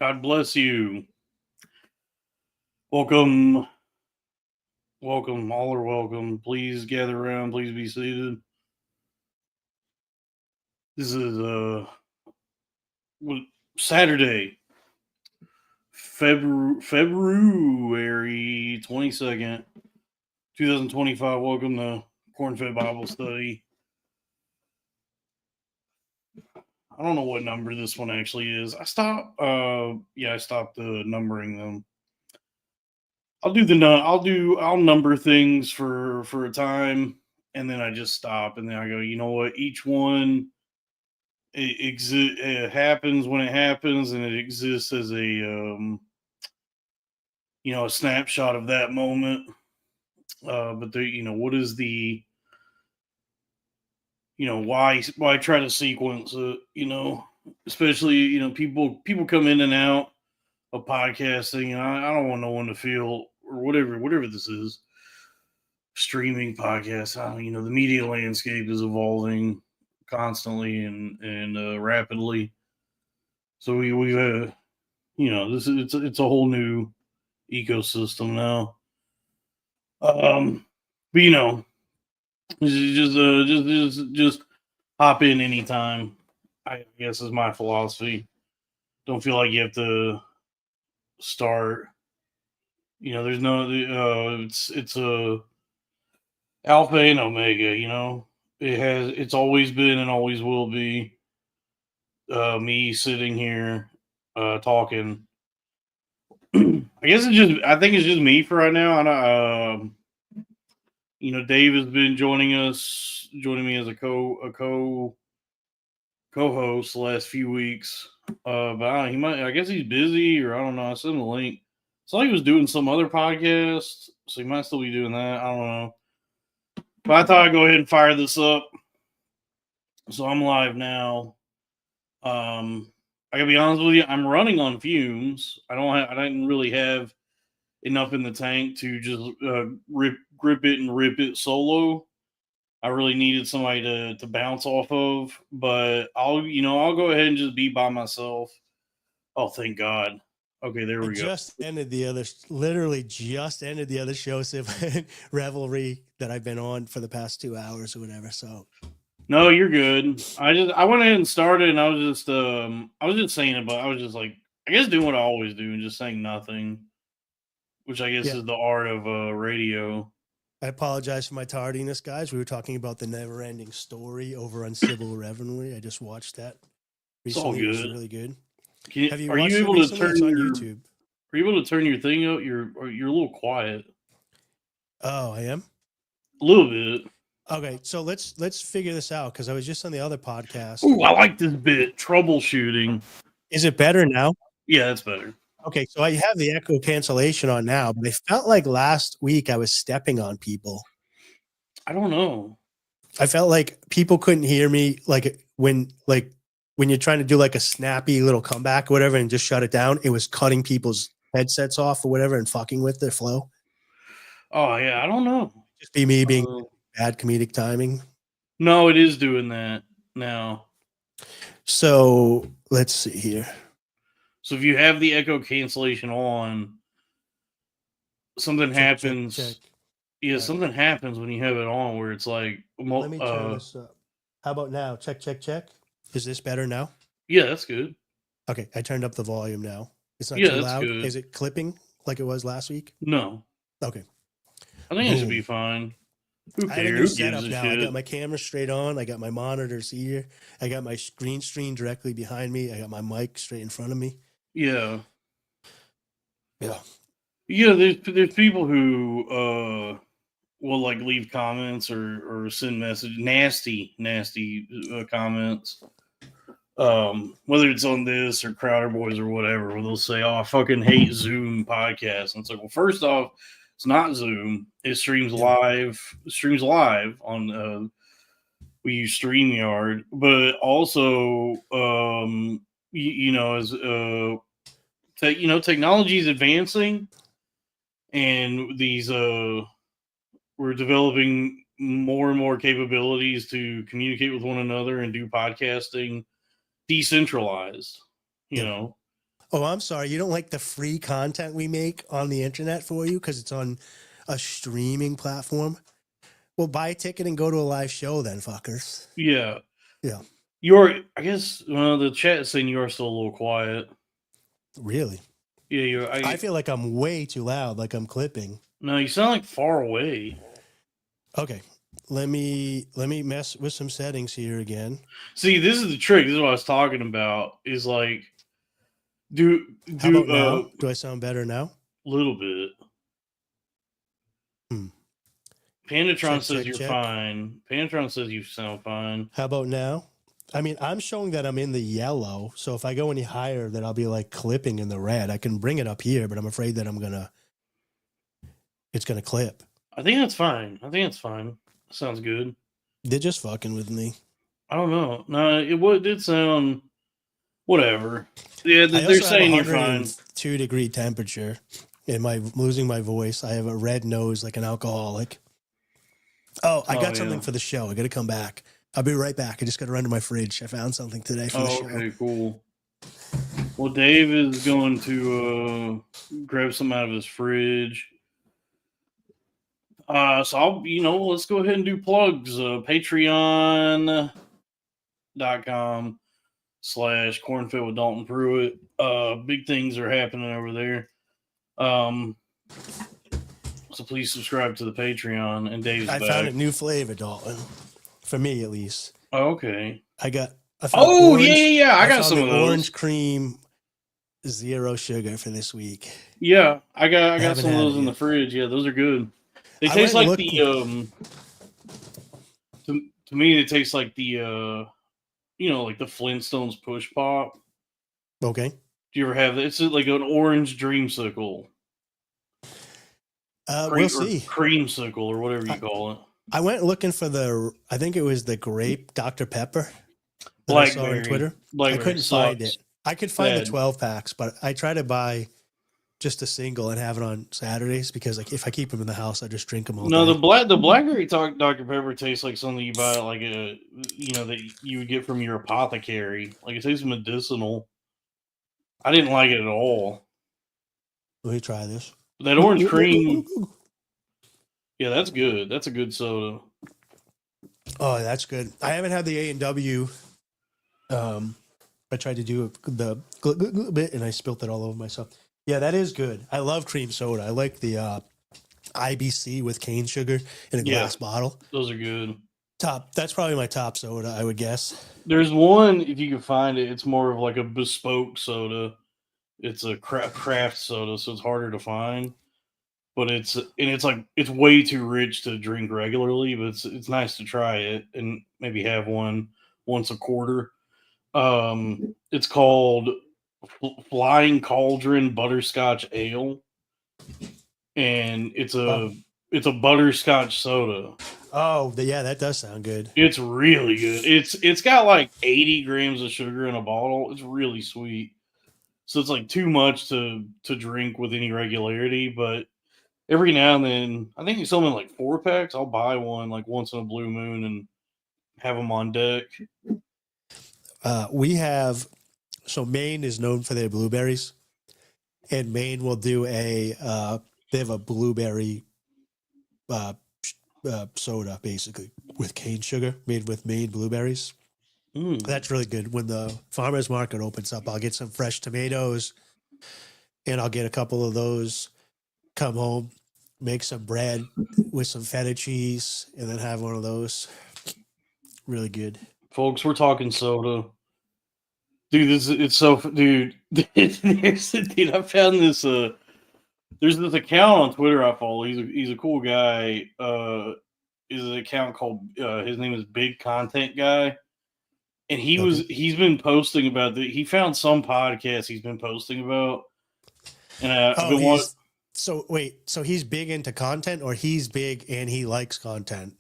God bless you. Welcome. Welcome. All are welcome. Please gather around. Please be seated. This is Saturday, February 22nd, 2025. Welcome to Cornfed Bible Study. I don't know what number this one actually is. I stopped numbering them. I'll number things for a time, and then I just stop, and then I go, you know what? Each one it happens when it happens, and it exists as a snapshot of that moment. But what is the why try to sequence it? Especially people come in and out of podcasting, and I don't want no one to feel or whatever this is. Streaming podcasts, the media landscape is evolving constantly and rapidly. So we've it's a whole new ecosystem now. But just hop in anytime. I guess is my philosophy. Don't feel like you have to start. There's no it's a alpha and omega. It's always been and always will be me sitting here talking. I think it's just me for right now. Dave has been joining me as a co-host the last few weeks. But I guess he's busy, or I don't know. I sent him a link. So he was doing some other podcast, so he might still be doing that. I don't know. But I thought I'd go ahead and fire this up. So I'm live now. I gotta be honest with you, I'm running on fumes. I didn't really have enough in the tank to just grip it and rip it solo. I really needed somebody to bounce off of, but I'll go ahead and just be by myself. Oh, thank God. Okay, there we go. Just ended the other show, revelry that I've been on for the past 2 hours or whatever. So no, you're good. I went ahead and started, and I was just saying it, but I was just like, I guess doing what I always do and just saying nothing, which I guess is the art of radio. I apologize for my tardiness, guys. We were talking about the never-ending story over on Civil Revelry. I just watched that recently. It's all good. It was really good. Are you able to turn on YouTube? Are you able to turn your thing up? You're a little quiet. Oh, I am? A little bit. Okay, so let's figure this out, because I was just on the other podcast. Ooh, I like this bit. Troubleshooting. Is it better now? Yeah, that's better. Okay, so I have the echo cancellation on now, but I felt like last week I was stepping on people. I don't know. I felt like people couldn't hear me, when you're trying to do like a snappy little comeback or whatever and just shut it down, it was cutting people's headsets off or whatever and fucking with their flow. Oh, yeah, I don't know. Just be me being bad comedic timing. No, it is doing that now. So let's see here. So if you have the echo cancellation on, something happens. Check. Yeah, something happens when you have it on where it's like... Let me turn this up. How about now? Check. Is this better now? Yeah, that's good. Okay, I turned up the volume now. It's not too loud. Good. Is it clipping like it was last week? No. Okay. I think it should be fine. Who cares? I have a new setup now. I got my camera straight on. I got my monitors here. I got my green screen directly behind me. I got my mic straight in front of me. Yeah. Yeah. Yeah, there's people who will like leave comments or send nasty comments. Whether it's on this or Crowder Boys or whatever, where they'll say, "Oh, I fucking hate Zoom podcasts." And it's like, well, first off, it's not Zoom. It streams live. On we use StreamYard, but also technology is advancing, and these we're developing more and more capabilities to communicate with one another and do podcasting decentralized. Oh, I'm sorry. You don't like the free content we make on the internet for you because it's on a streaming platform? Well, buy a ticket and go to a live show then, fuckers. Yeah. Yeah. I guess, the chat is saying you are still a little quiet. Really? Yeah, I feel like I'm way too loud, like I'm clipping. No, you sound like far away. Okay. Let me mess with some settings here again. See, this is the trick. This is what I was talking about. Is like, How about now? Do I sound better now? Little bit. Pandatron says you're fine. Pandatron says you sound fine. How about now? I mean, I'm showing that I'm in the yellow. So if I go any higher, then I'll be like clipping in the red. I can bring it up here, but I'm afraid that it's gonna clip. I think that's fine. Sounds good. They're just fucking with me. I don't know. No, it did sound whatever. Yeah, they're saying you're fine. 2-degree temperature. Am I losing my voice? I have a red nose like an alcoholic. Oh, I got something for the show. I got to come back. I'll be right back. I just got to run to my fridge. I found something today for the show. Okay, cool. Well, Dave is going to grab some out of his fridge. So I'll, let's go ahead and do plugs. Patreon.com/Cornfed with Dalton Pruitt. Big things are happening over there. So please subscribe to the Patreon. And Dave's back. I found a new flavor, Dalton. For me, at least. Oh, okay. I got yeah. I got some of those. Orange cream, 0 sugar for this week. Yeah, I got some of those in the fridge. Yeah, those are good. They taste like to me, it tastes like the like the Flintstones push pop. Okay. Do you ever have that? It's like an orange dreamsicle. We'll see. Creamsicle or whatever you call it. I went looking for I think it was the grape Dr. Pepper. Blackberry. I saw on Twitter. I couldn't find it. I could find the 12 packs, but I try to buy just a single and have it on Saturdays because like if I keep them in the house, I just drink them all day. The blackberry Dr. Pepper tastes like something you buy like that you would get from your apothecary. Like it tastes medicinal. I didn't like it at all. Let me try this. That orange cream. Yeah, that's good. That's a good soda. Oh, that's good. I haven't had the A&W. I tried to do the bit and I spilt it all over myself. Yeah, that is good. I love cream soda. I like the IBC with cane sugar in a glass bottle. Those are good. That's probably my top soda, I would guess. There's one, if you can find it, it's more of like a bespoke soda. It's a craft soda, so it's harder to find. But it's way too rich to drink regularly, but it's nice to try it and maybe have one once a quarter. It's called Flying Cauldron Butterscotch Ale, and it's a butterscotch soda. Oh, yeah, that does sound good. It's really good. It's got like 80 grams of sugar in a bottle. It's really sweet. So it's like too much to drink with any regularity, but every now and then, I think you sell them in like 4-packs. I'll buy one like once in a blue moon and have them on deck. So Maine is known for their blueberries, and Maine will do they have a blueberry soda basically with cane sugar made with Maine blueberries. That's really good. When the farmer's market opens up, I'll get some fresh tomatoes and I'll get a couple of those, come home, make some bread with some feta cheese, and then have one of those. Really good. Folks, we're talking soda. Dude, dude, I found this, there's this account on Twitter I follow. He's a cool guy. Is an account called, his name is Big Content Guy. And he's been posting about he found some podcast he's been posting about. And so he's big into content, or he's big and he likes content?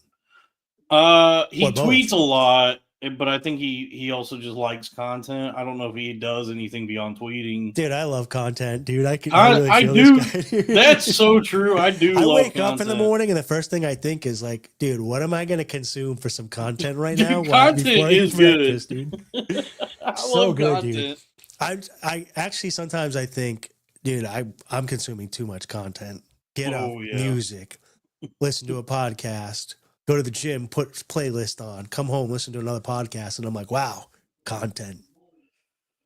He tweets a lot, but I think he also just likes content. I don't know if he does anything beyond tweeting. Dude, I love content, dude. I do. This guy, that's so true. I do. I wake up in the morning and the first thing I think is like, dude, what am I going to consume for some content right now? Content is good, dude. I love content. Dude. I actually sometimes I think, dude, I'm consuming too much content. Get up, music, listen to a podcast, go to the gym, put playlist on, come home, listen to another podcast, and I'm like, wow, content.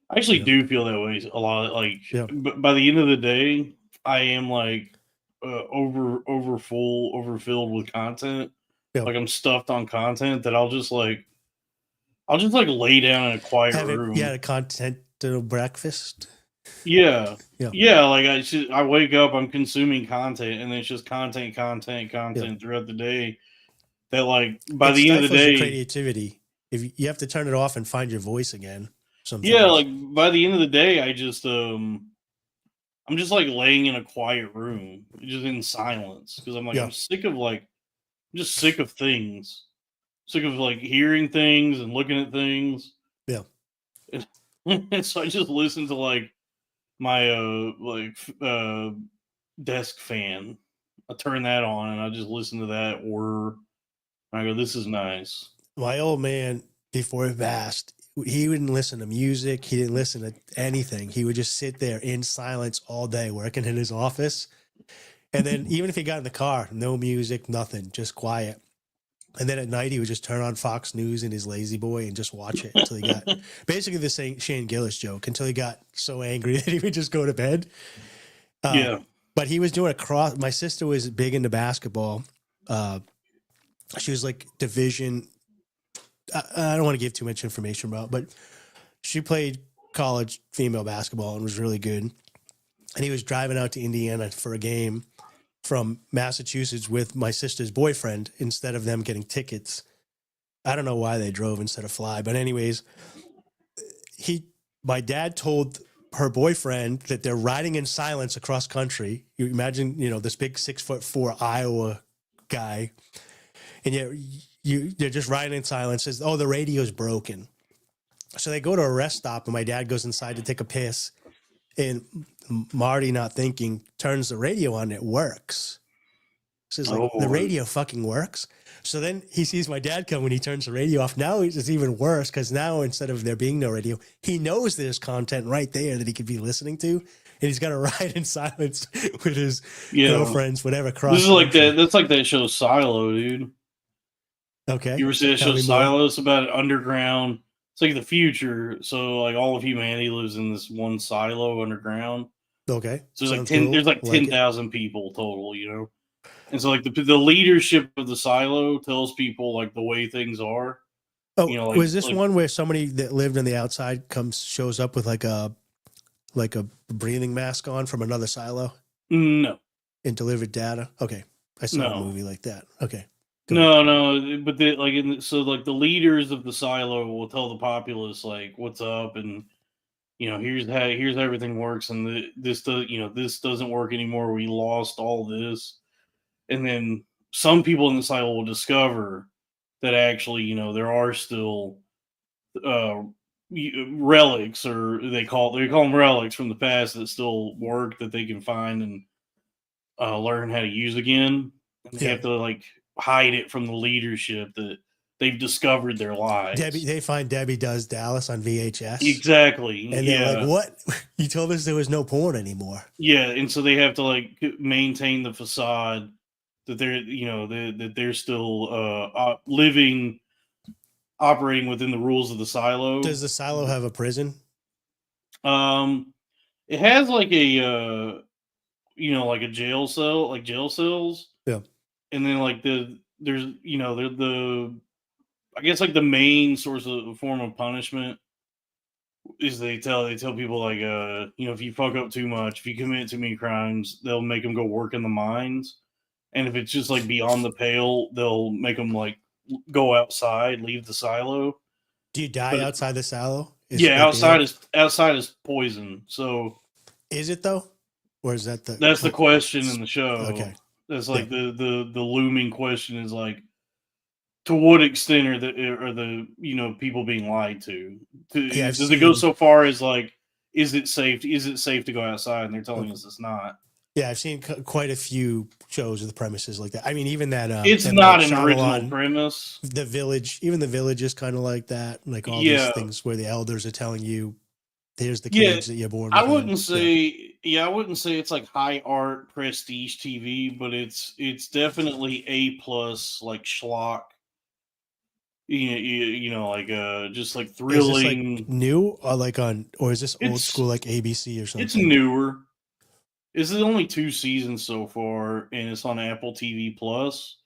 I actually do feel that way a lot. Like, but by the end of the day, I am like overfilled with content. Like I'm stuffed on content that I'll just like lay down in a quiet room. Yeah, a content breakfast. Yeah. Like I wake up, I'm consuming content, and it's just content throughout the day. That like by the end of the day, your creativity. If you have to turn it off and find your voice again. Sometimes. Yeah, like by the end of the day, I'm just like laying in a quiet room, just in silence, because I'm like I'm sick of just sick of things, sick of like hearing things and looking at things. Yeah, and so I just listen to like my desk fan. I turn that on and I just listen to that, or I go, "This is nice." My old man, before he passed, he wouldn't listen to music. He didn't listen to anything. He would just sit there in silence all day, working in his office. And then even if he got in the car, no music, nothing, just quiet. And then at night, he would just turn on Fox News in his lazy boy and just watch it until he got basically the Shane Gillis joke, until he got so angry that he would just go to bed. But he was doing my sister was big into basketball. She was like division. I don't want to give too much information about, but she played college female basketball and was really good. And he was driving out to Indiana for a game from Massachusetts with my sister's boyfriend instead of them getting tickets. I don't know why they drove instead of fly, but anyways, my dad told her boyfriend that they're riding in silence across country. You imagine, this big 6'4" Iowa guy, and yet they're just riding in silence. Says, "Oh, the radio's broken." So they go to a rest stop, and my dad goes inside to take a piss, and Marty, not thinking, turns the radio on. It works. Says like, the radio fucking works. So then he sees my dad come when he turns the radio off. Now it's even worse, because now instead of there being no radio, he knows there's content right there that he could be listening to, and he's got to ride in silence with his girlfriends, whatever. This is like that. That's like that show Silo, dude. Okay. You ever see that show Silo? It's about an underground. It's like the future. So like all of humanity lives in this one silo underground. Okay. So there's like 10. There's like 10,000 people total. And so like the leadership of the silo tells people like the way things are. Oh, was this one where somebody that lived on the outside shows up with like a breathing mask on from another silo? No. And delivered data? Okay. I saw a movie like that. Okay. No, but the leaders of the silo will tell the populace like what's up, and here's everything works, and this doesn't work anymore. We lost all this, and then some people in the silo will discover that actually there are still relics, or they call them relics from the past that still work, that they can find and learn how to use again. And they have to like hide it from the leadership that they've discovered their lies. They find Debbie Does Dallas on VHS. Exactly. And they're like, what? You told us there was no porn anymore. Yeah. And so they have to like maintain the facade that they're, that they're still operating within the rules of the silo. Does the silo have a prison? It has like a, like a jail cell, like jail cells. Yeah. And then like there's I guess like the main source of form of punishment is they tell people like if you fuck up too much, if you commit too many crimes, they'll make them go work in the mines, and if it's just like beyond the pale, they'll make them like go outside, leave the silo. Do you die outside the silo? Outside is poison. So is it though, or is that that's the question in the show? Okay. That's like the looming question is like, to what extent are the people being lied to? Does it go so far as like, is it safe to go outside? And they're telling us it's not. Yeah, I've seen quite a few shows with premises like that. I mean, even that it's not an original premise. The Village, even The Village is kind of like that. Like all these things where the elders are telling you here's the kids that you're born with. I wouldn't say I wouldn't say it's like high art prestige TV, but it's definitely A+ like schlock. Like just like thrilling. Is this like new or like or is this old school like ABC or something? It's newer. This is only 2 seasons so far, and it's on Apple TV Plus.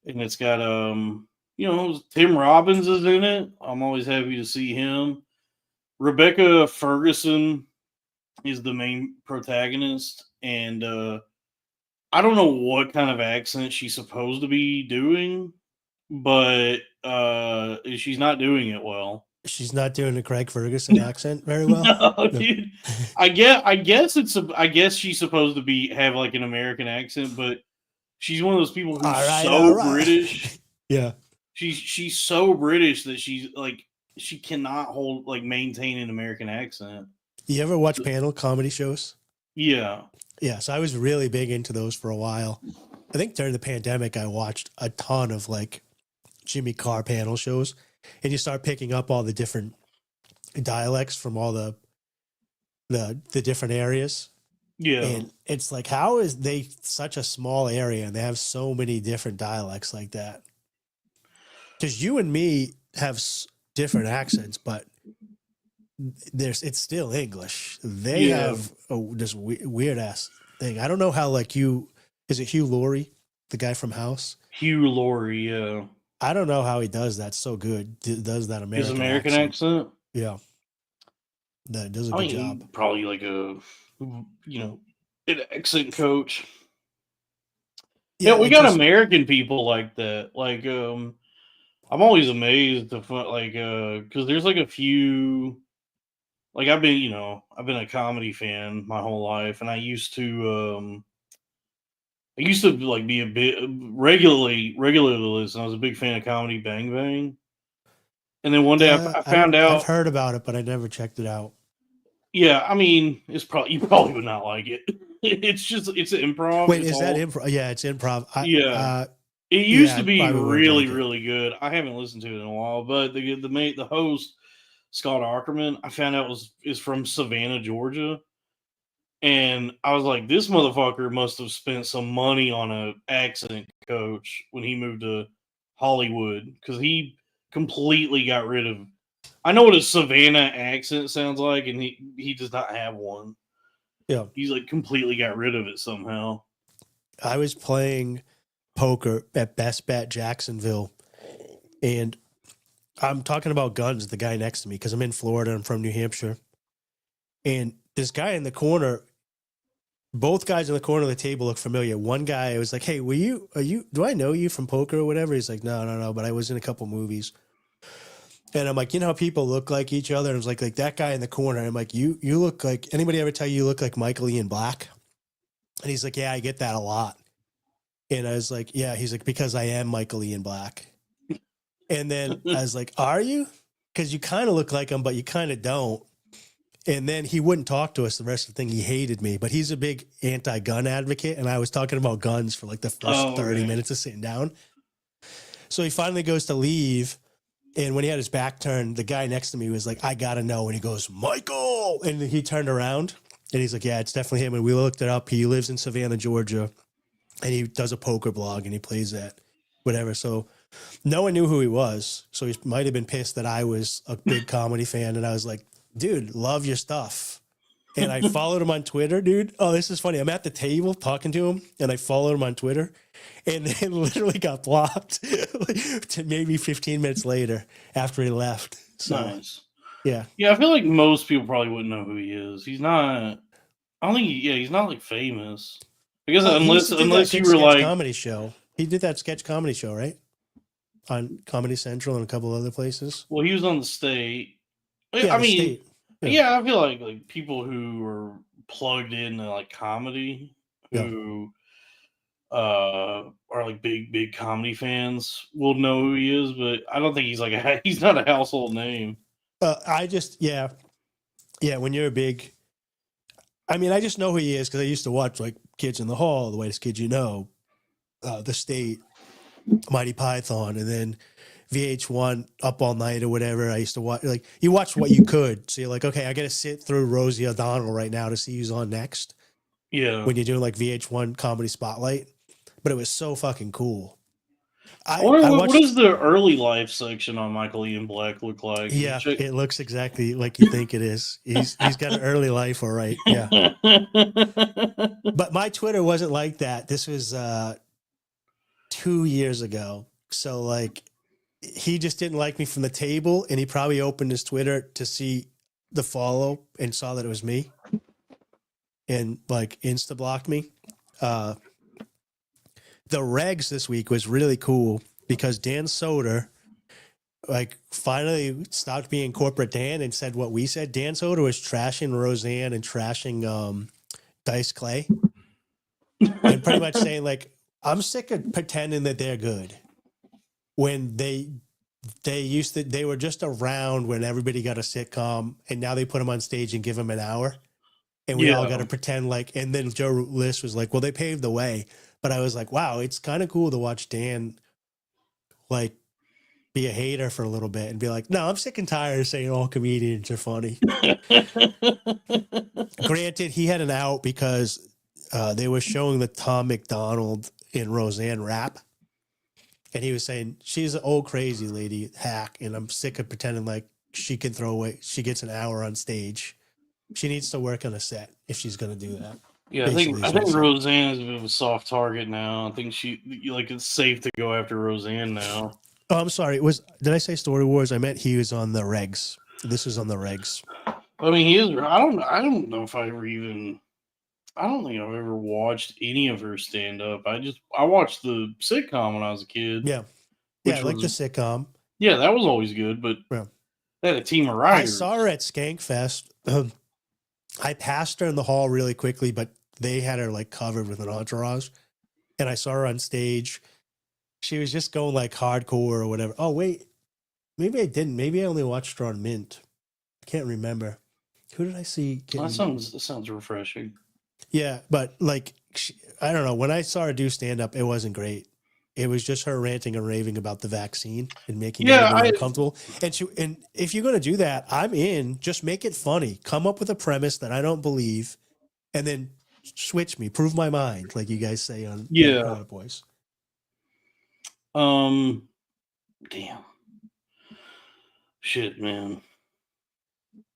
And it's got Tim Robbins is in it. I'm always happy to see him. Rebecca Ferguson is the main protagonist, and I don't know what kind of accent she's supposed to be doing, but she's not doing it well. She's not doing the Craig Ferguson accent very well. No, dude. I guess she's supposed to have like an American accent, but she's one of those people who's British. Yeah. She's so British that she cannot maintain an American accent. You ever watch panel comedy shows? Yeah. Yeah, so I was really big into those for a while. I think during the pandemic I watched a ton of like Jimmy Carr panel shows, and you start picking up all the different dialects from all the different areas. Yeah. And it's like, how is they such a small area and they have so many different dialects like that? Because you and me have different accents, but it's still English. They have this weird ass thing. I don't know how is it Hugh Laurie, the guy from House? Hugh Laurie, yeah. I don't know how he does that so good. Does that His American accent? Yeah. That does a good job. Probably like an accent coach. Yeah, we got American people like that. Like, I'm always amazed because there's like a few. Like I've been a comedy fan my whole life, and I used to like be a bit regularly listen. I was a big fan of Comedy Bang Bang, and then one day I found out. I've heard about it, but I never checked it out. Yeah, I mean, you probably would not like it. It's improv. Wait, is that improv? Yeah, it's improv. It used to be really, really good. I haven't listened to it in a while, but the host, Scott Ackerman, I found out is from Savannah, Georgia. And I was like, this motherfucker must have spent some money on an accent coach when he moved to Hollywood, because he completely got rid of. I know what a Savannah accent sounds like, and he does not have one. Yeah. He's like completely got rid of it somehow. I was playing poker at Best Bet Jacksonville, and I'm talking about guns, the guy next to me, because I'm in Florida. I'm from New Hampshire. And this guy in the corner, both guys in the corner of the table look familiar. One guy was like, hey, do I know you from poker or whatever? He's like, no, but I was in a couple movies. And I'm like, you know how people look like each other? And I was like that guy in the corner. I'm like, you look like, anybody ever tell you look like Michael Ian Black? And he's like, yeah, I get that a lot. And I was like, yeah. He's like, because I am Michael Ian Black. And then I was like, are you? Because you kind of look like him, but you kind of don't. And then he wouldn't talk to us the rest of the thing. He hated me, but he's a big anti-gun advocate. And I was talking about guns for like the first 30 minutes of sitting down. So he finally goes to leave. And when he had his back turned, the guy next to me was like, I got to know. And he goes, Michael. And he turned around and he's like, yeah, it's definitely him. And we looked it up. He lives in Savannah, Georgia. And he does a poker blog and he plays that, whatever. So no one knew who he was. So he might have been pissed that I was a big comedy fan. And I was like, dude, love your stuff. And I followed him on Twitter, dude. Oh, this is funny. I'm at the table talking to him and I followed him on Twitter and then literally got blocked to maybe 15 minutes later after he left. So, nice. Yeah. Yeah, I feel like most people probably wouldn't know who he is. He's not, I don't think, he's not like famous. I guess unless you were like comedy show. He did that sketch comedy show, right? On Comedy Central and a couple other places. Well, he was on The State. Yeah, I mean, yeah, I feel like people who are plugged into like comedy, who are like big comedy fans, will know who he is. But I don't think he's not a household name. When you're a big, I mean, I just know who he is because I used to watch like Kids in the Hall, The Whitest Kids You Know, The State, Mighty Python, and then VH1 Up All Night or whatever. I used to watch, like, you watch what you could. So you're like, okay, I got to sit through Rosie O'Donnell right now to see who's on next. Yeah. When you're doing like VH1 Comedy Spotlight. But it was so fucking cool. What does the early life section on Michael Ian Black look like? Yeah, it looks exactly like you think it is. He's got an early life, all right. Yeah. But my Twitter wasn't like that. This was 2 years ago. So like he just didn't like me from the table, and he probably opened his Twitter to see the follow and saw that it was me and like insta blocked me. The regs this week was really cool because Dan Soder like finally stopped being corporate Dan and said what we said. Dan Soder was trashing Roseanne and trashing Dice Clay and pretty much saying like, I'm sick of pretending that they're good when they were just around when everybody got a sitcom, and now they put them on stage and give them an hour, and we all got to pretend like. And then Joe List was like, well, they paved the way. But I was like, wow, it's kind of cool to watch Dan like be a hater for a little bit and be like, no, I'm sick and tired of saying all comedians are funny. Granted, he had an out because they were showing the Tom McDonald and Roseanne rap. And he was saying, she's an old crazy lady hack, and I'm sick of pretending like she can throw away. She gets an hour on stage. She needs to work on a set if she's going to do that. Yeah, I think Roseanne is a bit of a soft target now. I think it's safe to go after Roseanne now. Oh, I'm sorry. Did I say Story Wars? I meant he was on the regs. This is on the regs. I mean, he is. I don't know if I don't think I've ever watched any of her stand up. I watched the sitcom when I was a kid. Yeah. Yeah, I like the sitcom. Yeah, that was always good, but yeah. They had a team of writers. I saw her at Skankfest. I passed her in the hall really quickly, but they had her like covered with an entourage. And I saw her on stage. She was just going like hardcore or whatever. Oh, wait. Maybe I didn't. Maybe I only watched her on Mint. I can't remember. Who did I see? That sounds refreshing. Yeah, but like, I don't know. When I saw her do stand up, it wasn't great. It was just her ranting and raving about the vaccine and making everybody uncomfortable. And if you're going to do that, I'm in. Just make it funny. Come up with a premise that I don't believe, and then switch me. Prove my mind, like you guys say on Power Boys. Damn. Shit, man.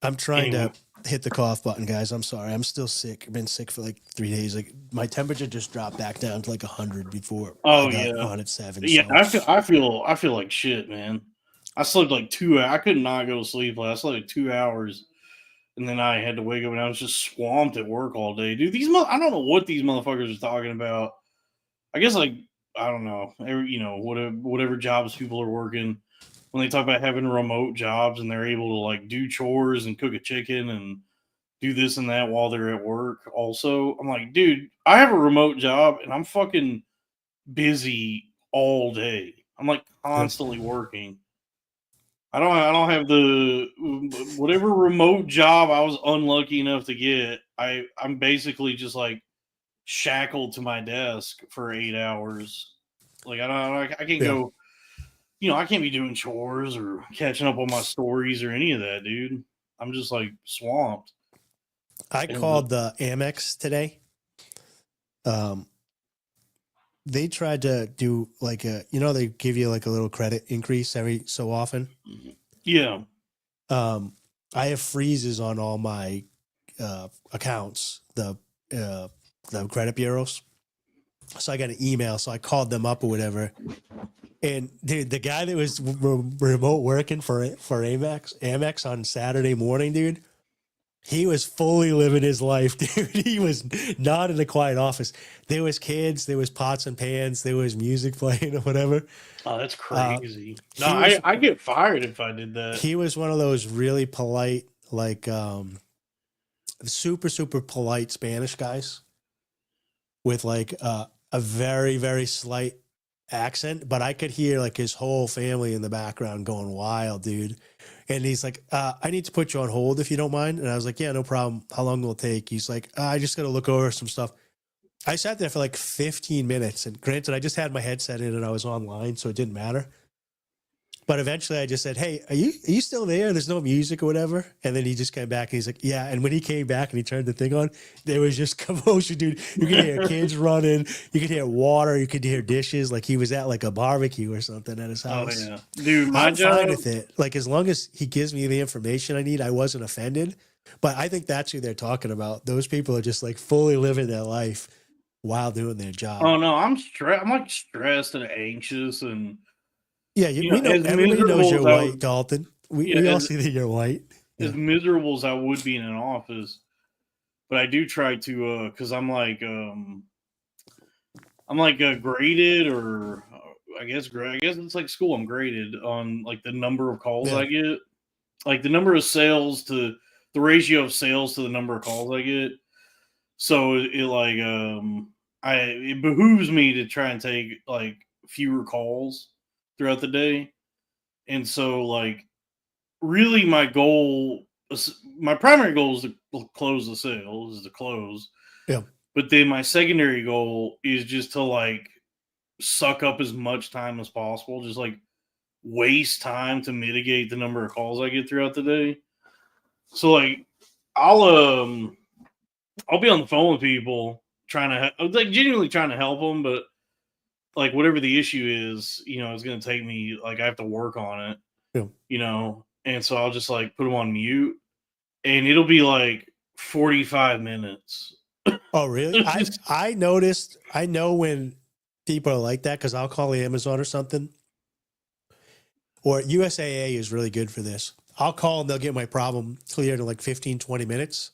I'm trying to hit the cough button, guys. I'm sorry. I'm still sick. I've been sick for like 3 days. Like my temperature just dropped back down to like 100 before. I got on at 7. Yeah, so. I feel like shit, man. I slept like 2 hours. I could not go to sleep. I slept like 2 hours, and then I had to wake up, and I was just swamped at work all day, dude. I don't know what these motherfuckers are talking about. I guess like I don't know. Whatever jobs people are working. When they talk about having remote jobs and they're able to like do chores and cook a chicken and do this and that while they're at work also, I'm like, dude, I have a remote job and I'm fucking busy all day. I'm like constantly working. I don't have the whatever remote job I was unlucky enough to get. I'm basically just like shackled to my desk for 8 hours. Like I can't go. I can't be doing chores or catching up on my stories or any of that, dude. I'm just like swamped. I called the Amex today. They tried to do like they give you like a little credit increase every so often. Yeah. I have freezes on all my accounts, the credit bureaus. So I got an email. So I called them up or whatever. And dude, the guy that was remote working for Amex on Saturday morning, dude, he was fully living his life, dude. He was not in a quiet office. There was kids, there was pots and pans, there was music playing or whatever. Oh, that's crazy. I get fired if I did that. He was one of those really polite, like super, super polite Spanish guys with like a very, very slight accent, but I could hear like his whole family in the background going wild, dude. And he's like, I need to put you on hold if you don't mind. And I was like, yeah, no problem. How long will it take? He's like, I just got to look over some stuff. I sat there for like 15 minutes. And granted, I just had my headset in and I was online, so it didn't matter. But eventually I just said, hey, are you still there? There's no music or whatever. And then he just came back and he's like, yeah. And when he came back and he turned the thing on, there was just commotion, dude. You could hear kids running. You could hear water. You could hear dishes. Like he was at like a barbecue or something at his house. Oh, yeah. Dude, my I'm job. fine with it. Like as long as he gives me the information I need, I wasn't offended. But I think that's who they're talking about. Those people are just like fully living their life while doing their job. Oh, no, I'm stressed. I'm like stressed and anxious. And yeah, we know everybody knows you're white, Dalton. We all see that you're white. As miserable as I would be in an office, but I do try to, because I'm like graded, or I guess it's like school. I'm graded on like the number of calls I get, like the number of sales to the ratio of sales to the number of calls I get. So it behooves me to try and take like fewer calls throughout the day, and so like really my primary goal is to close the sale, is to close. Yeah. But then my secondary goal is just to like suck up as much time as possible, just like waste time to mitigate the number of calls I get throughout the day. So like I'll be on the phone with people trying to like genuinely trying to help them, but like whatever the issue is, it's going to take me, like I have to work on it. Yeah. And so I'll just like put them on mute, and it'll be like 45 minutes. Oh, really? I noticed. I know when people are like that because I'll call Amazon or something. Or USAA is really good for this. I'll call and they'll get my problem cleared in like 15, 20 minutes.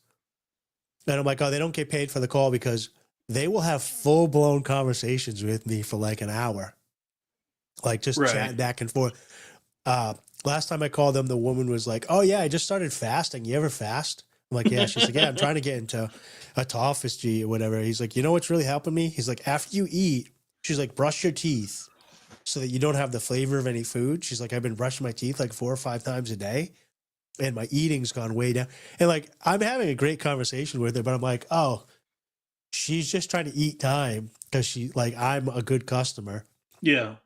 And I'm like, oh, they don't get paid for the call because they will have full-blown conversations with me for like an hour. Like just chatting back and forth. Last time I called them, the woman was like, oh, yeah, I just started fasting. You ever fast? I'm like, yeah. She's like, yeah, I'm trying to get into autophagy or whatever. He's like, you know what's really helping me? He's like, after you eat, she's like, brush your teeth so that you don't have the flavor of any food. She's like, I've been brushing my teeth like 4 or 5 times a day, and my eating's gone way down. And like, I'm having a great conversation with her, but I'm like, oh, she's just trying to eat time because she like, I'm a good customer. Yeah.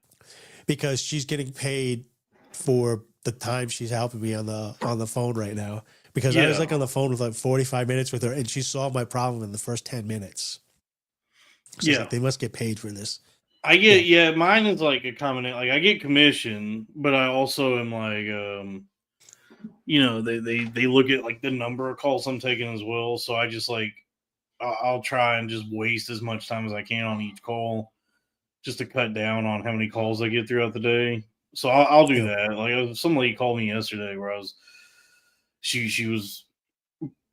Because she's getting paid for the time she's helping me on the phone right now, because I was like on the phone with like 45 minutes with her and she solved my problem in the first 10 minutes. So like, they must get paid for this. I get, mine is like a combination. Like I get commission, but I also am like, they look at like the number of calls I'm taking as well. So I just like, I'll try and just waste as much time as I can on each call, just to cut down on how many calls I get throughout the day. So I'll do that. Like some lady called me yesterday where she was,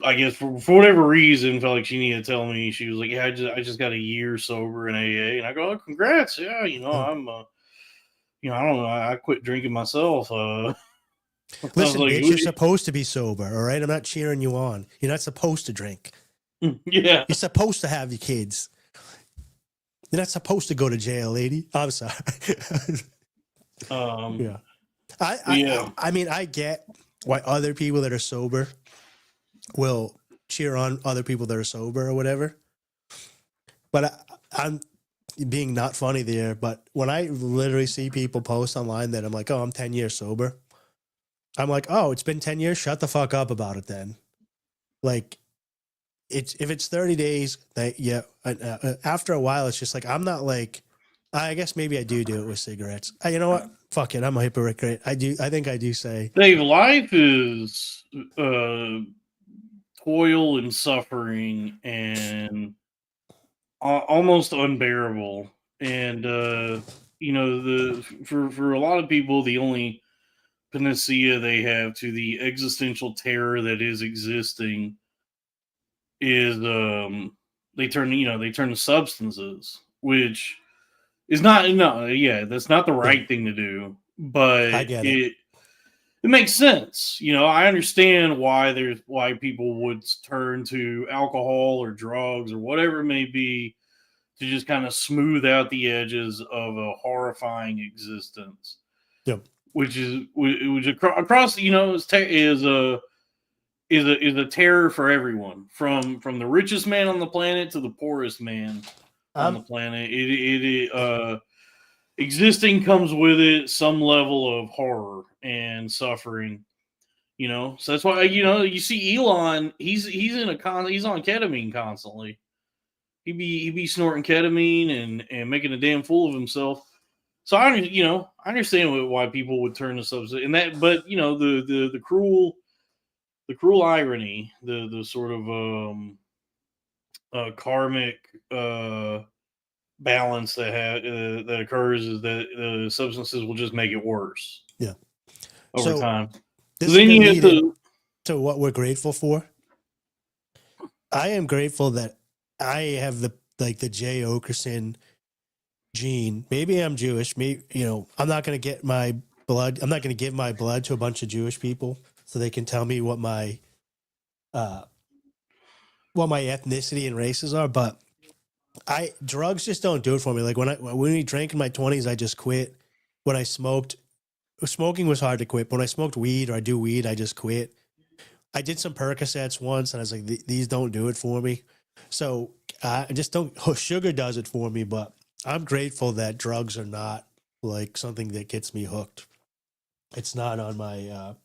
I guess for whatever reason, felt like she needed to tell me. She was like, yeah, I just got a year sober in AA. And I go, oh, congrats. Yeah. I'm, I don't know. I quit drinking myself. Listen, bitch, you're supposed to be sober. All right. I'm not cheering you on. You're not supposed to drink. Yeah. You're supposed to have your kids. You're not supposed to go to jail, lady. I'm sorry. Yeah. I mean, I get why other people that are sober will cheer on other people that are sober or whatever. But I'm being not funny there. But when I literally see people post online that I'm like, oh, I'm 10 years sober. I'm like, oh, it's been 10 years. Shut the fuck up about it then. Like, if it's 30 days, after a while, it's just like, I'm not like, I guess maybe I do it with cigarettes. You know what? Fuck it. I'm a hypocrite. I think I do say. Dave, life is toil and suffering and almost unbearable. And, for a lot of people, the only panacea they have to the existential terror that is existing is they turn to substances, which is not that's not the right thing to do, but I get it. It makes sense. I understand why people would turn to alcohol or drugs or whatever it may be to just kind of smooth out the edges of a horrifying existence. Yep. Which across is a terror for everyone, from the richest man on the planet to the poorest man on the planet. It existing comes with it some level of horror and suffering. So that's why you see Elon. He's he's on ketamine constantly. He be snorting ketamine and making a damn fool of himself. So I understand why people would turn to substance and that, but the cruel irony, the sort of karmic balance that occurs is that the substances will just make it worse. Yeah. Over time. This then you have to what we're grateful for. I am grateful that I have the Jay Okerson gene. Maybe I'm Jewish. Maybe I'm not going to get my blood. I'm not going to give my blood to a bunch of Jewish people so they can tell me what my ethnicity and races are. But drugs just don't do it for me. Like when we drank in my 20s, I just quit. When I smoked, smoking was hard to quit. But when I smoked weed or I do weed, I just quit. I did some Percocets once, and I was like, these don't do it for me. So I just don't. Sugar does it for me, but I'm grateful that drugs are not like something that gets me hooked. It's not on my.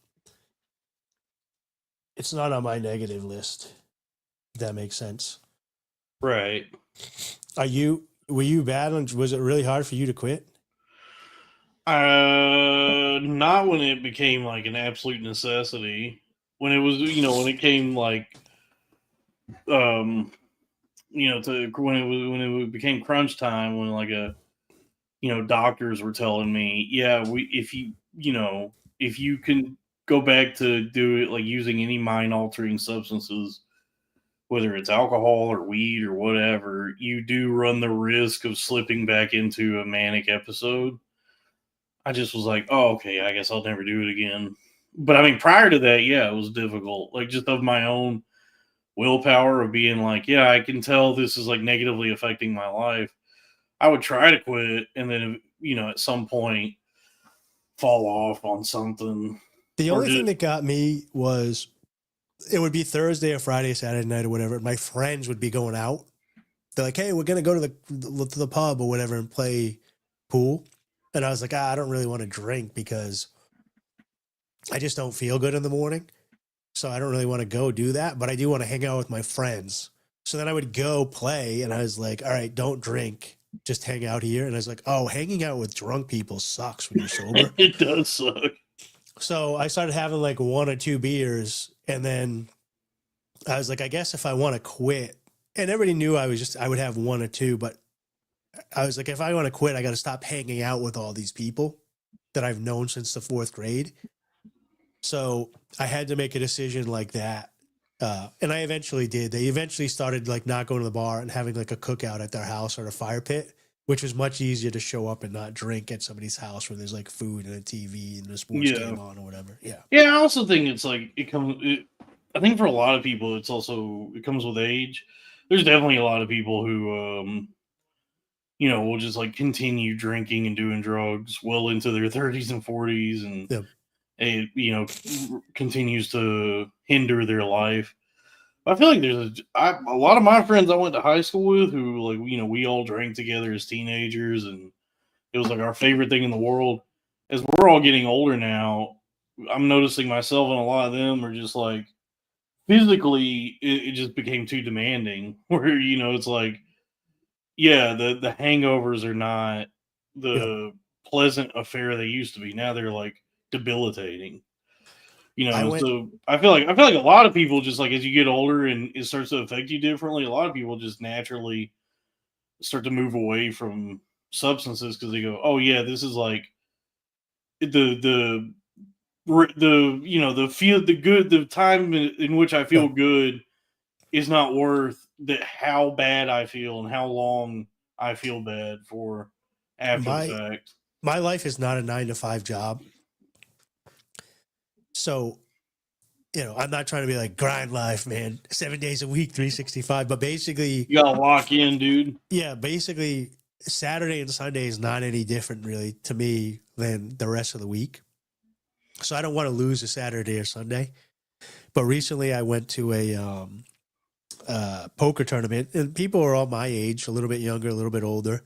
It's not on my negative list. If that makes sense. Right. Were you bad? Was it really hard for you to quit? Not when it became like an absolute necessity. When it was, when it came like, when it became crunch time, when like doctors were telling me, yeah, if you can go back to do it, like using any mind altering substances, whether it's alcohol or weed or whatever, you do run the risk of slipping back into a manic episode. I just was like, oh, okay, I guess I'll never do it again. But I mean, prior to that, yeah, it was difficult. Like just of my own willpower of being like, yeah, I can tell this is like negatively affecting my life. I would try to quit and then, at some point fall off on something. The only thing that got me was it would be Thursday or Friday, Saturday night or whatever. My friends would be going out. They're like, hey, we're going to go to the pub or whatever and play pool. And I was like, I don't really want to drink because I just don't feel good in the morning. So I don't really want to go do that, but I do want to hang out with my friends. So then I would go play and I was like, all right, don't drink, just hang out here. And I was like, oh, hanging out with drunk people sucks when you're sober. It does suck. So I started having like 1 or 2 beers and then I was like, I guess if I want to quit, and everybody knew I would have 1 or 2, but I was like, if I want to quit, I got to stop hanging out with all these people that I've known since the 4th grade. So I had to make a decision like that. And I eventually did. They eventually started like not going to the bar and having like a cookout at their house or a fire pit, which was much easier to show up and not drink at somebody's house where there's like food and a TV and a sports game on or whatever. Yeah. Yeah. I also think it's like, I think for a lot of people, it comes with age. There's definitely a lot of people who, will just like continue drinking and doing drugs well into their 30s and 40s and it, continues to hinder their life. I feel like there's a lot of my friends I went to high school with who like, we all drank together as teenagers and it was like our favorite thing in the world. As we're all getting older now, I'm noticing myself and a lot of them are just like physically it just became too demanding where, it's like, yeah, the hangovers are not the pleasant affair they used to be. Now they're like debilitating. So I feel like a lot of people just like as you get older and it starts to affect you differently, a lot of people just naturally start to move away from substances because they go, oh yeah, this is like the time in which I feel good is not worth that how bad I feel and how long I feel bad for after the fact. My life is not a 9-to-5 job. So, I'm not trying to be like grind life, man, 7 days a week, 365, but basically you gotta lock in, dude. Yeah. Basically Saturday and Sunday is not any different really to me than the rest of the week. So I don't want to lose a Saturday or Sunday, but recently I went to a poker tournament and people are all my age, a little bit younger, a little bit older.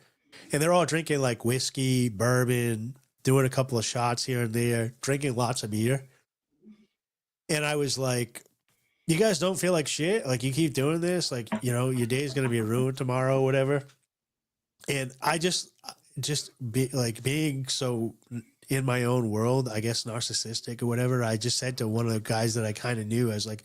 And they're all drinking like whiskey, bourbon, doing a couple of shots here and there, drinking lots of beer. And I was like, you guys don't feel like shit? Like you keep doing this? Like, you know, your day is going to be ruined tomorrow, whatever. And I just being so in my own world, I guess narcissistic or whatever. I just said to one of the guys that I kind of knew, I was like,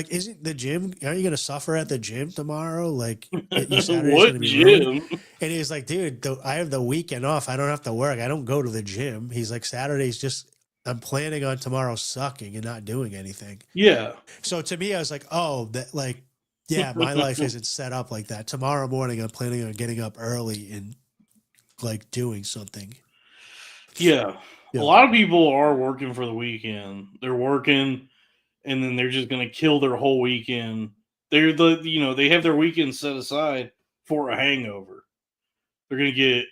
isn't the gym, aren't you going to suffer at the gym tomorrow? Like your Saturday's going to be ruined. And he's like, dude, I have the weekend off. I don't have to work. I don't go to the gym. He's like, Saturday's just, I'm planning on tomorrow sucking and not doing anything. Yeah. So to me, I was like, oh, that like, yeah, my life isn't set up like that. Tomorrow morning, I'm planning on getting up early and like doing something. Yeah. A lot of people are working for the weekend. They're working and then they're just going to kill their whole weekend. They have their weekend set aside for a hangover. They're going to get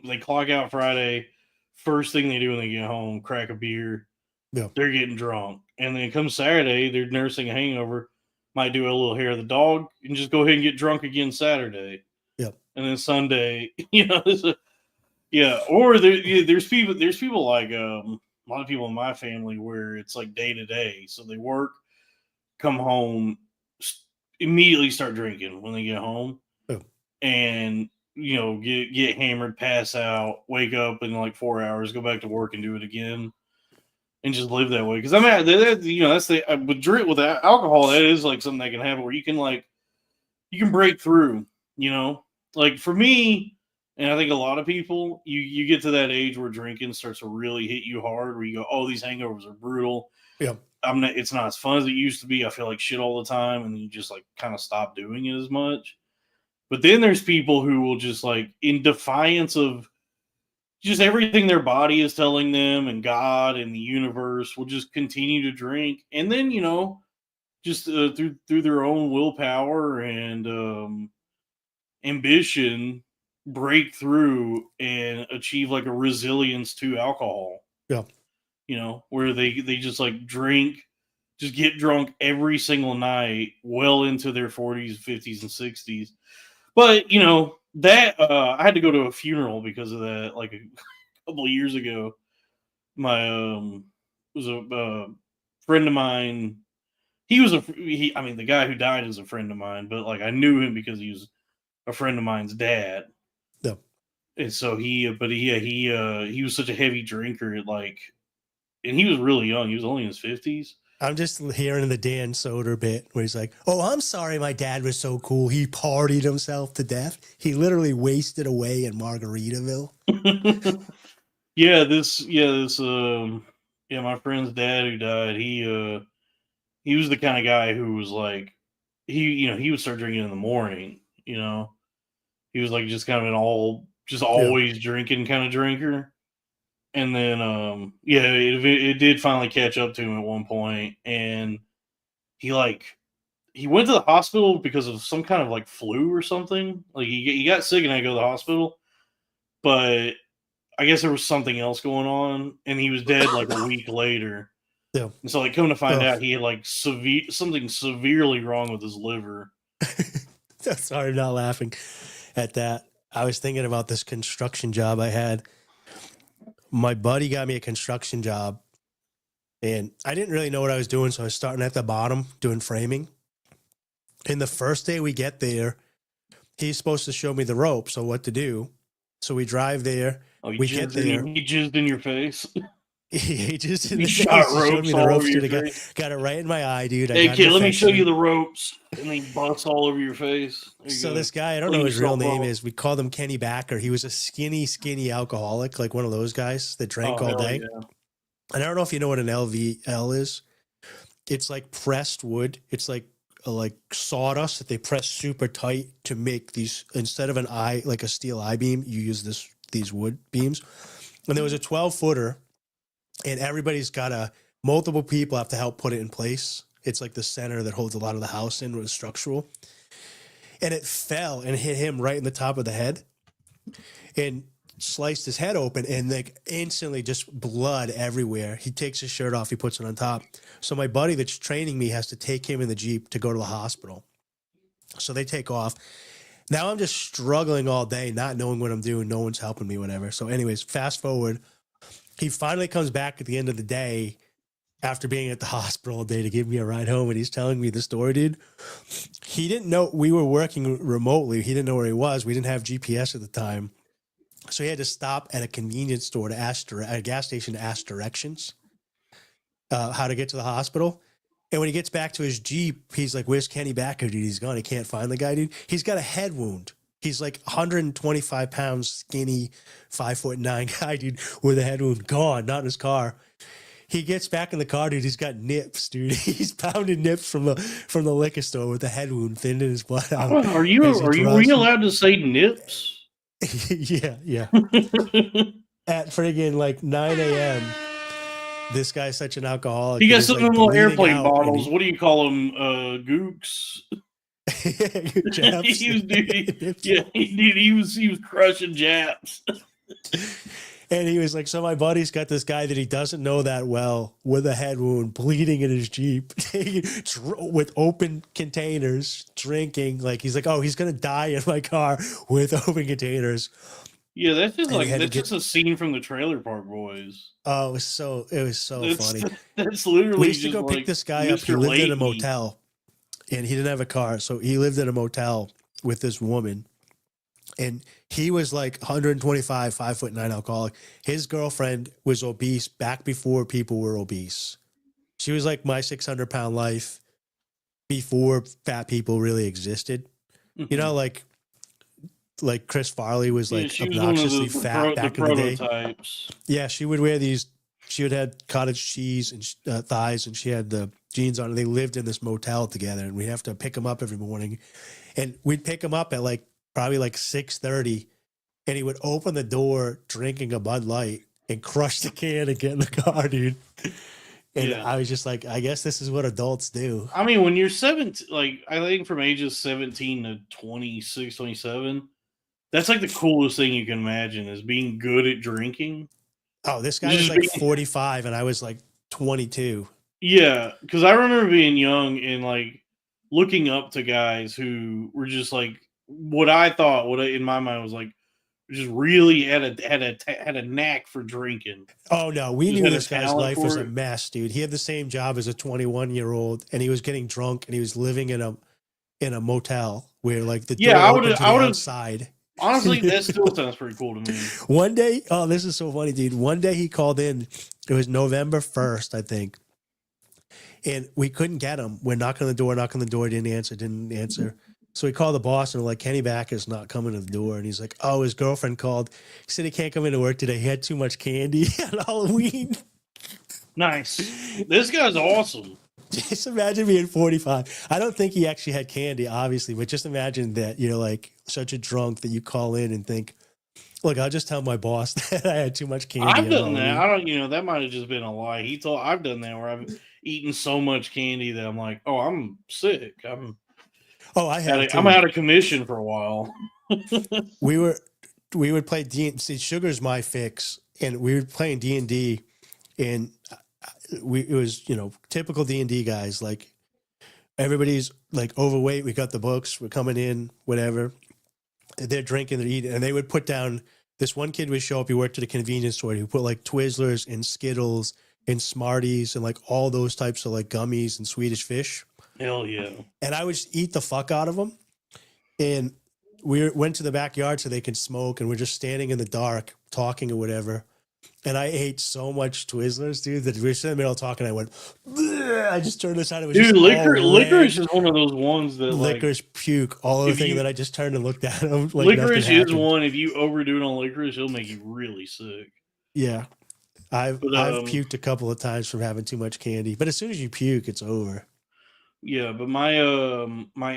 they clock out Friday. First thing they do when they get home, crack a beer. Yeah. They're getting drunk. And then come Saturday, they're nursing a hangover. Might do a little hair of the dog and just go ahead and get drunk again Saturday. Yep. And then Sunday, or there's people like a lot of people in my family where it's like day to day. So they work, come home, immediately start drinking when they get home, and get hammered, pass out, wake up in like 4 hours, go back to work and do it again, and just live that way. Because I mean, that's with alcohol, that is like something that can happen where you can break through. Like for me. And I think a lot of people, you get to that age where drinking starts to really hit you hard, where you go, oh, these hangovers are brutal. Yeah. It's not as fun as it used to be. I feel like shit all the time. And then you just like kind of stop doing it as much. But then there's people who will just like, in defiance of just everything their body is telling them and God and the universe, will just continue to drink. And then, just through their own willpower and ambition, break through and achieve like a resilience to alcohol. Yeah. Where they just like just get drunk every single night well into their 40s, 50s, and 60s. But, that I had to go to a funeral because of that like a couple of years ago. My was a friend of mine. The guy who died is a friend of mine, but like I knew him because he was a friend of mine's dad. Yeah. And so he was such a heavy drinker, and he was really young. He was only in his 50s. I'm just hearing the Dan Soder bit where he's like, oh, I'm sorry my dad was so cool. He partied himself to death. He literally wasted away in Margaritaville. My friend's dad who died, he was the kind of guy who was like, he would start drinking in the morning, He was like just kind of always drinking kind of drinker. And then, it did finally catch up to him at one point. And he went to the hospital because of some kind of like flu or something. Like he got sick and had to go to the hospital. But I guess there was something else going on. And he was dead like a week later. Yeah. And so like come to find out he had like something severely wrong with his liver. Sorry, I'm not laughing at that. I was thinking about this construction job I had. My buddy got me a construction job and I didn't really know what I was doing. So I was starting at the bottom doing framing. And the first day we get there, he's supposed to show me the ropes on what to do. So we drive there. We get there. He jizzed in your face. He just shot ropes me the ropes, dude. Got it right in my eye, dude. Hey, kid, let me show you the ropes. And then he busts all over your face. So this guy, I don't know what his real name is. We called him Kenny Backer. He was a skinny alcoholic, like one of those guys that drank all day. Yeah. And I don't know if you know what an LVL is. It's like pressed wood. It's like sawdust that they press super tight to make these, instead of an eye, like a steel I-beam, you use these wood beams. And there was a 12-footer. And everybody's got multiple people have to help put it in place. It's like the center that holds a lot of the house in was structural. And it fell and hit him right in the top of the head and sliced his head open and like instantly just blood everywhere. He takes his shirt off, he puts it on top. So my buddy that's training me has to take him in the Jeep to go to the hospital. So they take off. Now I'm just struggling all day, not knowing what I'm doing. No one's helping me, whatever. So, anyways, fast forward. He finally comes back at the end of the day after being at the hospital all day to give me a ride home. And he's telling me the story, dude. He didn't know we were working remotely. He didn't know where he was. We didn't have GPS at the time. So he had to stop at a convenience store to ask, at a gas station to ask directions, how to get to the hospital. And when he gets back to his Jeep, he's like, where's Kenny Backer, dude? He's gone. He can't find the guy, dude. He's got a head wound. He's like 125 pounds, skinny, 5'9" guy, dude, with a head wound. Gone, not in his car. He gets back in the car, dude. He's got nips, dude. He's pounding nips from the liquor store with a head wound thinning his blood out. Were you allowed to say nips? Yeah. At friggin' like 9 a.m., this guy's such an alcoholic. He got some like little airplane bottles. What do you call them? Gooks. he was crushing Japs. And he was like, so my buddy's got this guy that he doesn't know that well with a head wound, bleeding in his Jeep, with open containers, drinking. Like, he's like, oh, he's going to die in my car with open containers. Yeah, that's just a scene from the Trailer Park Boys. Oh, it was so funny. That's literally. We used to go pick this guy up. He lived in a motel, and he didn't have a car, so he lived in a motel with this woman, and he was like 125, 5'9" alcoholic. His girlfriend was obese back before people were obese. She was like my 600-pound life before fat people really existed. Mm-hmm. You know, like Chris Farley was like obnoxiously fat back in the day. Yeah, she would wear these. She would have cottage cheese and thighs, and she had the jeans on. And they lived in this motel together, and we'd have to pick him up every morning. And we'd pick him up at like probably like 6:30, and he would open the door drinking a Bud Light and crush the can and get in the car, dude. And I was just like, I guess this is what adults do. I mean, when you're 17, like I think from ages 17 to 26, 27. That's like the coolest thing you can imagine is being good at drinking. Oh, this guy was like 45 and I was like 22. Yeah, because I remember being young and like looking up to guys who were just like what in my mind was like just really had a knack for drinking. Oh no, we knew this guy's life was a mess, dude. He had the same job as a 21-year-old, and he was getting drunk, and he was living in a motel where like the door opened to the outside. Honestly, that still sounds pretty cool to me. One day, oh, this is so funny, dude. One day he called in. It was November 1st, I think. And we couldn't get him. We're knocking on the door, didn't answer. So we called the boss and we're like, Kenny Backer's not coming to the door. And he's like, oh, his girlfriend called. He said he can't come into work today. He had too much candy on Halloween. Nice. This guy's awesome. Just imagine being 45. I don't think he actually had candy, obviously, but just imagine that you're like such a drunk that you call in and think, look, I'll just tell my boss that I had too much candy. I've done that. That might have just been a lie. I've done that where I've eaten so much candy that I'm like, oh, I'm sick. I'm out of commission for a while. we would play D&D. Sugar's my fix, and we were playing D&D, and it was typical D&D guys. Like everybody's like overweight. We got the books. We're coming in, whatever. They're drinking, they're eating, and they would put down. This one kid would show up. He worked at a convenience store. He would put like Twizzlers and Skittles and Smarties and like all those types of like gummies and Swedish Fish. Hell yeah! And I would just eat the fuck out of them. And we went to the backyard so they could smoke, and we're just standing in the dark talking or whatever. And I ate so much Twizzlers, dude, that we were sitting in the middle talking. I went, bleh! I just turned aside. It was just licorice is one of those ones that licorice puke. All of the thing that I just turned and looked at him. Like licorice is one. If you overdo it on licorice, it'll make you really sick. Yeah, I've puked a couple of times from having too much candy. But as soon as you puke, it's over. Yeah, but my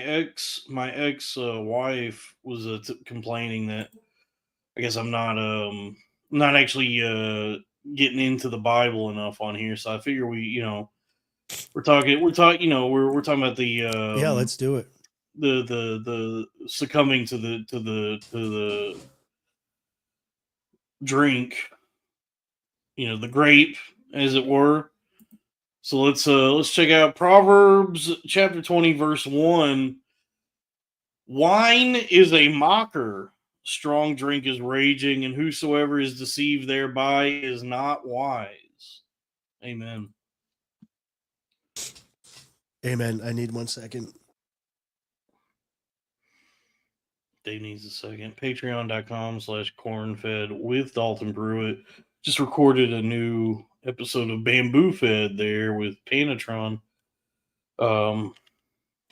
ex wife was complaining that I guess I'm not actually getting into the Bible enough on here, so I figure we're talking about the yeah, let's do it. The succumbing to the drink, the grape, as it were. So let's check out Proverbs chapter 20 verse 1. Wine is a mocker. Strong drink is raging, and whosoever is deceived thereby is not wise. Amen. Amen. I need 1 second. Dave needs a second. Patreon.com/cornfed with Dalton Brewitt. Just recorded a new episode of Bamboo Fed there with Panatron.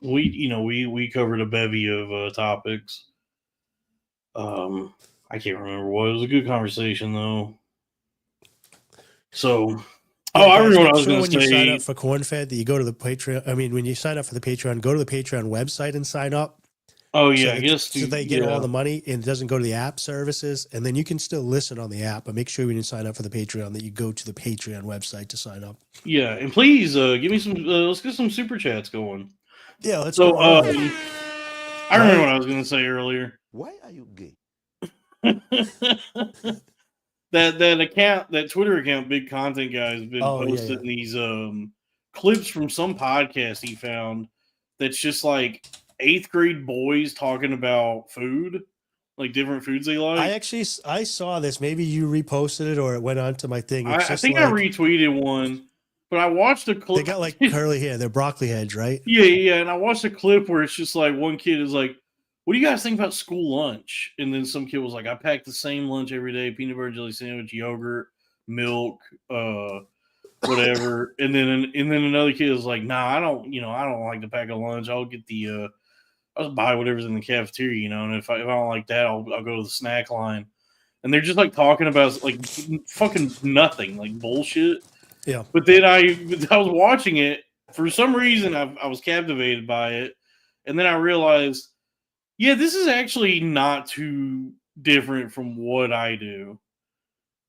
We covered a bevy of topics. I can't remember what. It was a good conversation though. So, I remember what I was going to say. When you sign up for Cornfed, that you go to the Patreon. I mean, when you sign up for the Patreon, go to the Patreon website and sign up. Oh yeah, I guess so they get all the money and it doesn't go to the app services, and then you can still listen on the app. But make sure when you sign up for the Patreon that you go to the Patreon website to sign up. Yeah, and please give me some. Let's get some super chats going. Yeah, let's go. I remember what I was going to say earlier. Why are you gay? that account, that Twitter account, Big Content Guy, has been posting these clips from some podcast he found that's just like 8th grade boys talking about food, like different foods they like. I saw this. Maybe you reposted it or it went onto my thing. I think I retweeted one, but I watched a clip. They got like curly hair. They're broccoli heads, right? Yeah. And I watched a clip where it's just like one kid is like, "What do you guys think about school lunch?" And then some kid was like, "I pack the same lunch every day: peanut butter jelly sandwich, yogurt, milk, whatever." and then another kid was like, "Nah, I don't like to pack a lunch. I'll get I'll just buy whatever's in the cafeteria, and if I don't like that, I'll go to the snack line." And they're just like talking about like fucking nothing, like bullshit. Yeah. But then I was watching it for some reason. I was captivated by it, and then I realized, yeah, this is actually not too different from what I do,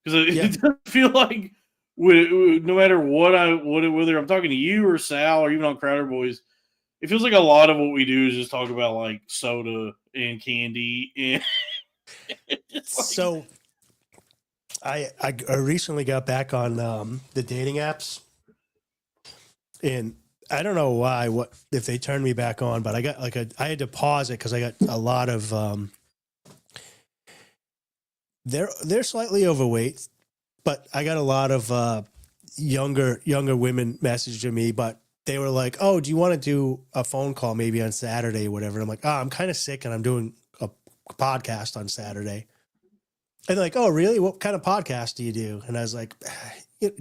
because it doesn't feel like no matter whether I'm talking to you or Sal or even on Crowder Boys, it feels like a lot of what we do is just talk about like soda and candy. And so I recently got back on the dating apps, and I don't know why, if they turned me back on, but I got I had to pause it because I got a lot of they're slightly overweight, but I got a lot of younger women messaging me, but they were like, "Oh, do you want to do a phone call maybe on Saturday or whatever?" And I'm like, "Oh, I'm kind of sick and I'm doing a podcast on Saturday." And they're like, "Oh, really? What kind of podcast do you do?" And I was like, you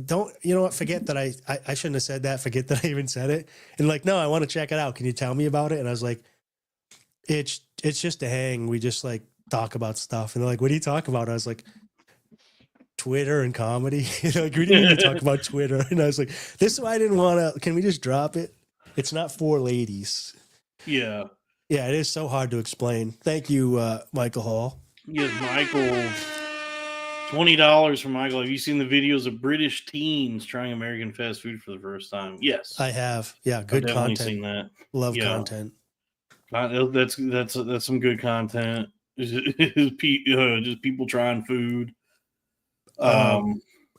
know what? Forget that I shouldn't have said that. Forget that I even said it. And like, "No, I want to check it out. Can you tell me about it?" And I was like, it's just a hang. We just like talk about stuff. And they're like, "What do you talk about?" I was like, Twitter and comedy. Like, we didn't even talk about Twitter. And I was like, this is why I didn't want to, can we just drop it? It's not for ladies. Yeah. Yeah, it is so hard to explain. Thank you, Michael Hall. Yes, Michael. $20 for Michael. Have you seen the videos of British teens trying American fast food for the first time? Yes. I have. Yeah, good I've content. Seen that. Love content. That's some good content. Just people trying food.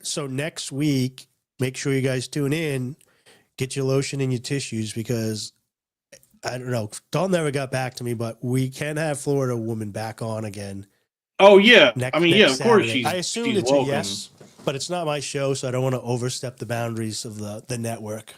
So next week, make sure you guys tune in, get your lotion and your tissues, because I don't know, Dawn never got back to me, but we can have Florida Woman back on again. Oh yeah. Of Saturday. course I assumed it's welcome. A yes, but it's not my show, so I don't want to overstep the boundaries of the network.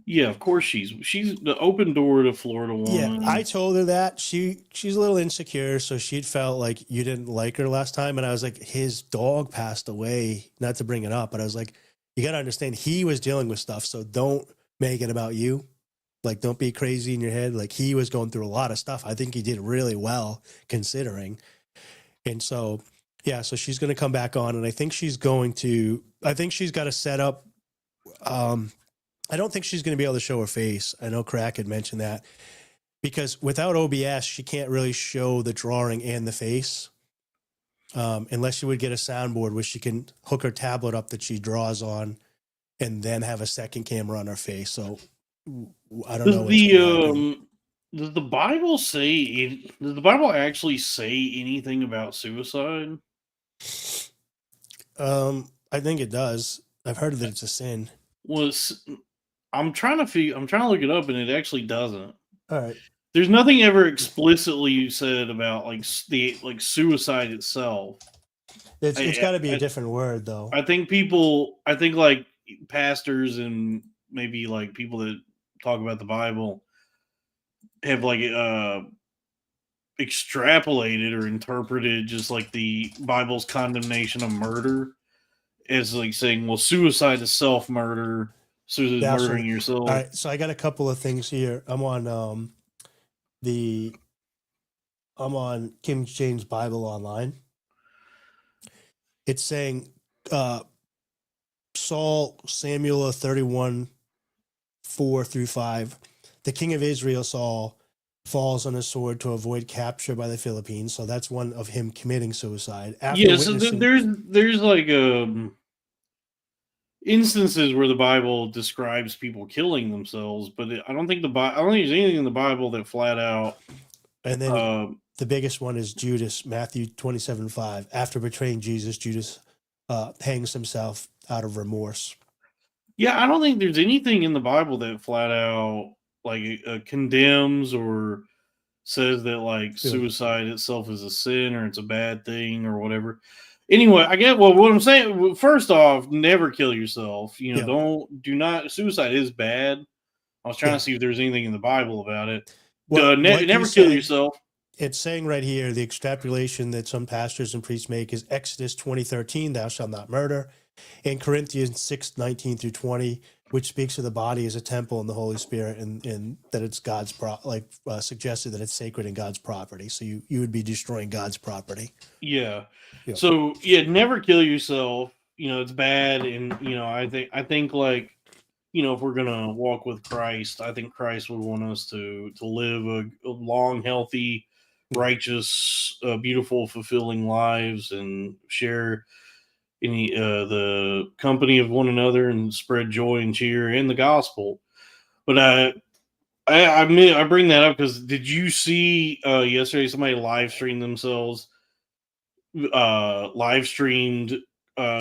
Yeah, of course she's the open door to Florida Woman. Yeah, I told her that she's a little insecure, so she'd felt like you didn't like her last time, and I was like, his dog passed away. Not to bring it up, but I was like, you got to understand, he was dealing with stuff, so don't make it about you. Like, don't be crazy in your head. Like, he was going through a lot of stuff. I think he did really well considering, and so yeah, so she's going to come back on, and I think she's got to set up. I don't think she's going to be able to show her face. I know Crack had mentioned that, because without OBS, she can't really show the drawing and the face, unless she would get a soundboard where she can hook her tablet up that she draws on and then have a second camera on her face. So I don't know. Does the Bible actually say anything about suicide? I think it does. I've heard that it's a sin. I'm trying to look it up, and it actually doesn't. All right. there's nothing ever explicitly said about like suicide itself. It's got to be a different word though. I think like pastors and maybe like people that talk about the Bible have like extrapolated or interpreted just like the Bible's condemnation of murder as like saying, well, suicide is self-murder, suicide is murdering yourself. All right, so I got a couple of things here. I'm on King James Bible Online. It's saying Samuel 31, 4-5. The king of Israel, Saul, falls on a sword to avoid capture by the Philippines. So that's one of him committing suicide. So there's like instances where the Bible describes people killing themselves, but I don't think there's anything in the Bible that flat out. And then the biggest one is Judas, Matthew 27:5. After betraying Jesus, Judas hangs himself out of remorse. Yeah, I don't think there's anything in the Bible that flat out like condemns or says that like suicide itself is a sin or it's a bad thing or whatever. Anyway, I get what I'm saying. First off, never kill yourself. Do not. Suicide is bad. I was trying to see if there's anything in the Bible about it. Never kill yourself. It's saying right here, the extrapolation that some pastors and priests make is Exodus 20:13, thou shalt not murder, and Corinthians 6:19-20, which speaks of the body as a temple and the Holy Spirit, and that it's God's suggested that it's sacred and God's property. So you would be destroying God's property. Yeah. So never kill yourself. It's bad, and I think like if we're gonna walk with Christ, I think Christ would want us to live a long, healthy, righteous, beautiful, fulfilling lives and share the company of one another and spread joy and cheer and the gospel. But I bring that up because did you see yesterday somebody live streamed themselves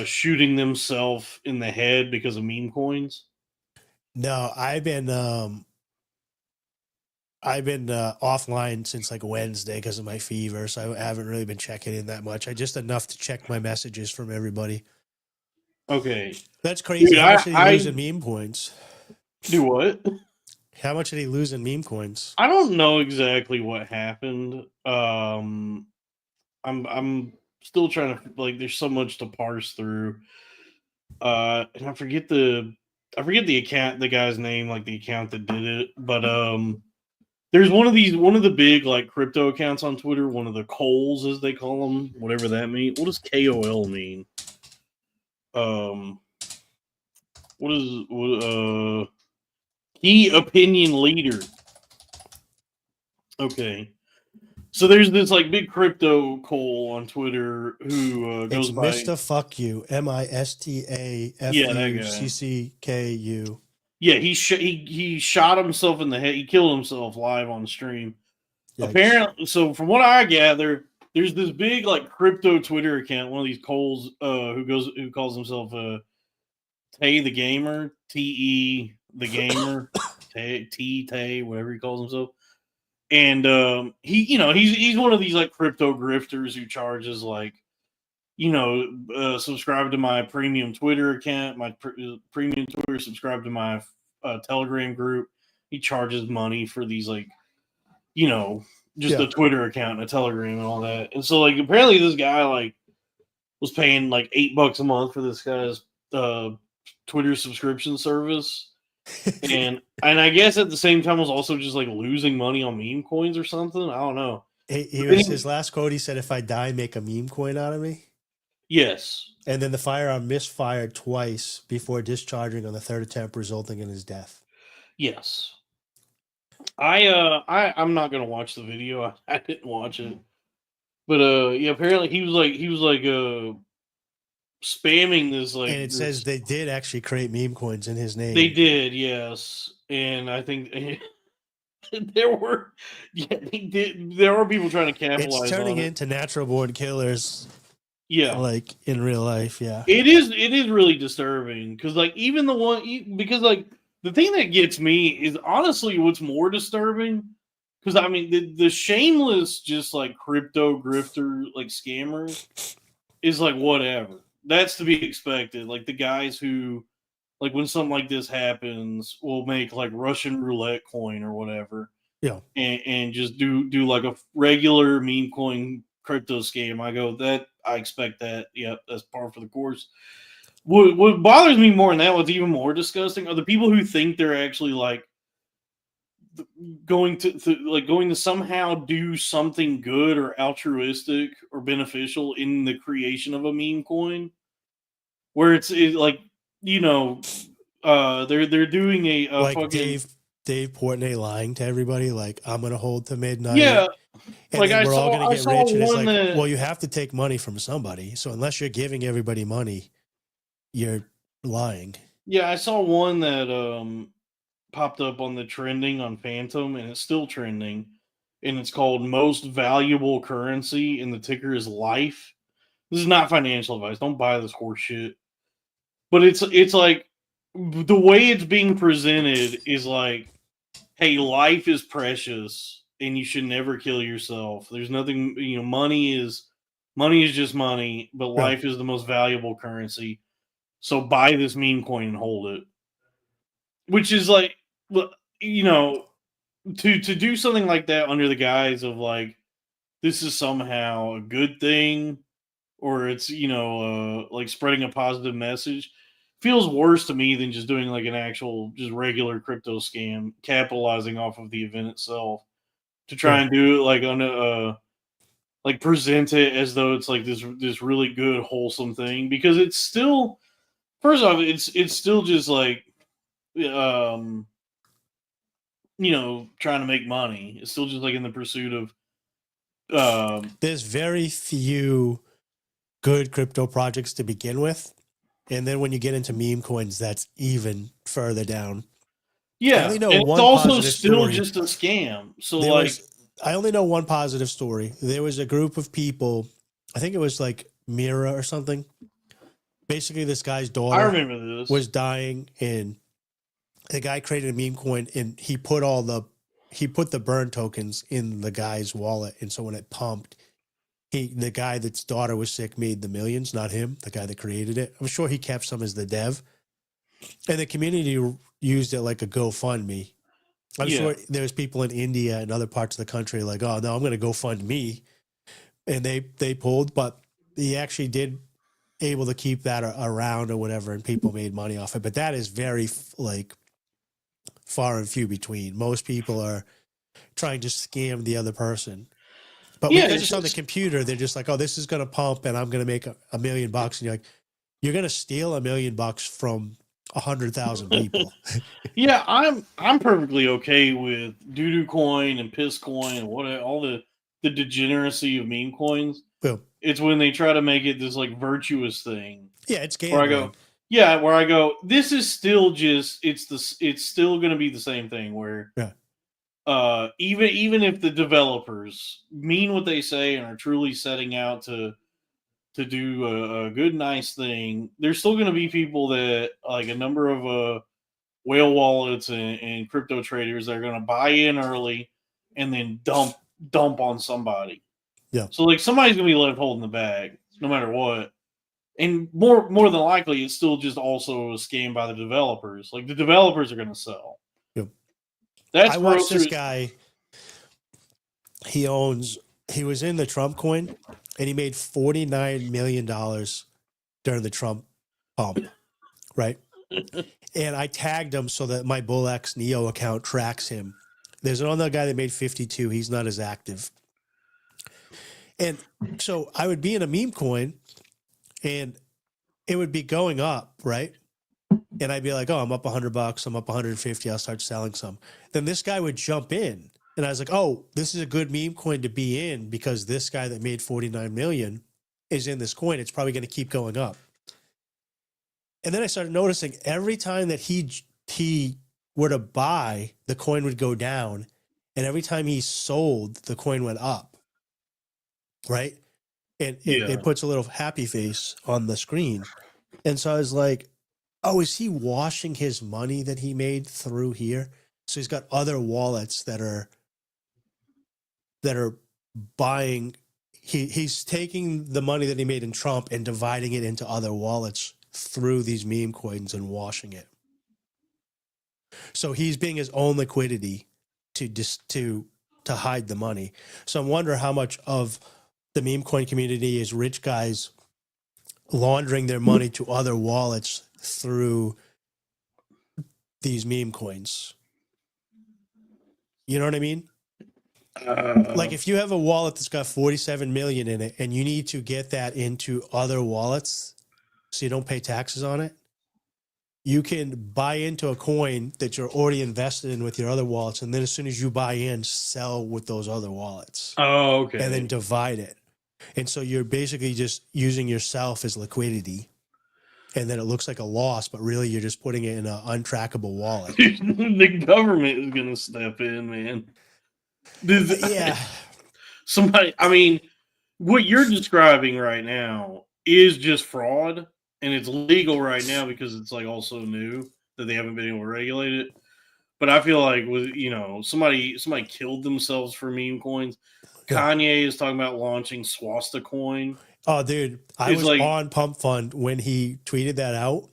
shooting themselves in the head because of meme coins? No, I've been offline since like Wednesday because of my fever, so I haven't really been checking in that much. I just enough to check my messages from everybody. Okay, that's crazy. Dude, how much did he lose in meme coins? Do what? How much did he lose in meme coins? I don't know exactly what happened. I'm still trying to there's so much to parse through. And I forget the account, the guy's name, like the account that did it. But there's one of the big like crypto accounts on Twitter, one of the Coles as they call them, whatever that means. What does KOL mean? Key opinion leader. Okay. So there's this like big crypto Cole on Twitter who goes by Mr. Fuck You, MISTAFUCCKU. Yeah, he shot himself in the head. He killed himself live on stream. Yikes. Apparently, so from what I gather, there's this big like crypto Twitter account, one of these Coles who calls himself Tay the Gamer, TE the Gamer, Tay, whatever he calls himself. And he's one of these like crypto grifters who charges like, subscribe to my premium Twitter account, my premium Twitter, subscribe to my Telegram group. He charges money for these like, just a Twitter account and a Telegram and all that. And so like apparently this guy like was paying like $8 a month for this guy's Twitter subscription service. And I guess at the same time was also just like losing money on meme coins or something. I don't know. His last quote, he said, "If I die, make a meme coin out of me." Yes. And then the firearm misfired twice before discharging on the third attempt, resulting in his death. Yes. I'm not gonna watch the video. I didn't watch it. But apparently he was like spamming this like, and it says they did actually create meme coins in his name. They did, yes, and I think there were people trying to capitalize. It's turning into natural born killers. Yeah, like in real life. Yeah, it is really disturbing because like even the thing that gets me is honestly what's more disturbing because I mean the shameless just like crypto grifter like scammers is like whatever. That's to be expected. Like the guys who like when something like this happens will make like Russian roulette coin or whatever. Yeah. And just do like a regular meme coin crypto scam. I go that I expect that. Yep, that's par for the course. What bothers me more than that, what's even more disgusting, are the people who think they're actually like going to somehow do something good or altruistic or beneficial in the creation of a meme coin, where like you know they're doing a Like fucking Dave Portnoy lying to everybody, like I'm gonna hold to midnight. yeah. And Like then I we're all saw gonna I get saw rich. And it's one like, that well, you have to take money from somebody. So unless you're giving everybody money, you're lying. yeah I saw one that popped up on the trending on Phantom, and it's still trending, and it's called most valuable currency, and the ticker is life. This is not financial advice. Don't buy this horse shit. But it's like the way it's being presented is like, hey, life is precious, and you should never kill yourself. There's nothing, money is just money, but Right. life is the most valuable currency. So buy this meme coin and hold it. Which is like, you know, to do something like that under the guise of like this is somehow a good thing, or it's like spreading a positive message, feels worse to me than just doing like an actual just regular crypto scam, capitalizing off of the event itself to try and do it like on a like present it as though it's like this really good wholesome thing, because it's still, first off, it's still just like um trying to make money. It's still just like in the pursuit of there's very few good crypto projects to begin with. And then when you get into meme coins, that's even further down. yeah, I only know and one it's also positive still story. just a scam. So I only know one positive story. There was a group of people, I think it was like Mira or something. Basically, this guy's I daughter remember this. was dying, and the guy created a meme coin, and he put the burn tokens in the guy's wallet, and so when it pumped, the guy that's daughter was sick made the millions, not him, the guy that created it. I'm sure he kept some as the dev, and the community used it like a GoFundMe. I'm sure there's people in India and other parts of the country like, oh no, I'm going to go fund me, and they pulled, but he actually did able to keep that around or whatever, and people made money off it. But that is very like far and few between. Most people are trying to scam the other person. But because it's on the computer, they're just like, oh, this is going to pump and I'm going to make $1 million. And you're like, you're going to steal $1 million from 100,000 people. Yeah, I'm perfectly okay with doo-doo coin and piss coin and all the degeneracy of meme coins. Well, it's when they try to make it this like virtuous thing. Yeah, it's gambling. Where I go, this is still just it's still going to be the same thing where even if the developers mean what they say and are truly setting out to do a good nice thing, there's still going to be people that like a number of whale wallets and crypto traders that are going to buy in early and then dump on somebody. Yeah. So like somebody's going to be left holding the bag no matter what. And more than likely, it's still just also a scam by the developers. Like the developers are going to sell. Yep. I watched this guy. He was in the Trump coin, and he made $49 million during the Trump pump, right? And I tagged him so that my BullX Neo account tracks him. There's another guy that made 52. He's not as active. And so I would be in a meme coin, and it would be going up, right? And I'd be like, oh, I'm up $100. I'm up 150. I'll start selling some. Then this guy would jump in. And I was like, oh, this is a good meme coin to be in because this guy that made 49 million is in this coin. It's probably going to keep going up. And then I started noticing every time that he were to buy, the coin would go down. And every time he sold, the coin went up. Right? And it puts a little happy face on the screen. And so I was like, oh, is he washing his money that he made through here? So he's got other wallets that are that are buying. He's taking the money that he made in Trump and dividing it into other wallets through these meme coins and washing it. So he's being his own liquidity to hide the money. So I wonder how much of the meme coin community is rich guys laundering their money to other wallets through these meme coins. You know what I mean? Like if you have a wallet that's got 47 million in it and you need to get that into other wallets so you don't pay taxes on it, you can buy into a coin that you're already invested in with your other wallets. And then as soon as you buy in, sell with those other wallets. Oh, okay. And then divide it. And so you're basically just using yourself as liquidity. And then it looks like a loss, but really you're just putting it in an untrackable wallet. The government is going to step in, man. Yeah. Somebody, I mean, what you're describing right now is just fraud, and it's legal right now because it's like also new that they haven't been able to regulate it. But I feel like with somebody killed themselves for meme coins. Yeah. Kanye is talking about launching Swastika coin. Oh, dude, I was on Pump Fund when he tweeted that out,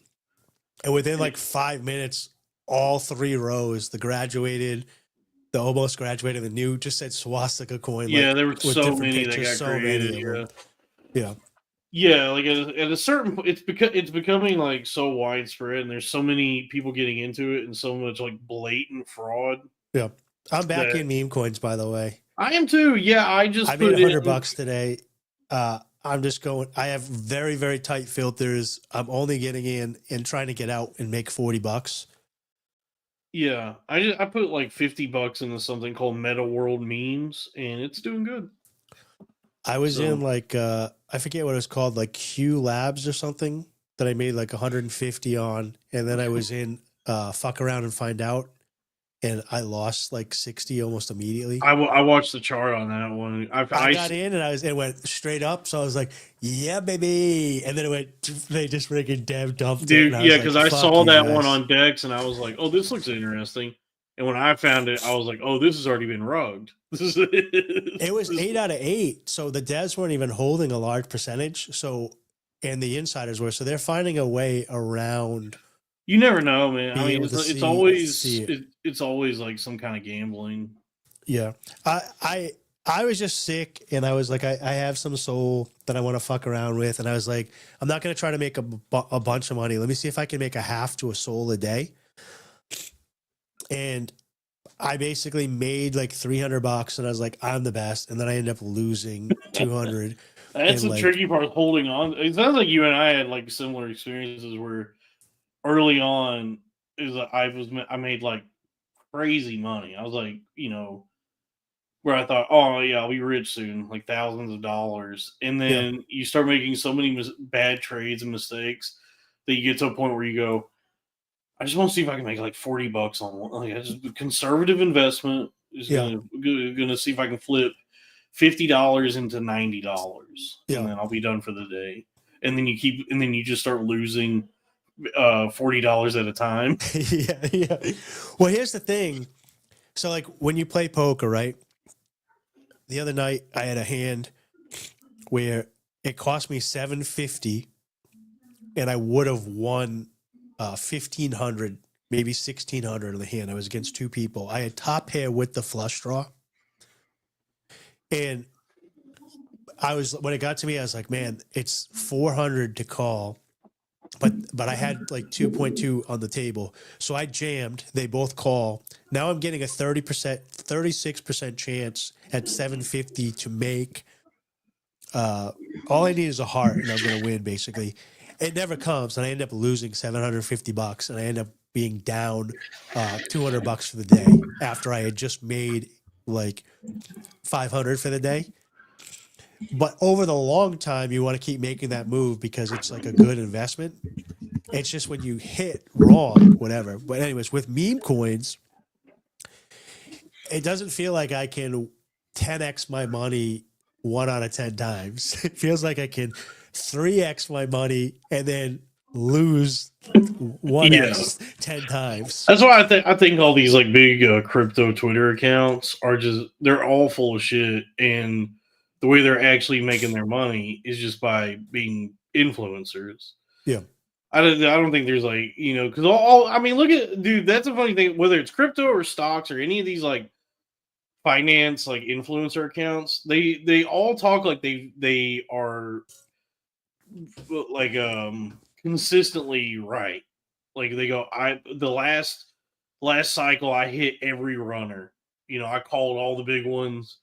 and within like 5 minutes, all 3 rows, the graduated, the almost graduated, the new, just said Swastika coin. Yeah, like, there were so many that got created. Yeah. Like at a certain point, it's becoming like so widespread, and there's so many people getting into it, and so much like blatant fraud. Yeah, I'm back in meme coins, by the way. I am too. Yeah, I made $100 today. I'm just going. I have very, very tight filters. I'm only getting in and trying to get out and make $40. Yeah, I put like $50 into something called Meta World Memes, and it's doing good. I was in like I forget what it was called, like Q Labs or something that I made like 150 on, and then I was in Fuck Around and Find Out, and I lost like 60 almost immediately. I watched the chart on that one. I got in and it went straight up, so I was like, yeah, baby, and then they just freaking damn dumped it. Dude, yeah, because I saw that one on Dex, and I was like, oh, this looks interesting. And when I found it, I was like, oh, this has already been rugged. It was 8 out of 8. So the devs weren't even holding a large percentage. So, and the insiders were. So they're finding a way around. You never know, man. I mean, it's always like some kind of gambling. Yeah. I was just sick, and I was like, I have some soul that I want to fuck around with. And I was like, I'm not going to try to make a bunch of money. Let me see if I can make a half to a soul a day. And I basically made like $300, and I was like, I'm the best. And then I ended up losing 200. That's the tricky part, holding on. It sounds like you and I had like similar experiences where early on I made like crazy money. I was like, where I thought, oh yeah, I'll be rich soon, like thousands of dollars. And then you start making so many bad trades and mistakes that you get to a point where you go, I just want to see if I can make like $40 on one. Like, just conservative investment is gonna see if I can flip $50 into $90, and then I'll be done for the day. And then you just start losing $40 at a time. Yeah. Well, here's the thing. So, like when you play poker, right? The other night I had a hand where it cost me $750, and I would have won. 1,500, maybe 1,600 in the hand. I was against 2 people. I had top pair with the flush draw. And when it got to me, I was like, man, it's 400 to call. But I had like 2.2 on the table. So I jammed. They both call. Now I'm getting a 36% chance at 750 to make. All I need is a heart, and I'm going to win, basically. It never comes, and I end up losing $750, and I end up being down $200 for the day after I had just made like $500 for the day. But over the long time, you want to keep making that move because it's like a good investment. It's just when you hit wrong, whatever. But anyways, with meme coins, it doesn't feel like I can 10x my money 1 out of 10 times. It feels like I can 3x my money and then lose 1x 10 times. That's why I think all these like big crypto Twitter accounts are they're all full of shit, and the way they're actually making their money is just by being influencers. Yeah. I don't think there's like, because all I mean, look at, dude, that's a funny thing, whether it's crypto or stocks or any of these like finance like influencer accounts, they all talk like they are like consistently right. Like they go, the last cycle I hit every runner. I called all the big ones,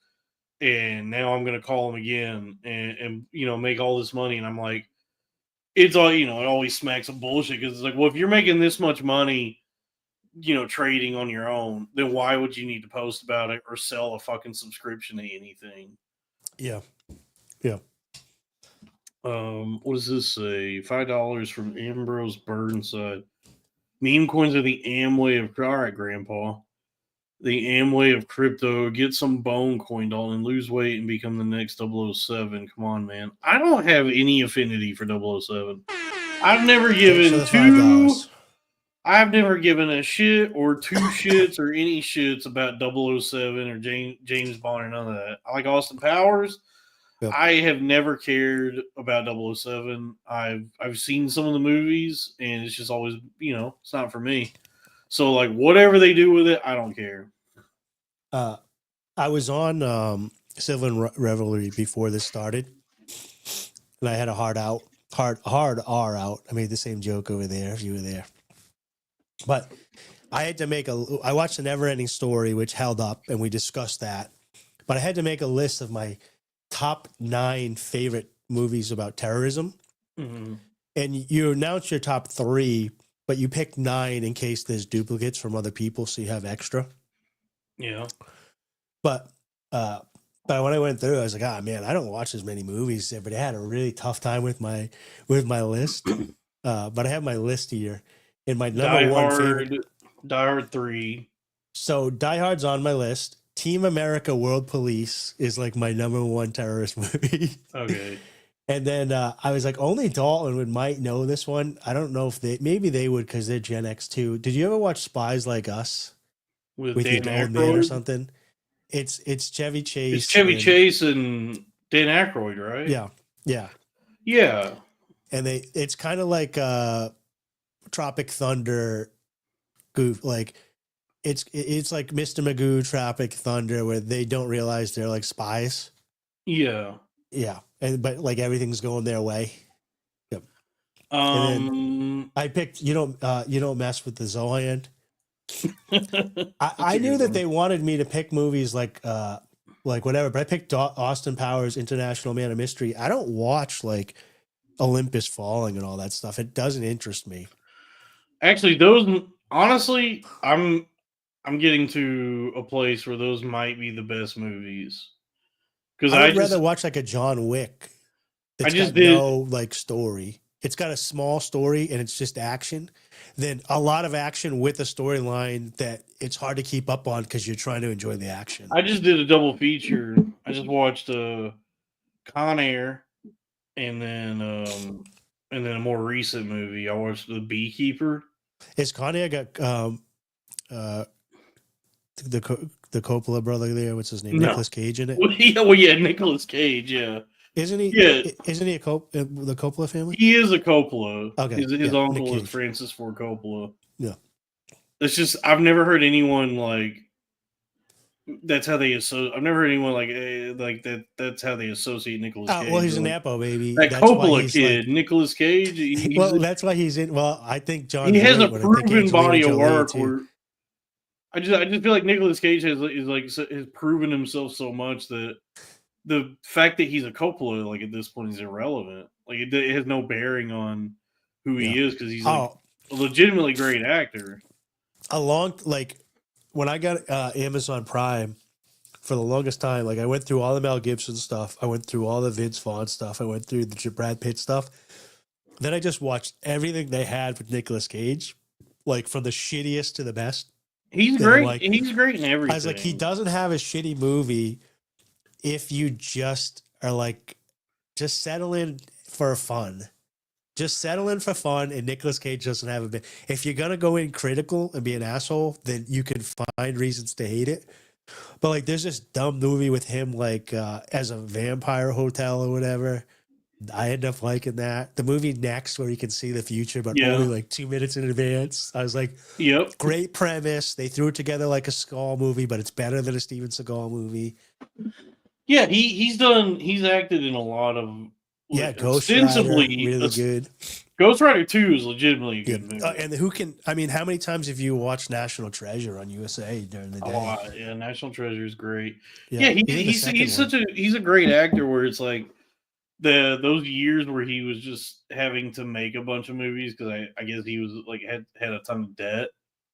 and now I'm gonna call them again, and make all this money. And I'm like, it's all, it always smacks of bullshit, because it's like, well, if you're making this much money, trading on your own, then why would you need to post about it or sell a fucking subscription to anything? Yeah. Yeah. What does this say? $5 from Ambrose Burnside. Meme coins are the Amway of, all right, Grandpa. The Amway of crypto. Get some bone coin, Dalton. Lose weight and become the next 007. Come on, man. I don't have any affinity for 007. I've never given I've never given a shit or two shits or any shits about 007 or James Bond or none of that. I like Austin Powers. Yep. I have never cared about 007. I've seen some of the movies, and it's just always, it's not for me. So, like, whatever they do with it, I don't care. I was on Sylvan Revelry before this started, and I had a hard R out. I made the same joke over there if you were there. But I had to I watched The Neverending Story, which held up, and we discussed that. But I had to make a list of my top 9 favorite movies about terrorism. Mm-hmm. And you announce your top 3, but you pick 9 in case there's duplicates from other people, so you have extra. Yeah. But when I went through, I was like, man, I don't watch as many movies there, but I had a really tough time with my list. But I have my list here. And my number one favorite, Die Hard 3. So Die Hard's on my list. Team America World Police is like my number 1 terrorist movie. Okay. And then I was like, only Dalton might know this one. I don't know if maybe they would, because they're Gen X too. Did you ever watch Spies Like Us with Dan your old man or something? It's Chevy Chase. It's Chevy Chase and Dan Aykroyd, right? Yeah, yeah, yeah. And it's kind of like Tropic Thunder goof, like it's like Mr. Magoo, Tropic Thunder, where they don't realize they're like spies. Yeah, yeah, but like everything's going their way. Yep. And then I picked you don't mess with the Zohan. I knew that they wanted me to pick movies like whatever, but I picked Austin Powers, International Man of Mystery. I don't watch like Olympus Falling and all that stuff. It doesn't interest me. Actually, those, honestly, I'm getting to a place where those might be the best movies. Because I'd rather watch like a John Wick. No like story. It's got a small story and it's just action. Then a lot of action with a storyline that it's hard to keep up on because you're trying to enjoy the action. I just did a double feature. I just watched Con Air, and then a more recent movie. I watched The Beekeeper. Is Con Air got the Coppola brother there? What's his name? No. Nicolas Cage in it? Well, yeah, Nicolas Cage, yeah. Isn't he? Yeah. Isn't he the Coppola family? He is a Coppola. Okay. His uncle is Francis Ford Coppola. Yeah. It's just, I've never heard anyone like, that's how they associate. I've never heard anyone like that. That's how they associate Nicolas Cage. Well, he's an Nepo baby. That Coppola kid, Nicolas Cage. Well, that's why he's in. Well, I think John. He has a proven body of work. Where I just feel like Nicolas Cage has proven himself so much that the fact that he's a Coppola, like, at this point, is irrelevant. Like, it has no bearing on who he is, because he's a legitimately great actor. When I got Amazon Prime, for the longest time, like, I went through all the Mel Gibson stuff. I went through all the Vince Vaughn stuff. I went through the Brad Pitt stuff. Then I just watched everything they had with Nicolas Cage, like, from the shittiest to the best. He's great. He's great in everything. I was like, he doesn't have a shitty movie if you just are like, just settle in for fun. Just settle in for fun, and Nicolas Cage doesn't have a bit. If you're gonna go in critical and be an asshole, then you can find reasons to hate it. But like, there's this dumb movie with him, like as a vampire hotel or whatever. I end up liking that. The movie Next, where you can see the future, but only like 2 minutes in advance. I was like, Yep. Great premise. They threw it together like a Skull movie, but it's better than a Steven Seagal movie. Yeah, he's acted in a lot of Ghost Rider, really good. Ghost Rider 2 is legitimately a good movie. And how many times have you watched National Treasure on USA during the day? Yeah, National Treasure is great. Yeah, he's a great actor where it's like those years where he was just having to make a bunch of movies because I guess he was like had a ton of debt.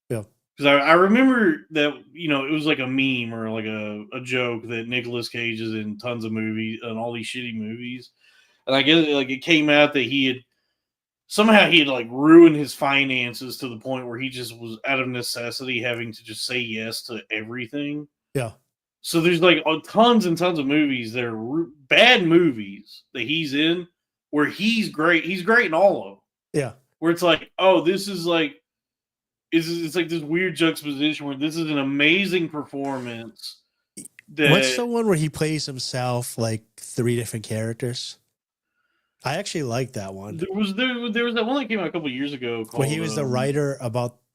Yeah. Because I remember that, it was like a meme or like a joke that Nicolas Cage is in tons of movies and all these shitty movies. And I guess like it came out that he had like ruined his finances to the point where he just was out of necessity having to just say yes to everything. Yeah. So there's like tons and tons of movies that are bad movies that he's in where he's great. He's great in all of them. Yeah. Where it's like, oh, this is like, it's like this weird juxtaposition where this is an amazing performance. What's the one where he plays himself like 3 different characters? I actually like that one. There was that one that came out a couple of years ago called, where he was the writer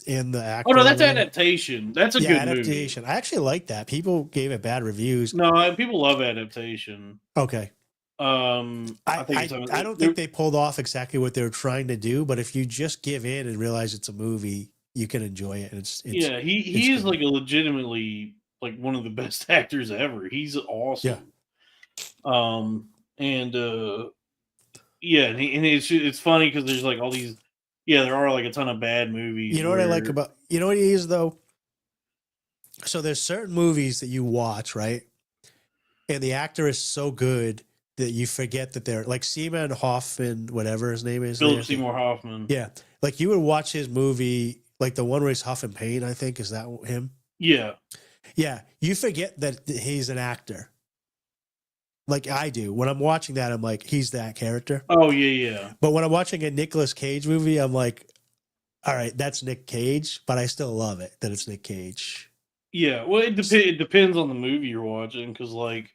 and the actor. Oh no, that's Adaptation. That's a good Adaptation. movie. I actually like that. People gave it bad reviews. No, people love Adaptation. Okay. I don't think they pulled off exactly what they were trying to do, but if you just give in and realize it's a movie, you can enjoy it. And he is like a legitimately like one of the best actors ever. He's awesome. Yeah. And it's funny because there's like all these. Yeah, there are like a ton of bad movies. You know what I like about what he is though. So there's certain movies that you watch, right? And the actor is so good that you forget that they're like Seaman Hoffman, whatever his name is. Philip Seymour Hoffman. Yeah. Like you would watch his movie, like the one where he's Huff and Pain, I think. Is that him? Yeah. Yeah. You forget that he's an actor. Like I do. When I'm watching that, I'm like, he's that character. Oh, yeah. But when I'm watching a Nicolas Cage movie, I'm like, all right, that's Nick Cage, but I still love it that it's Nick Cage. Yeah, well, it depends on the movie you're watching, because, like...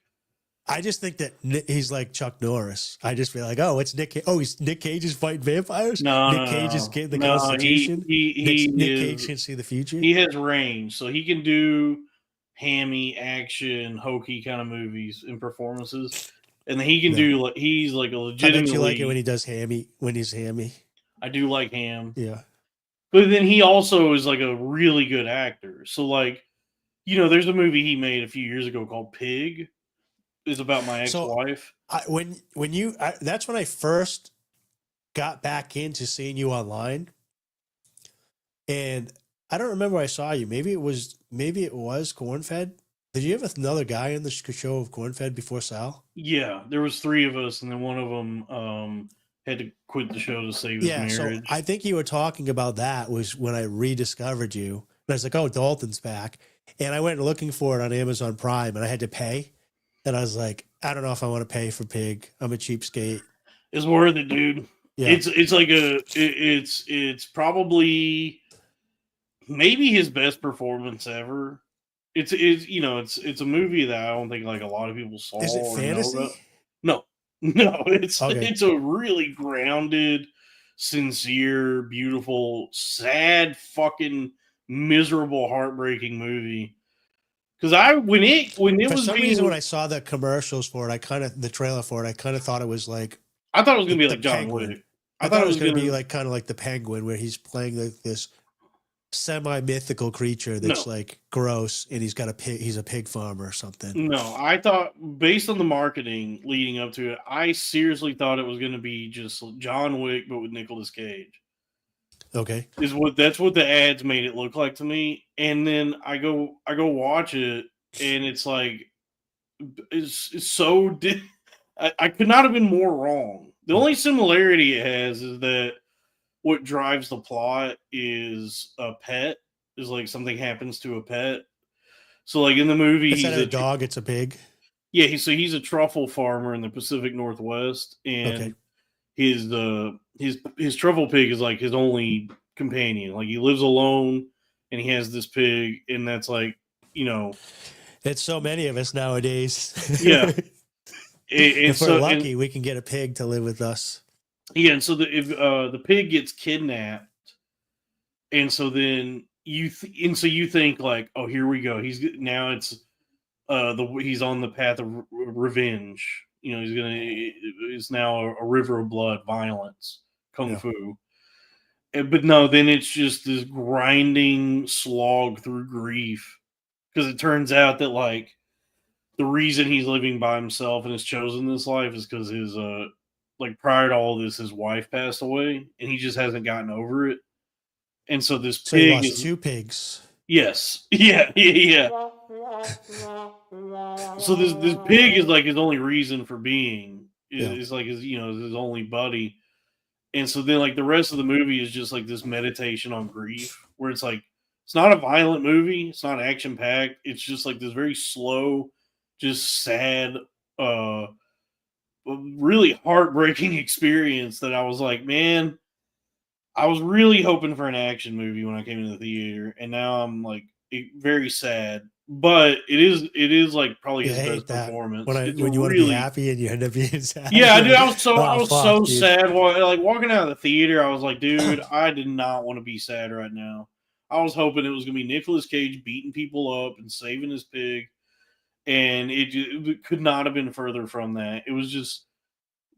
I just think that he's like Chuck Norris. I just feel like, oh, it's Nick Cage. Oh, Nick Cage is fighting vampires? Nick Cage is getting the Constitution? Nick Cage can see the future? He has range, so he can do hammy, action, hokey kind of movies and performances. And then he can do, like, he's like a legitimately... I bet you like it when he does hammy, when he's hammy. I do like Ham. Yeah. But then he also is like a really good actor. So, like, there's a movie he made a few years ago called Pig. It's about my ex-wife. So that's when I first got back into seeing you online. And I don't remember where I saw you. Maybe it was Cornfed. Did you have another guy in the show of Cornfed before Sal? Yeah, there was 3 of us, and then one of them had to quit the show to save his marriage. So I think you were talking about that was when I rediscovered you. And I was like, oh, Dalton's back. And I went looking for it on Amazon Prime, and I had to pay. And I was like, I don't know if I want to pay for Pig. I'm a cheapskate. It's worth it, dude. Yeah. It's like it's probably maybe his best performance ever. It's a movie that I don't think like a lot of people saw. Is it fantasy? No, it's a really grounded, sincere, beautiful, sad, fucking miserable, heartbreaking movie. Because when it for was some reason when I saw the commercials for it, the trailer for it, I kind of thought it was like I thought it was gonna be like John Wick. I thought it was gonna be like kind of like the Penguin, where he's playing this semi-mythical creature that's like gross, and he's got a pig. He's a pig farmer or something. No, I thought based on the marketing leading up to it, I seriously thought it was gonna be just John Wick, but with Nicolas Cage. Okay, that's what the ads made it look like to me, and then I go watch it, and it's like it's so I could not have been more wrong. The only similarity it has is that what drives the plot is a pet, is like something happens to a pet. So like in the movie, instead of a dog, it's a pig. Yeah, he's a truffle farmer in the Pacific Northwest, and his truffle pig is like his only companion. Like he lives alone, and he has this pig, and that's like, you know, it's so many of us nowadays. yeah. If we're lucky, we can get a pig to live with us. Yeah, and so the pig gets kidnapped, and so then you think like, oh, here we go. He's on the path of revenge. You know, it's now a river of blood, violence, kung fu. But no, then it's just this grinding slog through grief, because it turns out that like the reason he's living by himself and has chosen this life is because his like prior to all this, his wife passed away, and he just hasn't gotten over it. And so this So he pig lost 2 pigs. Yes. Yeah. So this pig is like his only reason for being. Is like his his only buddy. And so then like the rest of the movie is just like this meditation on grief, where it's like it's not a violent movie, it's not action packed, it's just like this very slow, just sad, really heartbreaking experience that I was like, man, I was really hoping for an action movie when I came into the theater, and now I'm like very sad. But it is like probably his best performance. When you want to be happy and you end up being sad. Yeah, dude, I was so sad. Like walking out of the theater, I was like, dude, I did not want to be sad right now. I was hoping it was gonna be Nicolas Cage beating people up and saving his pig, and it could not have been further from that. It was just,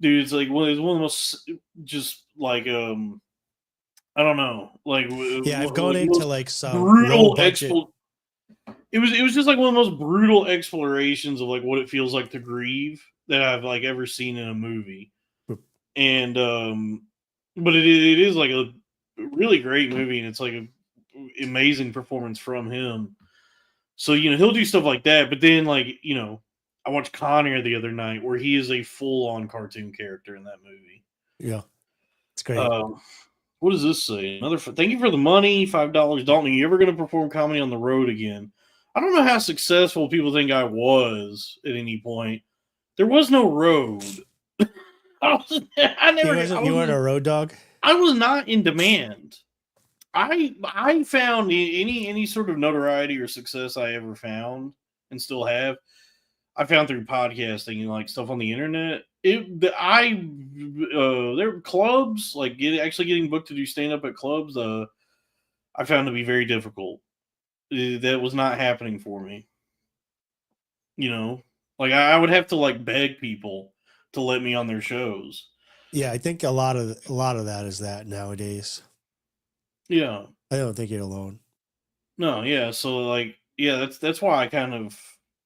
dude, it's like one of the most just like I don't know, like I've gone into like some brutal It was just like one of the most brutal explorations of like what it feels like to grieve that I've like ever seen in a movie, and but it is like a really great movie, and it's like a amazing performance from him. So he'll do stuff like that, but then like I watched Con Air the other night, where he is a full on cartoon character in that movie. Yeah, it's great. What does this say? Thank you for the money, $5. Dalton, are you ever going to perform comedy on the road again? I don't know how successful people think I was at any point. There was no road. You weren't a road dog? I was not in demand. I found any sort of notoriety or success I ever found and still have, I found through podcasting and like stuff on the internet. There were clubs, like actually getting booked to do stand up at clubs. I found to be very difficult. That was not happening for me. Like I would have to like beg people to let me on their shows. Yeah, I think a lot of that is that nowadays. Yeah, I don't think you're alone. No, yeah. So like, yeah, that's why I kind of,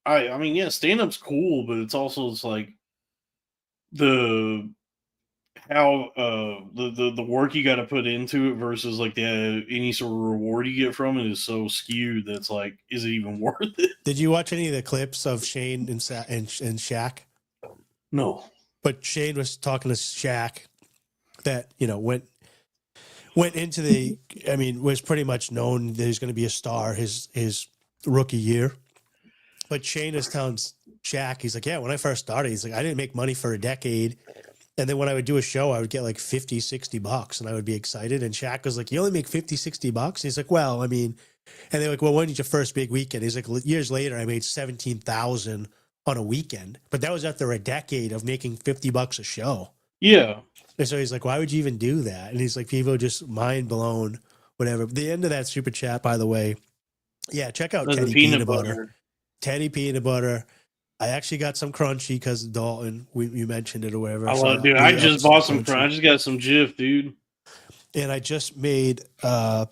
I mean, yeah, stand up's cool, but it's also like the work you got to put into it versus like any sort of reward you get from it is so skewed that's like, is it even worth it? Did you watch any of the clips of Shane and Shaq? No. But Shane was talking to Shaq that, went into was pretty much known that he's going to be a star his rookie year. But Shane is telling Shaq, he's like, yeah, when I first started, he's like, I didn't make money for a decade. And then when I would do a show, I would get like $50, $60 and I would be excited. And Shaq was like, you only make $50, $60? He's like, well, I mean, and they're like, well, when did your first big weekend? He's like, years later, I made $17,000 on a weekend. But that was after a decade of making $50 a show. Yeah. And so he's like, why would you even do that? And he's like, people are just mind blown, whatever. The end of that super chat, by the way, yeah, check out Teddy Peanut Butter. Teddy Peanut Butter. I actually got some crunchy because Dalton, you mentioned it or whatever. Oh, dude, I just bought some crunchy. I just got some Jif, dude. And I just made dough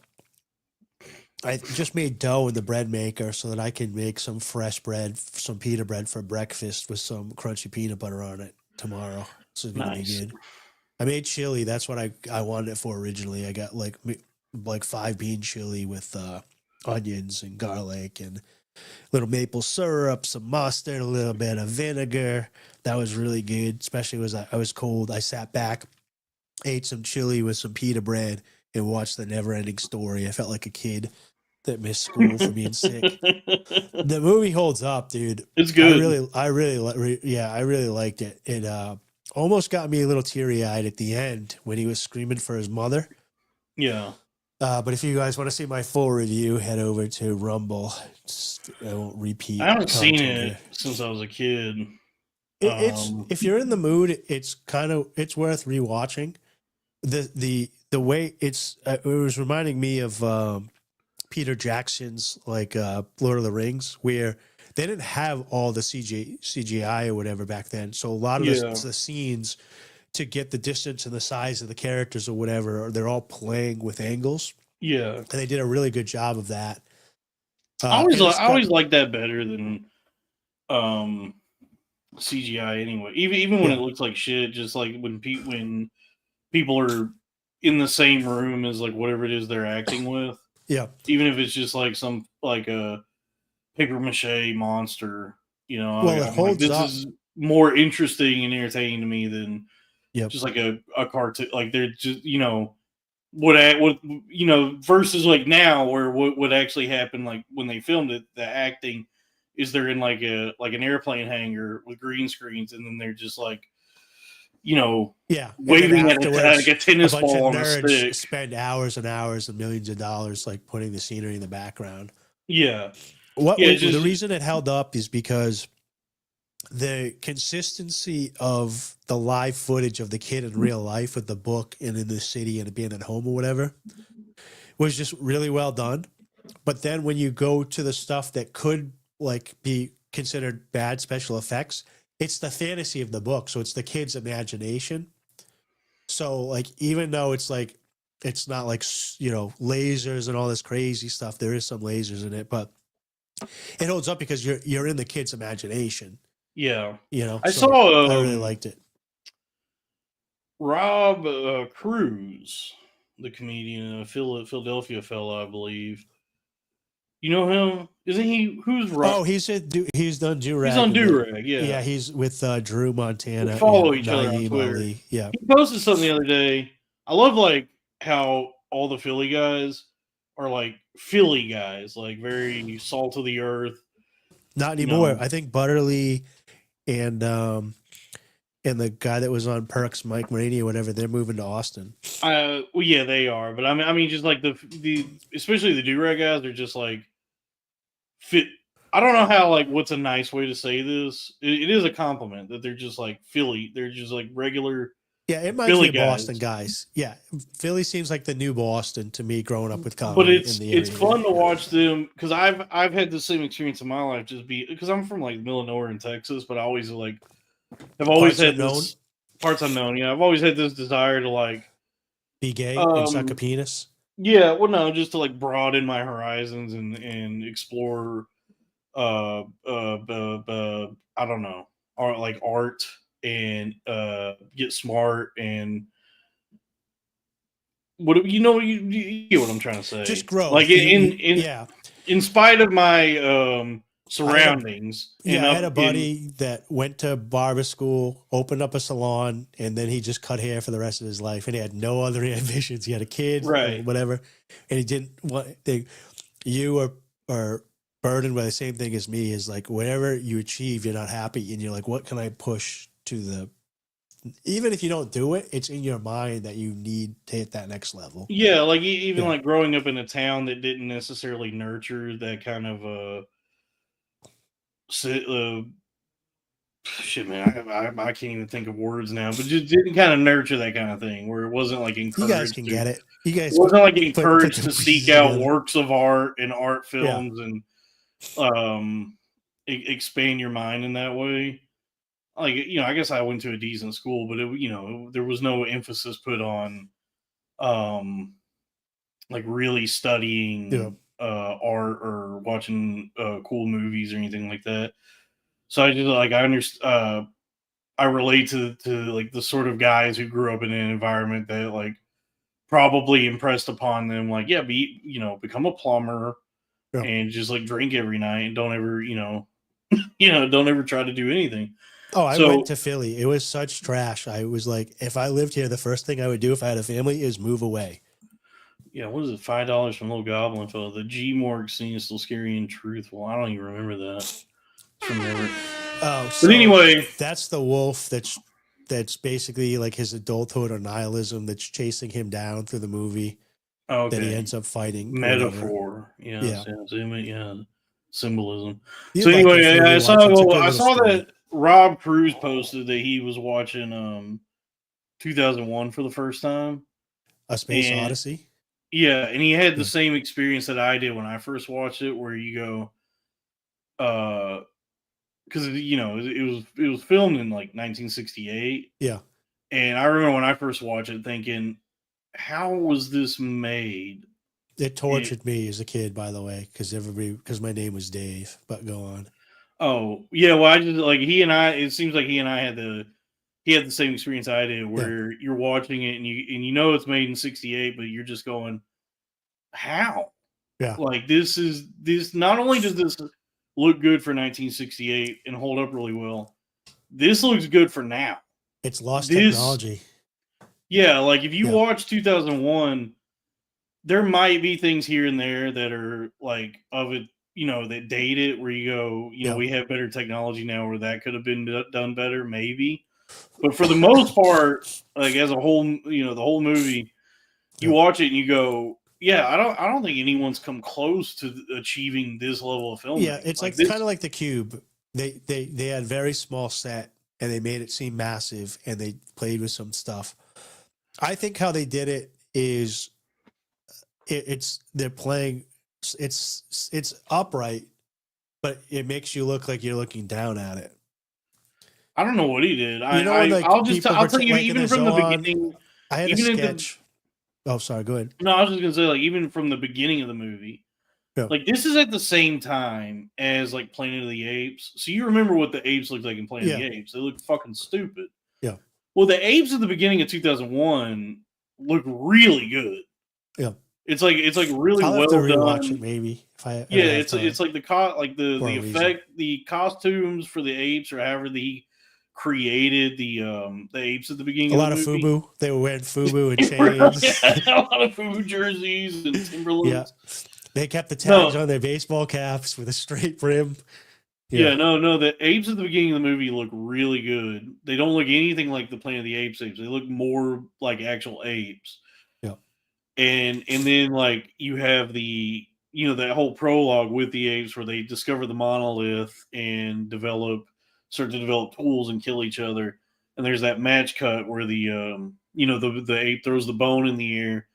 in the bread maker so that I can make some fresh bread, some pita bread for breakfast with some crunchy peanut butter on it tomorrow. So it's gonna be good. I made chili. That's what I wanted it for originally. I got like 5-bean chili with onions and garlic and little maple syrup, some mustard, a little bit of vinegar. That was really good, especially I was cold. I sat back, ate some chili with some pita bread, and watched The Never-Ending Story. I felt like a kid that missed school for being sick. The movie holds up, dude. It's good. I really liked it. almost got me a little teary-eyed at the end when he was screaming for his mother. Yeah. But if you guys want to see my full review, head over to Rumble. I won't repeat. I haven't seen it here since I was a kid. It's if you're in the mood, it's worth rewatching. The way it was reminding me of Peter Jackson's like Lord of the Rings, where they didn't have all the CGI or whatever back then. So a lot of the scenes to get the distance and the size of the characters or whatever, they're all playing with angles. Yeah, and they did a really good job of that. I always like that better than CGI anyway. Even when it looks like shit, just like when people are in the same room as like whatever it is they're acting with. Yeah. Even if it's just like some like a paper mache monster, you know. Well, it holds this up. is more interesting and entertaining to me than just like a cartoon. Like they're just, you know, what you know, versus like now where what would actually happen like when they filmed it, the acting is they're in like an airplane hangar with green screens, and then they're just like, you know, waving at like a tennis ball on a stick. Spend hours and hours and millions of dollars like putting the scenery in the background. Yeah. The reason it held up is because the consistency of the live footage of the kid in real life with the book and in the city and being at home or whatever was just really well done. But then when you go to the stuff that could like be considered bad special effects, it's the fantasy of the book. So it's the kid's imagination. So like, even though it's like, it's not like, you know, lasers and all this crazy stuff, there is some lasers in it, but it holds up because you're in the kid's imagination. Yeah. You know, I really liked it. Rob Cruz, the comedian, a Philadelphia fellow, I believe. You know him? Isn't he? Who's Rob? Oh, he's done Do-Rag. He's on Do-Rag, yeah. Yeah, he's with Drew Montana. We follow each other on Twitter. Yeah. He posted something the other day. I love like how all the Philly guys are like Philly guys, like very salt of the earth. Not anymore. I think Butterly and the guy that was on Perks, Mike Maroney or whatever, they're moving to Austin. Well, yeah, they are. But I mean, just like the especially the Do-Rag guys are just like fit. I don't know how like what's a nice way to say this. It is a compliment that they're just like Philly. They're just like regular. Yeah, it might be Boston guys. Yeah, Philly seems like the new Boston to me, growing up with comedy. But it's fun to watch them because I've had the same experience in my life. Just because I'm from like the middle of nowhere in Texas, but I always like I've always had this parts unknown. Yeah, I've always had this desire to like be gay and suck a penis. Yeah, well, no, just to like broaden my horizons and explore. I don't know, like art and get smart and what you get what I'm trying to say. Just grow. Like in spite of my surroundings. I had a buddy that went to barber school, opened up a salon, and then he just cut hair for the rest of his life. And he had no other ambitions. He had a kid, right? Whatever, and he didn't want. You are burdened by the same thing as me. Is like whatever you achieve, you're not happy, and you're like, what can I push to the? Even if you don't do it, it's in your mind that you need to hit that next level. Yeah, like even like growing up in a town that didn't necessarily nurture that kind of shit, man, I can't even think of words now, but just didn't kind of nurture that kind of thing where it wasn't like encouraged. You guys can get it. You guys, it wasn't like encouraged to seek out works of art and art films and expand your mind in that way. Like, you know, I guess I went to a decent school, but there was no emphasis put on like really studying art or watching cool movies or anything like that. So I just like I relate to like the sort of guys who grew up in an environment that like probably impressed upon them like, become a plumber and just like drink every night and don't ever don't ever try to do anything. Oh, I went to Philly. It was such trash. I was like, if I lived here, the first thing I would do if I had a family is move away. Yeah, what is it? $5 from Little Goblin fellow. The G Morgue scene is still scary and truthful. I don't even remember that. Oh, but anyway, that's the wolf that that's basically like his adulthood or nihilism that's chasing him down through the movie. Okay. That he ends up fighting. Metaphor. Yes, Yeah. Symbolism. You'd So like to anyway, fully I watch saw it. It's a good I little saw story. that Rob Cruz posted that he was watching 2001 for the first time. A Space Odyssey. Yeah, and he had the same experience that I did when I first watched it, where you go, because it was filmed in like 1968. Yeah, and I remember when I first watched it, thinking, how was this made? it tortured me as a kid, by the way, because my name was Dave. But go on. Oh yeah, well, I just like he and I. It seems like he and I had the same experience I did, where you're watching it and you know it's made in '68, but you're just going, how? Yeah, Like this not only does this look good for 1968 and hold up really well, this looks good for now. It's lost technology. Yeah, like if you watch 2001, there might be things here and there that are like of it, that date it, where you go, we have better technology now where that could have been done better, maybe. But for the most part, like as a whole, the whole movie, you watch it and you go, yeah, I don't think anyone's come close to achieving this level of filmmaking. Yeah, it's like kind of like The Cube. They had very small set and they made it seem massive and they played with some stuff. I think how they did it is they're playing it's upright, but it makes you look like you're looking down at it. I don't know what he did. I'll tell you, like even from the beginning, I had a sketch. Oh, sorry. Go ahead. No, I was just gonna say, like, even from the beginning of the movie, like this is at the same time as like Planet of the Apes. So you remember what the apes looked like in Planet of the Apes? They look fucking stupid. Yeah. Well, the apes at the beginning of 2001 look really good. Yeah. It's like really I'll well have to done. rewatch it maybe if I. It's like the effect, the costumes for the apes, or however he created the apes at the beginning. A lot of FUBU. They were wearing FUBU and chains. A lot of FUBU jerseys and Timberlands. Yeah, they kept the tags on their baseball caps with a straight brim. Yeah, no. The apes at the beginning of the movie look really good. They don't look anything like the Planet of the Apes apes. They look more like actual apes. Yeah. And then like you have the that whole prologue with the apes where they discover the monolith and start to develop tools and kill each other. And there's that match cut where the the ape throws the bone in the air,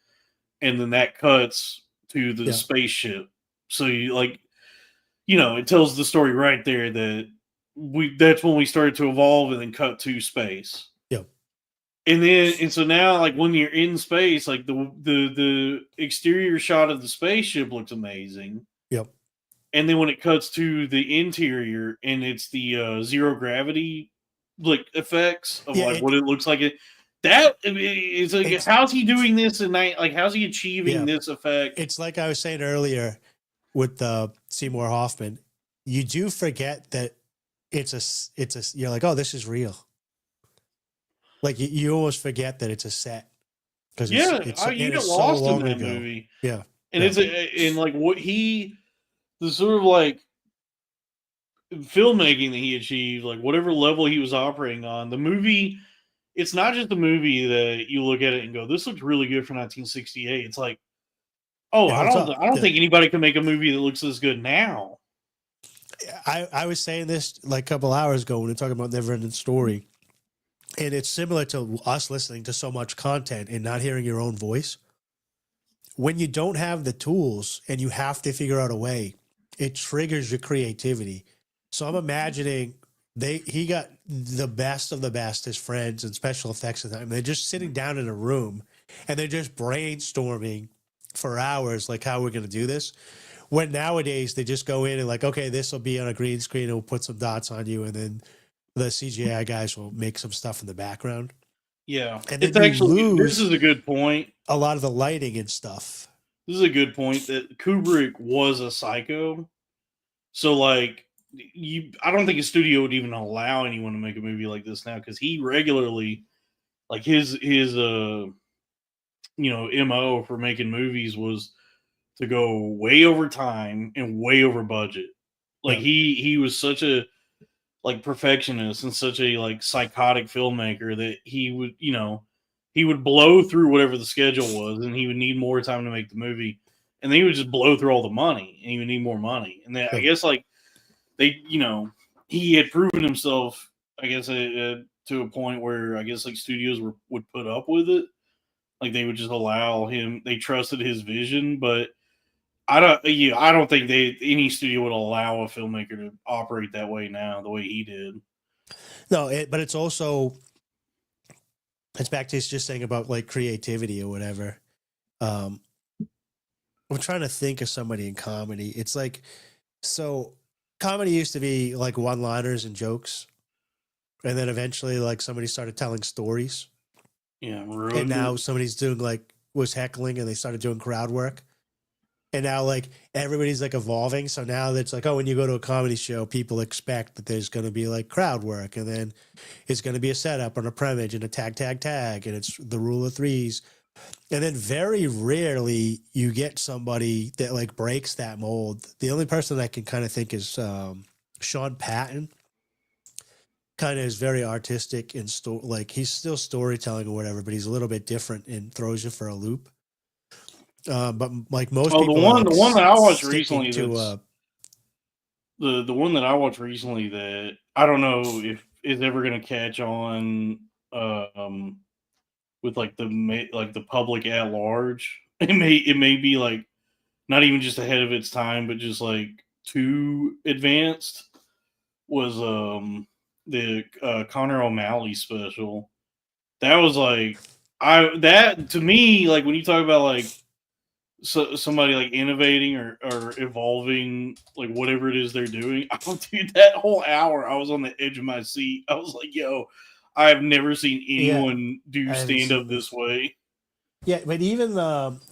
and then that cuts to the spaceship. So it tells the story right there that that's when we started to evolve and then cut to space. And so now, like when you're in space, like the exterior shot of the spaceship looks amazing. Yep. And then when it cuts to the interior and it's the zero gravity like effects of what it looks like, it's like how's he doing this at night? Like how's he achieving this effect? It's like I was saying earlier with Seymour Hoffman. You do forget that you're like, oh, this is real. Like you almost forget that it's a set because you get lost in that movie. Yeah, and it's like what the sort of like filmmaking that he achieved, like whatever level he was operating on. The movie, it's not just a movie that you look at it and go, "This looks really good for 1968." It's like, oh, I don't think anybody can make a movie that looks this good now. I was saying this like a couple hours ago when we were talking about Never Ending Story. And it's similar to us listening to so much content and not hearing your own voice. When you don't have the tools and you have to figure out a way, it triggers your creativity. So I'm imagining he got the best of the best, his friends and special effects at the time. They're just sitting down in a room and they're just brainstorming for hours, like how we're going to do this. When nowadays they just go in and like, okay, this will be on a green screen and we'll put some dots on you and then the CGI guys will make some stuff in the background. Yeah. And then this is a good point. A lot of the lighting and stuff. This is a good point that Kubrick was a psycho. So like I don't think a studio would even allow anyone to make a movie like this now because he regularly, like his MO for making movies was to go way over time and way over budget. Like he was such a like perfectionist and such a like psychotic filmmaker that he would, he would blow through whatever the schedule was, and he would need more time to make the movie, and then he would just blow through all the money, and he would need more money, and then I guess like they, he had proven himself, I guess, to a point where I guess like studios would put up with it, like they would just allow him, they trusted his vision, but I don't think any studio would allow a filmmaker to operate that way now, the way he did. No, but it's also, it's back to just saying about like creativity or whatever. I'm trying to think of somebody in comedy. It's like, so comedy used to be like one-liners and jokes, and then eventually like somebody started telling stories. Yeah, and now somebody's doing was heckling, and they started doing crowd work. And now, like, everybody's like evolving. So now it's like, oh, when you go to a comedy show, people expect that there's going to be like crowd work, and then it's going to be a setup and a premise and a tag, and it's the rule of threes. And then very rarely you get somebody that like breaks that mold. The only person I can kind of think is Sean Patton. Kind of is very artistic and like he's still storytelling or whatever, but he's a little bit different and throws you for a loop. But like most people, the one that I watched recently, the one that I watched recently that I don't know if is ever going to catch on, with like the public at large. It may be like not even just ahead of its time, but just like too advanced. Was the Connor O'Malley special? That was like that to me, like when you talk about like somebody like innovating or evolving, like whatever it is they're doing. Dude, that whole hour I was on the edge of my seat. I was like, yo, I have never seen anyone do stand up this way. Yeah, but even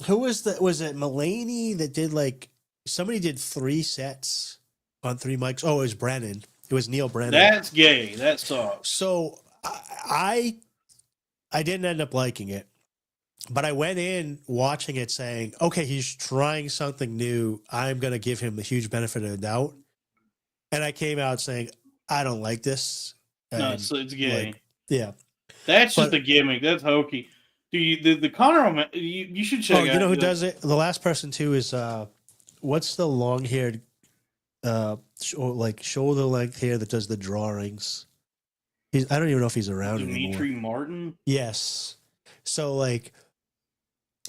who was it Mulaney that did like somebody did 3 sets on 3 mics? Oh, it was Brennan. It was Neil Brennan. That's gay. That sucks. So I didn't end up liking it. But I went in watching it saying, okay, he's trying something new. I'm going to give him the huge benefit of the doubt. And I came out saying, I don't like this. No, it's gay. Like, yeah. That's just a gimmick. That's hokey. Dude, the Connor, you should check out. You know who does it? The last person, too, is what's the long-haired, like shoulder-length hair that does the drawings? I don't even know if he's around anymore. Dimitri Martin? Yes. So, like,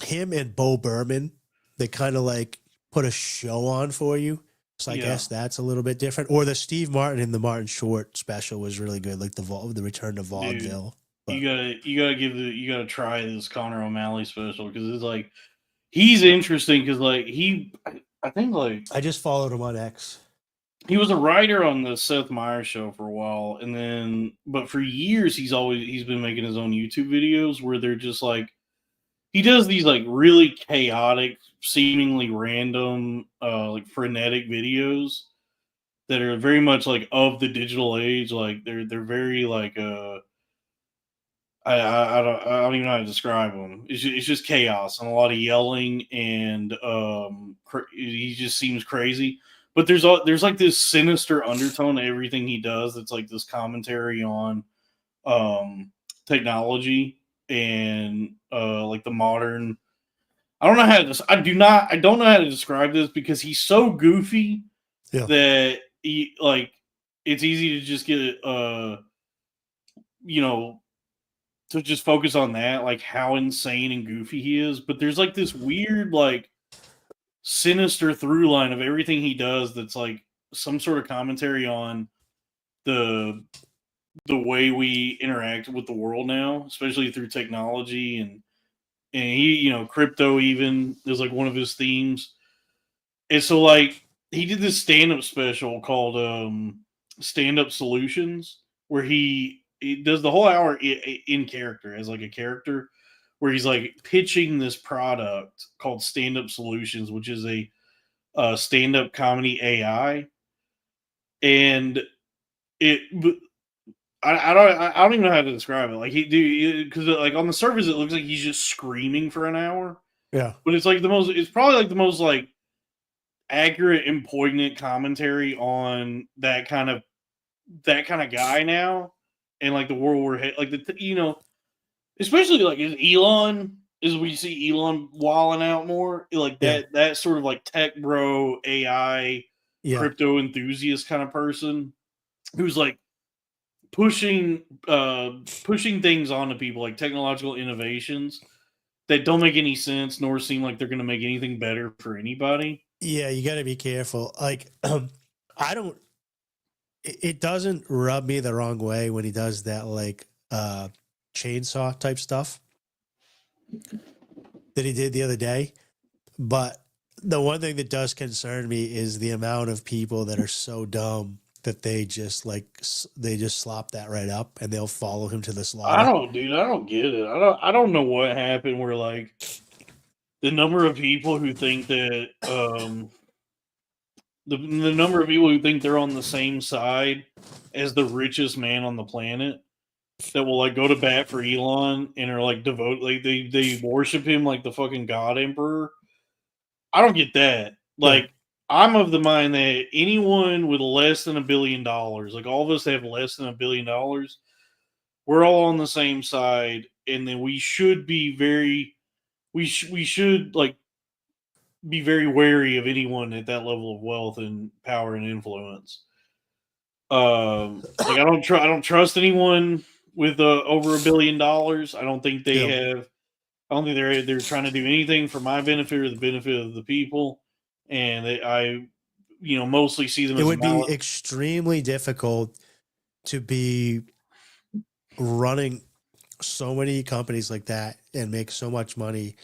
him and Bo Berman, they kind of like put a show on for you. So I guess that's a little bit different. Or the Steve Martin and the Martin Short special was really good, like the return to vaudeville. Dude, you gotta try this Connor O'Malley special because it's like he's interesting because like I think like I just followed him on X. He was a writer on the Seth Meyers show for a while, and then but for years he's been making his own YouTube videos where they're just like. He does these like really chaotic, seemingly random, like frenetic videos that are very much like of the digital age. Like they're very like I don't even know how to describe them. It's just chaos and a lot of yelling, and he just seems crazy. But there's like this sinister undertone to everything he does. That's like this commentary on technology. And like the modern, I don't know how to describe this because he's so goofy that he like it's easy to just get to just focus on that, like how insane and goofy he is. But there's like this weird like sinister through line of everything he does that's like some sort of commentary on the way we interact with the world now, especially through technology and he, crypto even is like one of his themes. And so like he did this stand-up special called Stand-Up Solutions where he does the whole hour in character as like a character where he's like pitching this product called Stand-Up Solutions, which is a stand-up comedy AI. And I don't even know how to describe it. Like because like on the surface it looks like he's just screaming for an hour. Yeah, but it's like it's probably like the most like accurate and poignant commentary on that kind of that kind of guy now, and like the world we're like especially like Elon, as we see Elon walling out more, like that sort of like tech bro, AI, crypto enthusiast kind of person who's like pushing things onto people, like technological innovations that don't make any sense nor seem like they're going to make anything better for anybody. Yeah, you got to be careful. Like, I don't. It doesn't rub me the wrong way when he does that, like chainsaw type stuff that he did the other day. But the one thing that does concern me is the amount of people that are so dumb that they just slop that right up and they'll follow him to the slaughter. I don't get it. I don't know what happened where like the number of people who think that the number of people who think they're on the same side as the richest man on the planet that will like go to bat for Elon and are like devote, like they worship him like the fucking God Emperor. I don't get that. Like, I'm of the mind that anyone with less than $1 billion, like all of us have less than $1 billion, we're all on the same side, and then we should be we should like be very wary of anyone at that level of wealth and power and influence. Like I don't trust anyone with over $1 billion. I don't think they have. I don't think they're trying to do anything for my benefit or the benefit of the people. And I mostly see them. It would be extremely difficult to be running so many companies like that and make so much money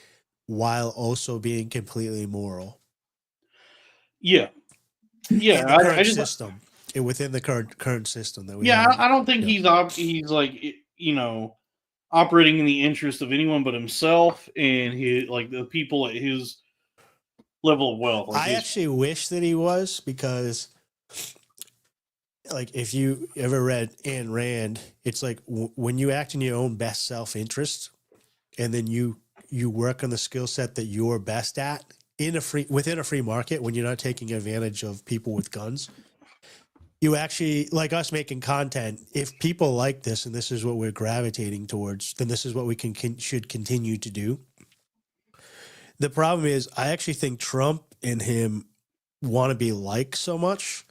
while also being completely moral. Yeah. In the current system, within the current system that we have. I don't think he's like, operating in the interest of anyone but himself and his, like the people at his level of wealth. Like I actually wish that he was, because like if you ever read Ayn Rand, it's like when you act in your own best self-interest and then you work on the skill set that you're best at within a free market, when you're not taking advantage of people with guns, you actually, like us making content, if people like this and this is what we're gravitating towards, then this is what we should continue to do. The problem is, I actually think Trump and him want to be liked so much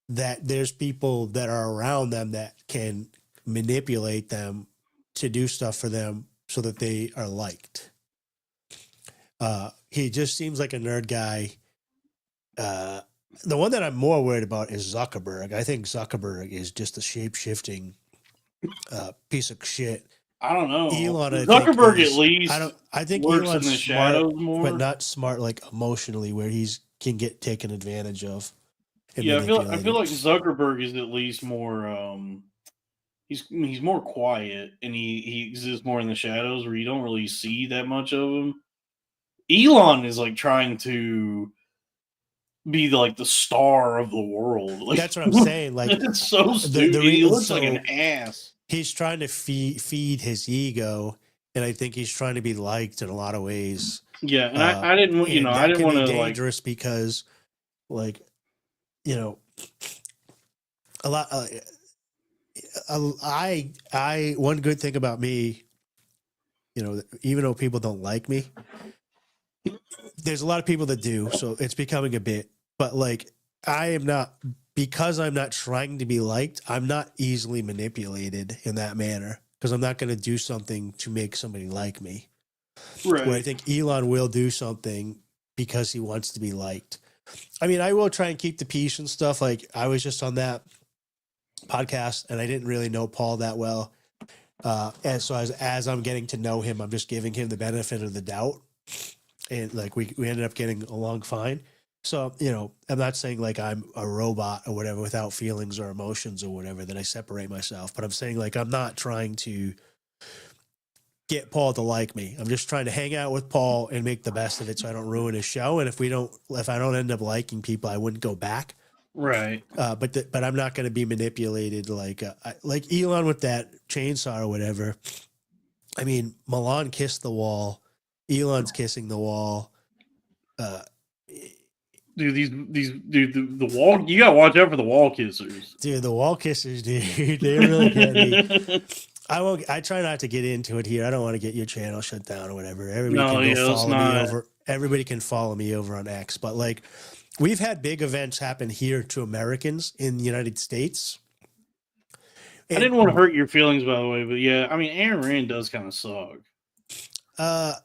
that there's people that are around them that can manipulate them to do stuff for them so that they are liked. He just seems like a nerd guy. The one that I'm more worried about is Zuckerberg. I think Zuckerberg is just a shape-shifting piece of shit. I don't know. Elon, Zuckerberg at least. I think works Elon's in the smart, shadows more, but not smart like emotionally, where can get taken advantage of. Yeah, I feel like Zuckerberg is at least more. He's more quiet, and he exists more in the shadows, where you don't really see that much of him. Elon is like trying to be like the star of the world. Like, that's what I'm saying. Like, it's so stupid. He looks like an ass. He's trying to feed his ego, and I think he's trying to be liked in a lot of ways. Yeah, and I didn't, I didn't want to dangerous because, like, a lot. One good thing about me, even though people don't like me, there's a lot of people that do, so it's becoming a bit. But like, because I'm not trying to be liked, I'm not easily manipulated in that manner, because I'm not going to do something to make somebody like me. Right. Where I think Elon will do something because he wants to be liked. I mean, I will try and keep the peace and stuff. Like, I was just on that podcast and I didn't really know Paul that well. And so as I'm getting to know him, I'm just giving him the benefit of the doubt. And like, we ended up getting along fine. So, I'm not saying like I'm a robot or whatever without feelings or emotions or whatever, that I separate myself. But I'm saying like, I'm not trying to get Paul to like me. I'm just trying to hang out with Paul and make the best of it so I don't ruin his show. And if I don't end up liking people, I wouldn't go back. Right. But I'm not going to be manipulated like Elon with that chainsaw or whatever. I mean, Milan kissed the wall. Elon's kissing the wall. the wall. You gotta watch out for the wall kissers, dude. The wall kissers, dude. They really get me. I try not to get into it here. I don't want to get your channel shut down or whatever. Everybody can follow me over. Everybody can follow me over on X. But like, we've had big events happen here to Americans in the United States. I didn't want to hurt your feelings, by the way, but yeah, I mean, Ayn Rand does kind of suck. Ayn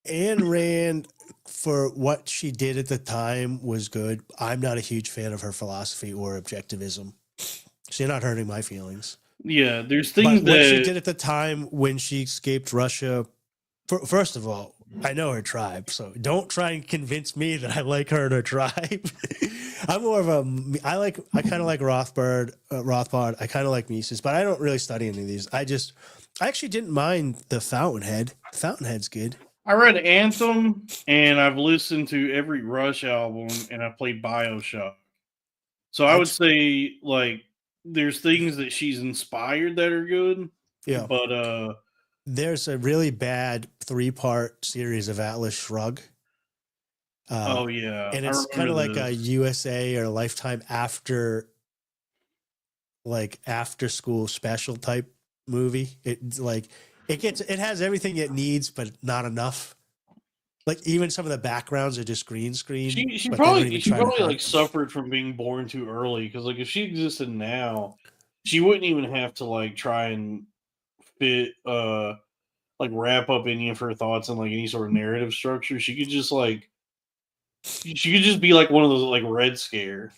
Rand, for what she did at the time, was good. I'm not a huge fan of her philosophy or objectivism. She's not hurting my feelings. Yeah, there's things what she did at the time when she escaped Russia. First of all, I know her tribe, so don't try and convince me that I like her and her tribe. I'm more of I kind of like Rothbard. I kind of like Mises, but I don't really study any of these. I actually didn't mind the Fountainhead. The Fountainhead's good. I read Anthem, and I've listened to every Rush album, and I've played BioShock. So I would say, like, there's things that she's inspired that are good. Yeah. But there's a really bad 3-part series of Atlas Shrugged. Oh yeah. And it's kind of like a USA or Lifetime after school special type movie. It has everything it needs, but not enough. Like even some of the backgrounds are just green screen. She probably like suffered from being born too early, because like if she existed now, she wouldn't even have to like try and fit like wrap up any of her thoughts in like any sort of narrative structure. She could just be like one of those like Red Scare.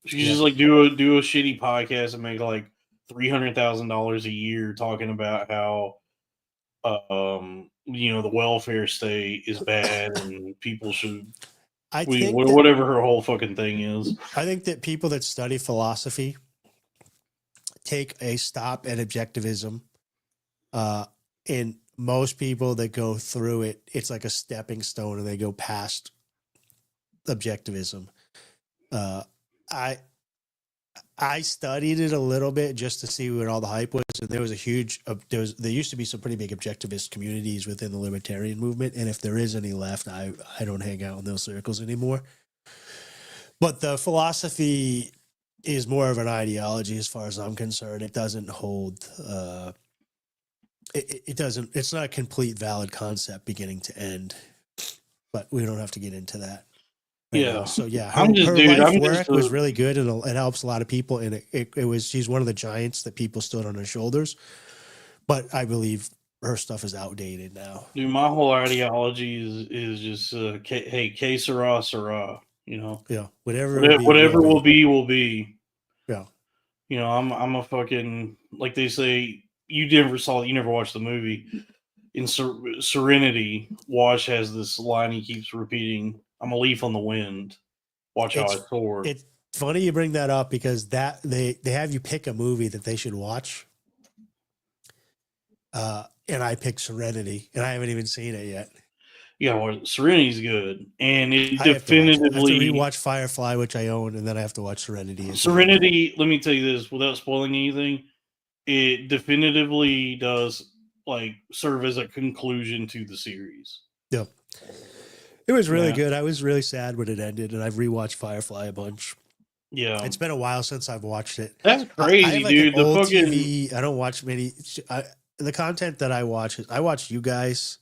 She could just like do a shitty podcast and make like $300,000 a year talking about how the welfare state is bad and people should whatever her whole fucking thing is. I think that people that study philosophy take a stop at objectivism. And most people that go through it, it's like a stepping stone and they go past objectivism. I studied it a little bit just to see what all the hype was, and there was there used to be some pretty big objectivist communities within the libertarian movement, and if there is any left, I don't hang out in those circles anymore. But the philosophy is more of an ideology as far as I'm concerned. It doesn't hold it's not a complete valid concept beginning to end, but we don't have to get into that. Yeah. So yeah, her life work was really good, and it helps a lot of people. And she's one of the giants that people stood on her shoulders. But I believe her stuff is outdated now. Dude, my whole ideology is just hey, que sera, sera. Yeah, whatever will be. Yeah. I'm a fucking, like they say. You never watched the movie. In Serenity, Wash has this line he keeps repeating. I'm a leaf on the wind. Watch how I soar. It's funny you bring that up, because that they have you pick a movie that they should watch. And I picked Serenity, and I haven't even seen it yet. Yeah, well, Serenity's good, and it definitively. I have to rewatch Firefly, which I own, and then I have to watch Serenity. Serenity. Let me tell you this, without spoiling anything, it definitively does like serve as a conclusion to the series. Yeah. It was really good. I was really sad when it ended, and I've rewatched Firefly a bunch. Yeah. It's been a while since I've watched it. That's crazy, dude. The fucking TV, I don't watch many. The content that I watch you guys.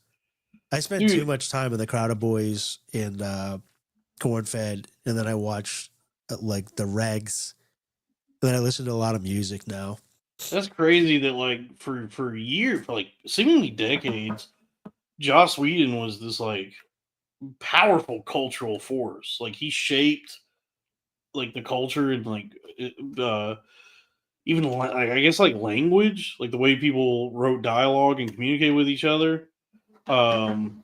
I spend too much time in the Crowder Boys and Cornfed, and then I watch like the Regs. And then I listen to a lot of music now. That's crazy that like for years, for like seemingly decades, Joss Whedon was this like powerful cultural force. Like he shaped like the culture and like even like I guess like language, like the way people wrote dialogue and communicated with each other. And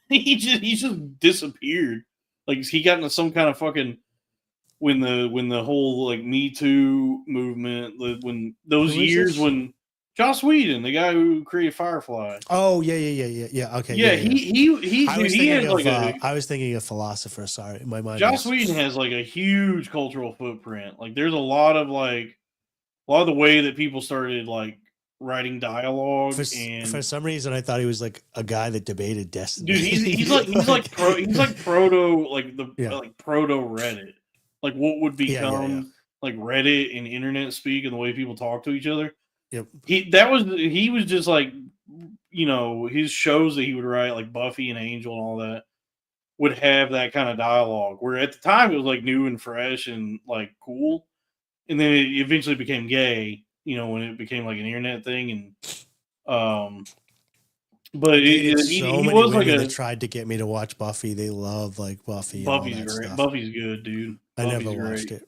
he just disappeared. Like he got into some kind of fucking when the whole like Me Too movement, when those years when Joss Whedon, the guy who created Firefly. Oh yeah. Okay. Yeah, I was thinking of philosopher. Sorry, my mind. Joss Whedon has like a huge cultural footprint. Like there's a lot of the way that people started like writing dialogue. For some reason, I thought he was like a guy that debated Destiny. Dude, he's like proto proto Reddit. Like what would become like Reddit and internet speak and the way people talk to each other. Yep. He was just like, his shows that he would write, like Buffy and Angel and all that, would have that kind of dialogue. Where at the time it was like new and fresh and like cool, and then it eventually became gay. When it became like an internet thing, and but he was like that tried to get me to watch Buffy. They love like Buffy. Buffy's and all that great. stuff. Buffy's good, dude. I never watched it.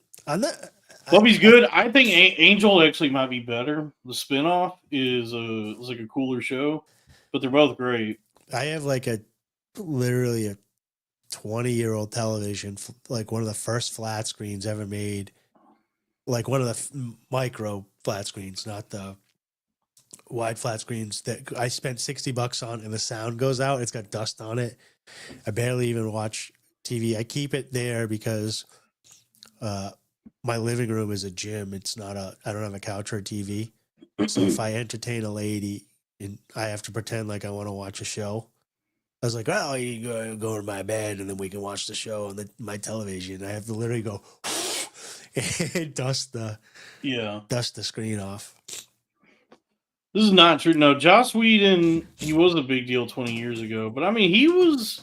Buffy's good. I think Angel actually might be better. The spinoff is like a cooler show, but they're both great. I have like literally a 20-year-old television, like one of the first flat screens ever made, like one of the micro flat screens, not the wide flat screens that I spent $60 on, and the sound goes out. It's got dust on it. I barely even watch TV. I keep it there because my living room is a gym. It's not I don't have a couch or a TV. So if I entertain a lady and I have to pretend like I want to watch a show, I was like, well, you go to my bed and then we can watch the show on my television. I have to literally go and dust the screen off. This is not true. No, Joss Whedon, he was a big deal 20 years ago, but I mean, he was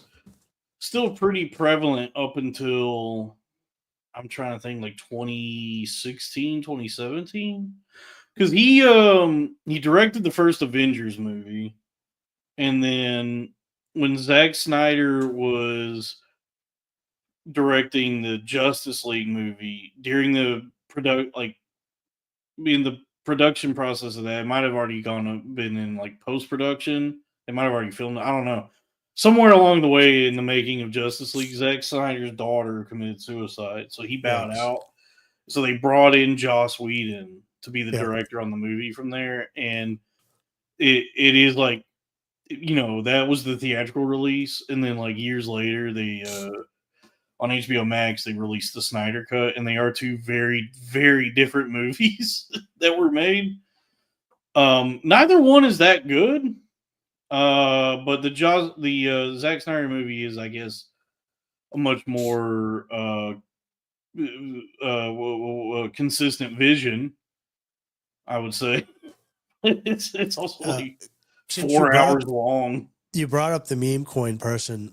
still pretty prevalent up until, I'm trying to think, like 2016, 2017. Because he directed the first Avengers movie, and then when Zack Snyder was directing the Justice League movie, during the production process of that, it might have already been in like post-production. They might have already filmed it. I don't know. Somewhere along the way in the making of Justice League, Zack Snyder's daughter committed suicide, so he bowed out. So they brought in Joss Whedon to be the director on the movie from there, and it is like, that was the theatrical release, and then like years later, they on HBO Max they released the Snyder Cut, and they are two very, very different movies that were made. Neither one is that good, but the Zack Snyder movie is, I guess, a much more consistent vision, I would say. It's also like 4 hours long. You brought up the meme coin person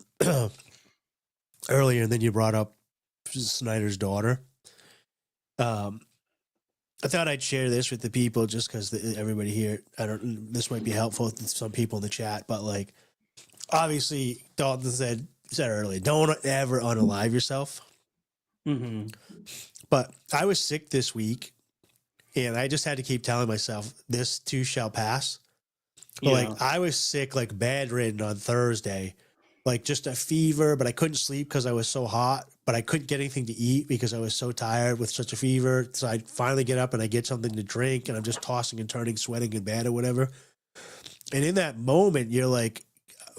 earlier, and then you brought up Snyder's daughter. I thought I'd share this with the people just because everybody here, this might be helpful to some people in the chat, but like, obviously Dalton said earlier, don't ever unalive yourself. Mm-hmm. But I was sick this week, and I just had to keep telling myself, this too shall pass. But like, I was sick, like bedridden on Thursday, like just a fever, but I couldn't sleep because I was so hot, but I couldn't get anything to eat because I was so tired with such a fever. So I finally get up and I get something to drink, and I'm just tossing and turning, sweating in bed or whatever. And in that moment, you're like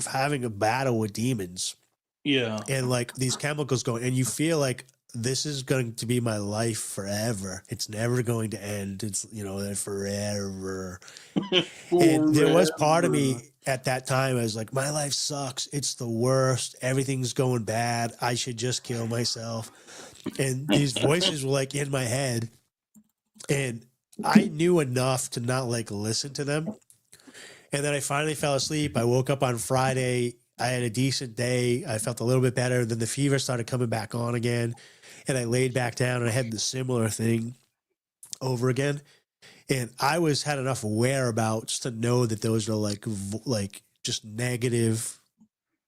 having a battle with demons. Yeah. And like these chemicals going, and you feel like this is going to be my life forever. It's never going to end. It's, forever. And there was part of me at that time, I was like, my life sucks. It's the worst. Everything's going bad. I should just kill myself. And these voices were like in my head. And I knew enough to not like listen to them. And then I finally fell asleep. I woke up on Friday. I had a decent day. I felt a little bit better. Then the fever started coming back on again. And I laid back down and I had the similar thing over again. And I had enough whereabouts to know that those are like just negative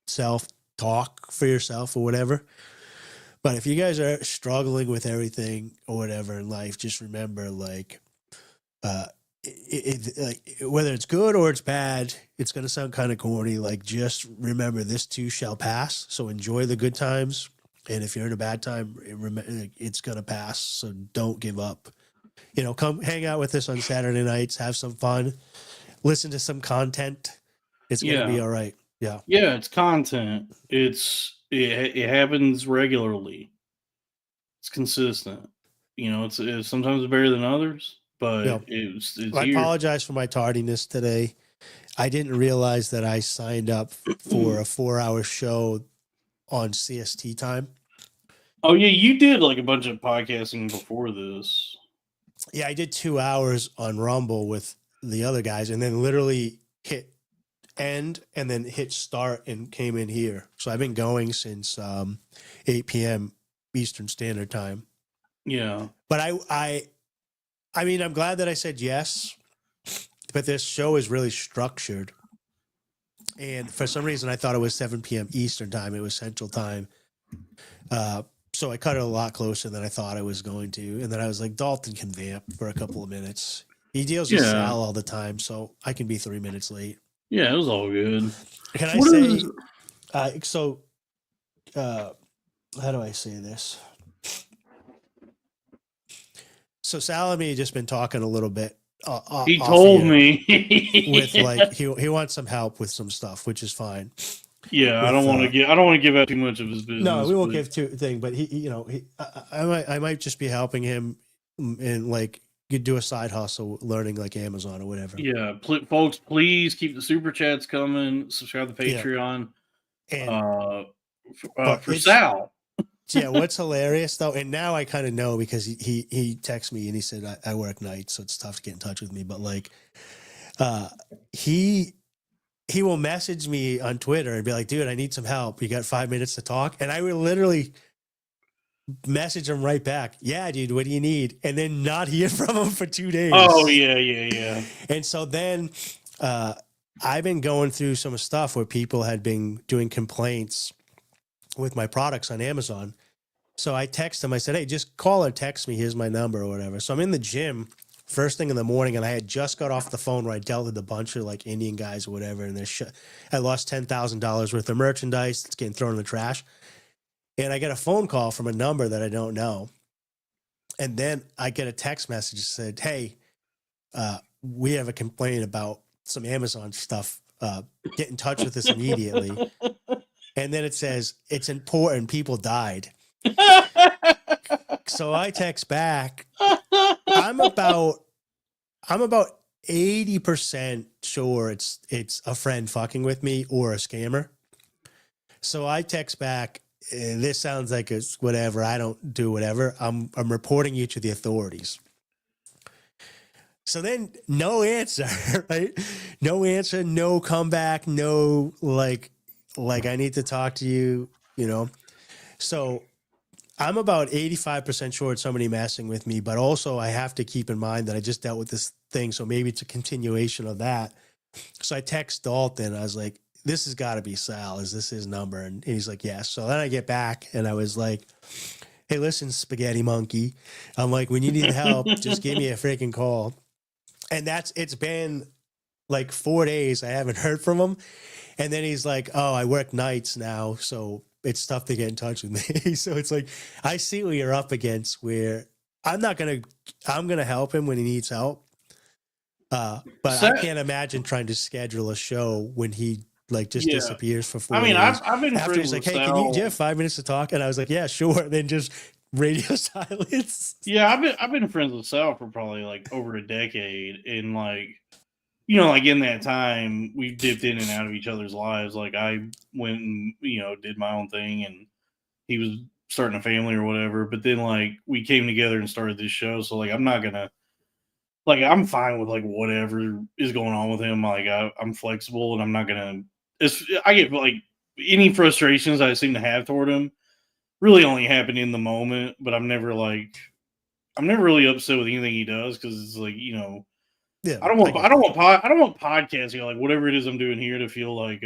self-talk for yourself or whatever. But if you guys are struggling with everything or whatever in life, just remember, like, whether it's good or it's bad, it's going to sound kind of corny. Like, just remember, this too shall pass. So enjoy the good times. And if you're in a bad time, it's going to pass. So don't give up. Come hang out with us on Saturday nights, have some fun, listen to some content. It's going to be all right. Yeah. Yeah, it's content. It happens regularly. It's consistent. It's sometimes better than others, but it's I here. apologize for my tardiness today. I didn't realize that I signed up for a 4-hour show on CST time. Oh yeah, you did like a bunch of podcasting before this. Yeah, I did 2 hours on Rumble with the other guys, and then literally hit end and then hit start and came in here. So I've been going since 8 p.m. Eastern Standard Time. Yeah, but I mean, I'm glad that I said yes. But this show is really structured, and for some reason, I thought it was 7 p.m. Eastern Time. It was Central Time. So I cut it a lot closer than I thought I was going to. And then I was like, Dalton can vamp for a couple of minutes. He deals with Sal all the time, so I can be 3 minutes late. Yeah, it was all good. Can I say, how do I say this? So Sal and me have just been talking a little bit. He told me with like he wants some help with some stuff, which is fine. Yeah, I don't want to give out too much of his business. No, we won't give too thing. But I might just be helping him and like you do a side hustle, learning like Amazon or whatever. Yeah, folks, please keep the super chats coming. Subscribe to Patreon. Yeah. And for Sal. Yeah, what's hilarious though, and now I kind of know because he texted me and he said I work nights, so it's tough to get in touch with me. But like, he will message me on Twitter and be like, "Dude, I need some help. You got 5 minutes to talk?" And I will literally message him right back. Yeah, dude, what do you need? And then not hear from him for 2 days. Oh yeah. And so then I've been going through some stuff where people had been doing complaints with my products on Amazon. So I text him. I said, hey, just call or text me. Here's my number or whatever. So I'm in the gym first thing in the morning, and I had just got off the phone where I dealt with a bunch of like Indian guys or whatever. And I lost $10,000 worth of merchandise that's getting thrown in the trash. And I get a phone call from a number that I don't know. And then I get a text message that said, hey, we have a complaint about some Amazon stuff. Get in touch with us immediately. And then it says, it's important, people died. So I text back, I'm about 80% sure it's a friend fucking with me or a scammer. So I text back, this sounds like it's whatever, I don't do whatever. I'm reporting you to the authorities. So then no answer, right? No answer, no comeback, no like I need to talk to you, you know? So I'm about 85% sure it's somebody messing with me, but also I have to keep in mind that I just dealt with this thing. So maybe it's a continuation of that. So I text Dalton. I was like, this has got to be Sal. Is this his number? And he's like, yes. So then I get back and I was like, hey, listen, spaghetti monkey. I'm like, when you need help, just give me a freaking call. And it's been like 4 days. I haven't heard from him. And then he's like, oh, I work nights now, so it's tough to get in touch with me. So it's like, I see what you're up against where I'm going to help him when he needs help. But I can't imagine trying to schedule a show when he like just disappears for 4 days. I've been after he's like, hey, do you have 5 minutes to talk? And I was like, yeah, sure. And then just radio silence. Yeah, I've been friends with Sal for probably like over a decade. And like, you know, like in that time, we dipped in and out of each other's lives. Like I went and, you know, did my own thing and he was starting a family or whatever. But then like we came together and started this show. So like, I'm not going to, like, I'm fine with like whatever is going on with him. Like I'm flexible and I'm not going to, I get like any frustrations I seem to have toward him really only happen in the moment, but I'm never really upset with anything he does. Cause it's like, you know, yeah, I don't want podcasting, like whatever it is I'm doing here to feel like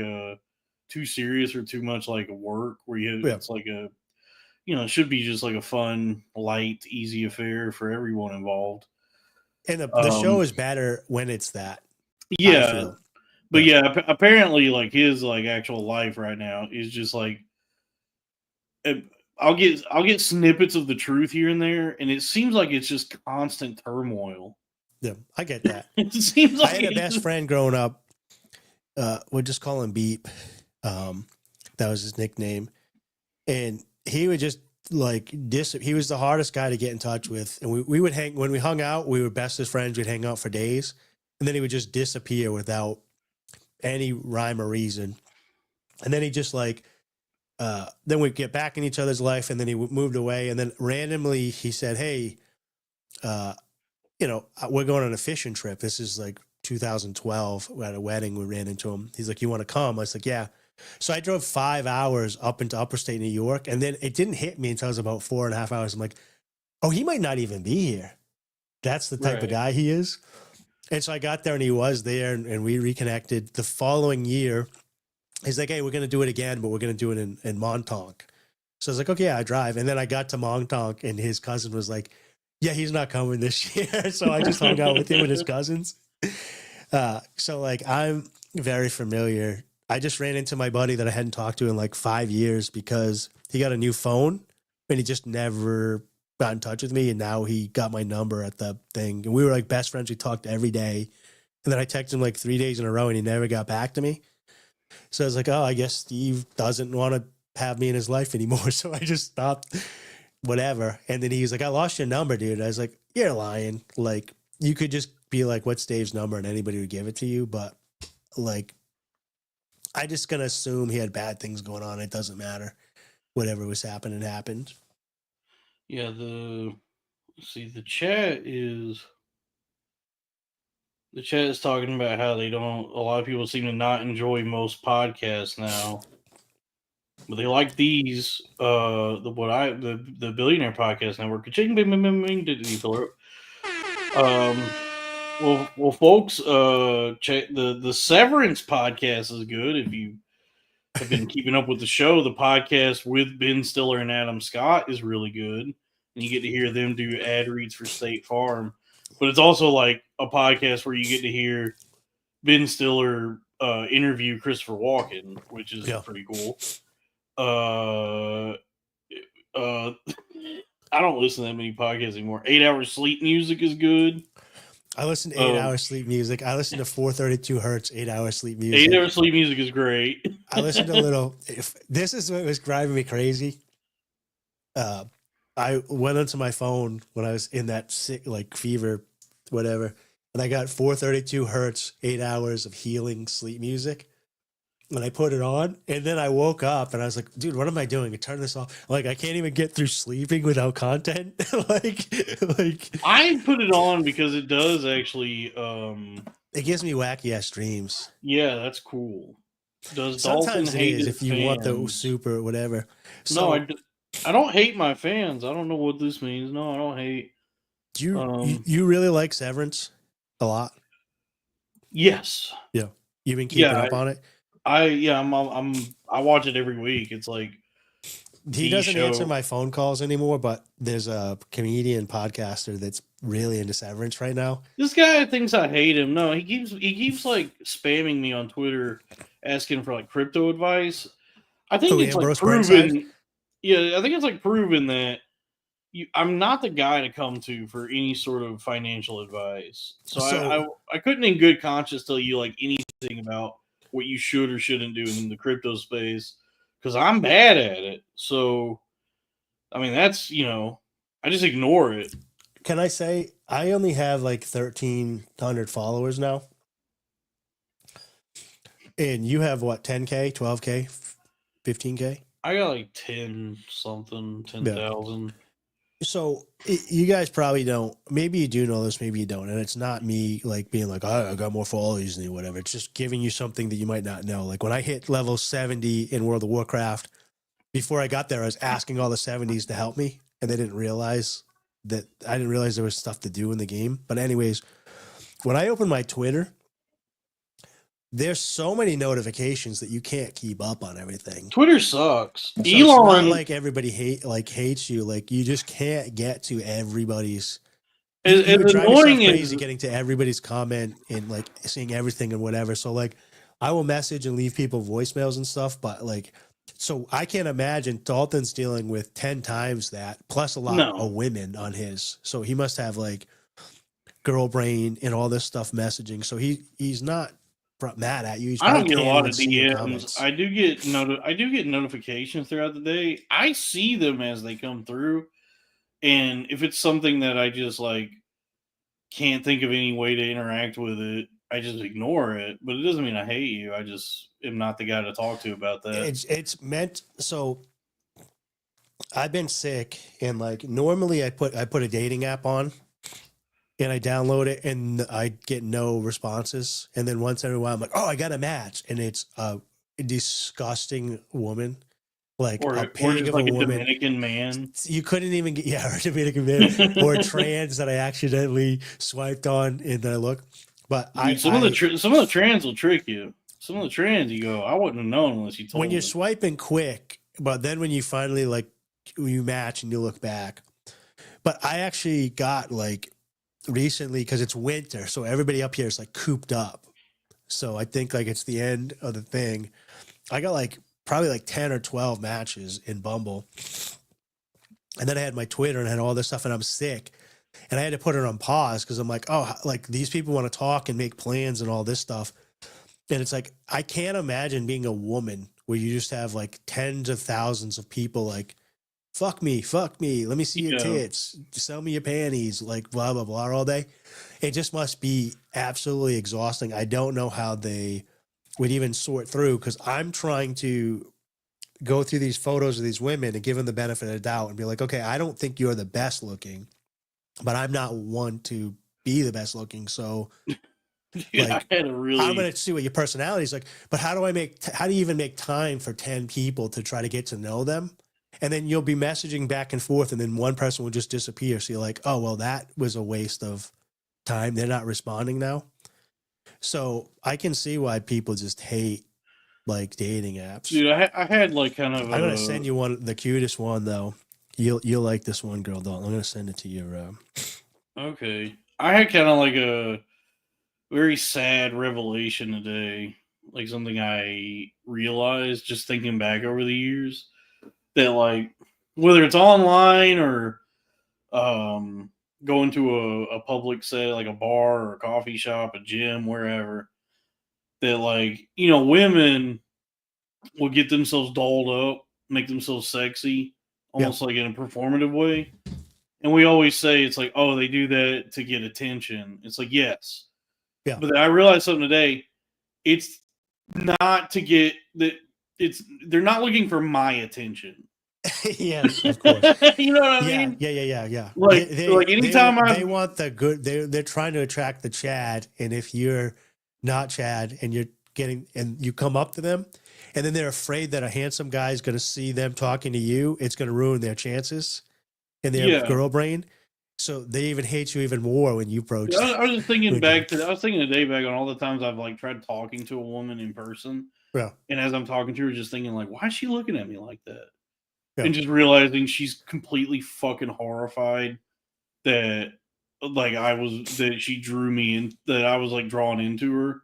too serious or too much like work where it's like a, you know, it should be just like a fun, light, easy affair for everyone involved. And the show is better when it's that. Yeah. But yeah, apparently like his like actual life right now is just like I'll get snippets of the truth here and there, and it seems like it's just constant turmoil. Yeah, I get that. It seems like I had a best friend growing up. We'll just call him Beep. That was his nickname. And he would just like he was the hardest guy to get in touch with. And we would when we hung out, we were best as friends. We'd hang out for days, and then he would just disappear without any rhyme or reason. And then he just like, then we'd get back in each other's life, and then he moved away. And then randomly he said, "Hey, we're going on a fishing trip." This is like 2012. We're at a wedding. We ran into him. He's like, "You want to come?" I was like, "Yeah." So I drove 5 hours up into upper state New York, and then it didn't hit me until I was about 4.5 hours. I'm like, oh, he might not even be here. That's the type of guy he is. And so I got there, and he was there, and we reconnected. The following year, he's like, "Hey, we're going to do it again, but we're going to do it in Montauk." So I was like, "Okay, yeah, I drive." And then I got to Montauk, and his cousin was like, "Yeah, he's not coming this year." So I just hung out with him and his cousins. So like, I'm very familiar. I just ran into my buddy that I hadn't talked to in like 5 years because he got a new phone and he just never got in touch with me. And now he got my number at the thing. And we were like best friends. We talked every day. And then I texted him like 3 days in a row and he never got back to me. So I was like, oh, I guess Steve doesn't want to have me in his life anymore. So I just stopped, whatever. And then he was like, "I lost your number, dude." I was like, "You're lying." Like, you could just be like, "What's Dave's number?" and anybody would give it to you. But like, I just gonna assume he had bad things going on. It doesn't matter. Whatever was happening happened. Yeah, the chat is talking about how a lot of people seem to not enjoy most podcasts now. But they like these, the Billionaire Podcast Network. Ching, bing, bing, bing, bing, did he fill it? Well, folks, the Severance podcast is good. If you have been keeping up with the show, the podcast with Ben Stiller and Adam Scott is really good, and you get to hear them do ad reads for State Farm. But it's also like a podcast where you get to hear Ben Stiller interview Christopher Walken, which is pretty cool. I don't listen to that many podcasts anymore. 8 Hours Sleep Music is good. I listen to 8 Hours Sleep Music. I listen to 432 Hertz, 8 Hours Sleep Music. 8 Hours Sleep Music is great. I listen to a little. This is what was driving me crazy. I went onto my phone when I was in that sick, like fever, whatever, and I got 432 Hertz, 8 hours of healing sleep music. And I put it on, and then I woke up, and I was like, "Dude, what am I doing? I turn this off. Like, I can't even get through sleeping without content." like I put it on because it does actually. It gives me wacky ass dreams. Yeah, that's cool. Does sometimes Dalton it hate is his if you fans? want the super whatever. So, no, I don't hate my fans. I don't know what this means. No, I don't hate. Do you really like Severance a lot? Yes. Yeah, you've been keeping up on it. I watch it every week. It's like he doesn't answer my phone calls anymore, but there's a comedian podcaster that's really into Severance right now. This guy thinks I hate him. No, he keeps like spamming me on Twitter asking for like crypto advice. I think it's like proven. Yeah, I think it's like proven that I'm not the guy to come to for any sort of financial advice. So I couldn't in good conscience tell you like anything about what you should or shouldn't do in the crypto space because I'm bad at it. So, I mean, that's, I just ignore it. Can I say I only have like 1,300 followers now? And you have what, 10K, 12K, 15K? I got like 10,000. Yeah. So you guys probably don't, maybe you do know this, maybe you don't. And it's not me like being like, oh, I got more followers than you, whatever. It's just giving you something that you might not know. Like when I hit level 70 in World of Warcraft, before I got there, I was asking all the 70s to help me. And they didn't realize that I didn't realize there was stuff to do in the game. But anyways, when I open my Twitter, there's so many notifications that you can't keep up on everything. Twitter sucks. So Elon, it's not like everybody hates you. Like you just can't get to everybody's. You would drive yourself crazy getting to everybody's comment and like seeing everything and whatever. So like, I will message and leave people voicemails and stuff, but like, so I can't imagine Dalton's dealing with 10 times that plus a lot of women on his. So he must have like girl brain and all this stuff messaging. So he's not mad at you. I don't get a lot of see your DMs. comments. I do get notifications throughout the day. I see them as they come through, and if it's something that I just like can't think of any way to interact with it, I just ignore it. But it doesn't mean I hate you. I just am not the guy to talk to about that. It's meant so. I've been sick, and like normally I put a dating app on, and I download it, and I get no responses. And then once in a while, I'm like, oh, I got a match, and it's a disgusting woman, like Or a pig just of like a a woman. Dominican man. You couldn't even get or a Dominican man or a trans that I accidentally swiped on, and then I look. But Dude, some of the trans will trick you. Some of the trans, you go, I wouldn't have known unless you told me. When you're swiping quick, but then when you finally like you match and you look back. But I actually got like recently because it's winter, so everybody up here is like cooped up. So I think like it's the end of the thing. I got like probably like 10 or 12 matches in Bumble. And then I had my Twitter and I had all this stuff, and I'm sick. And I had to put it on pause because I'm like, oh, like these people want to talk and make plans and all this stuff. And it's like, I can't imagine being a woman where you just have like tens of thousands of people like, fuck me, let me see your tits, sell me your panties, like blah, blah, blah all day. It just must be absolutely exhausting. I don't know how they would even sort through, because I'm trying to go through these photos of these women and give them the benefit of the doubt and be like, okay, I don't think you're the best looking, but I'm not one to be the best looking. So like, I'm going to see what your personality is like, but how do you even make time for 10 people to try to get to know them? And then you'll be messaging back and forth, and then one person will just disappear. So you're like, oh, well, that was a waste of time. They're not responding now. So I can see why people just hate like dating apps. Dude, I had like kind of. I'm going to send you one, the cutest one though. You'll like this one, girl. Doll. I'm going to send it to you. Okay. I had kind of like a very sad revelation today. Like something I realized just thinking back over the years, that like whether it's online or going to a public set like a bar or a coffee shop, a gym, wherever, that like, you know, women will get themselves dolled up, make themselves sexy, almost like in a performative way. And we always say it's like, oh, they do that to get attention. It's like, yes. Yeah. But I realized something today. It's not to get that. They're not looking for my attention. Yes, of course. You know what I mean? Yeah. Like, like anytime they want the good, they're trying to attract the Chad, and if you're not Chad and you come up to them, and then they're afraid that a handsome guy is going to see them talking to you, it's going to ruin their chances in their girl brain. So they even hate you even more when you approach. I was just thinking I was thinking today back on all the times I've like tried talking to a woman in person. Yeah. And as I'm talking to her, just thinking like, why is she looking at me like that? Yeah. And just realizing she's completely fucking horrified that that she drew me in, that I was like drawn into her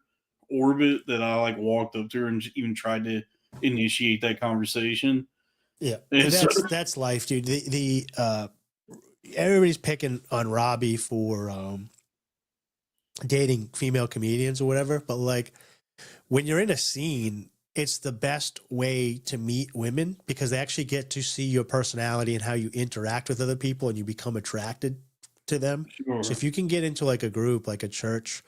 orbit, that I like walked up to her and even tried to initiate that conversation. Yeah. And that's life, dude. Everybody's picking on Robbie for dating female comedians or whatever, but like when you're in a scene, it's the best way to meet women because they actually get to see your personality and how you interact with other people, and you become attracted to them. Sure. So if you can get into like a group, like a church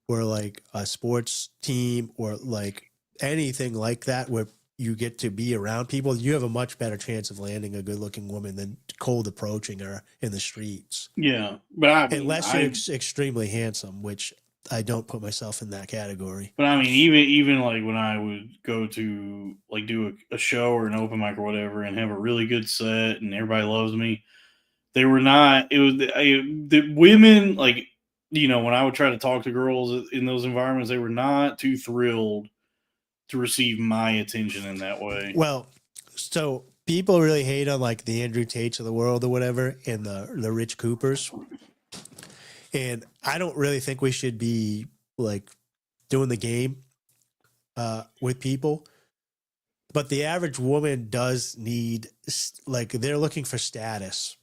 or like a sports team or like anything like that, where you get to be around people, you have a much better chance of landing a good looking woman than cold approaching her in the streets. Yeah. But unless you're extremely handsome, which I don't put myself in that category. But I mean, even like when I would go to like do a show or an open mic or whatever and have a really good set and everybody loves me, they were not, it was the women, like, you know, when I would try to talk to girls in those environments, they were not too thrilled to receive my attention in that way. Well, so people really hate on like the Andrew Tates of the world or whatever and the Rich Coopers. And I don't really think we should be like doing the game with people. But the average woman does need, like, they're looking for status.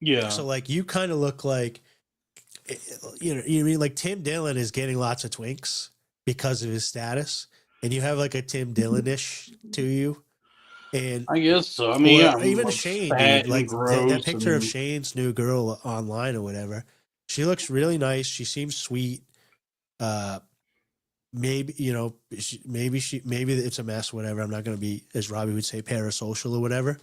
Yeah. So like you kind of look like, you know, you mean like Tim Dillon is getting lots of twinks because of his status, and you have like a Tim Dillon-ish to you. And I guess so. I mean, yeah, even like Shane, fat dude, and like that gross picture of and- Shane's new girl online or whatever. She looks really nice. She seems sweet. Maybe, you know, maybe it's a mess, whatever. I'm not going to be, as Robbie would say, parasocial or whatever.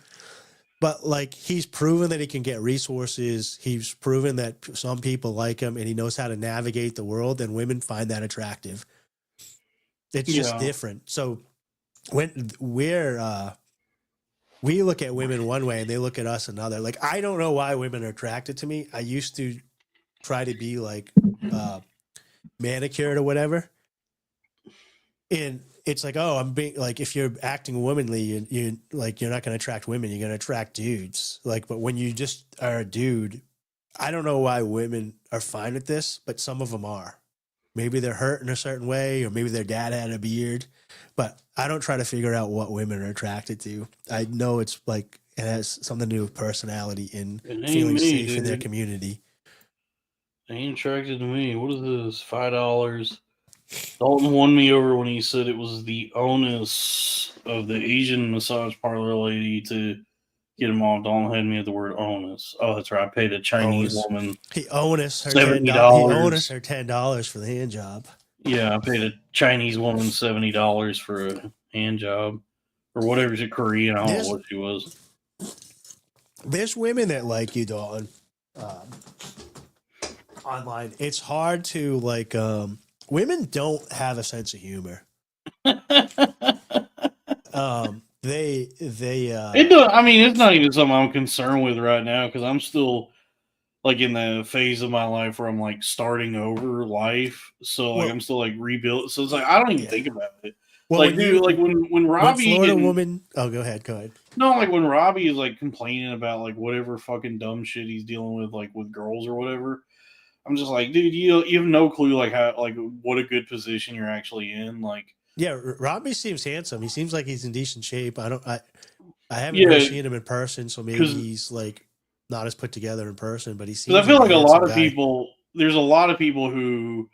But like, he's proven that he can get resources. He's proven that some people like him, and he knows how to navigate the world, and women find that attractive. It's just different. So when we look at women one way and they look at us another. Like, I don't know why women are attracted to me. I used to try to be like manicured or whatever. And it's like, oh, I'm being like, if you're acting womanly, you like, you're not going to attract women. You're going to attract dudes. Like, but when you just are a dude, I don't know why women are fine with this, but some of them are. Maybe they're hurt in a certain way, or maybe their dad had a beard. But I don't try to figure out what women are attracted to. I know it's like it has something to do with personality and feeling safe in their community. They ain't attracted to me. What is this? $5. Dalton won me over when he said it was the onus of the Asian massage parlor lady to get him off. Dalton had me at the word onus. Oh, that's right. I paid a Chinese woman. He onus her $70. He onus her $10 for the hand job. Yeah, I paid a Chinese woman $70 for a hand job, or whatever. She's Korean. I don't know what she was. There's women that like you, Dalton. Online, it's hard to like. Women don't have a sense of humor. They it does. I mean, it's not even something I'm concerned with right now because I'm still like in the phase of my life where I'm like starting over life. So like I'm still like rebuilt. So it's like I don't even think about it. Well, like dude, like when Robbie Florida woman. Oh, go ahead. No, like when Robbie is like complaining about like whatever fucking dumb shit he's dealing with, like with girls or whatever. I'm just like, dude, you have no clue like how like what a good position you're actually in. Like, yeah, Robbie seems handsome. He seems like he's in decent shape. I haven't really seen him in person, so maybe he's like not as put together in person. But he seems. I feel like a lot of people. There's a lot of people who,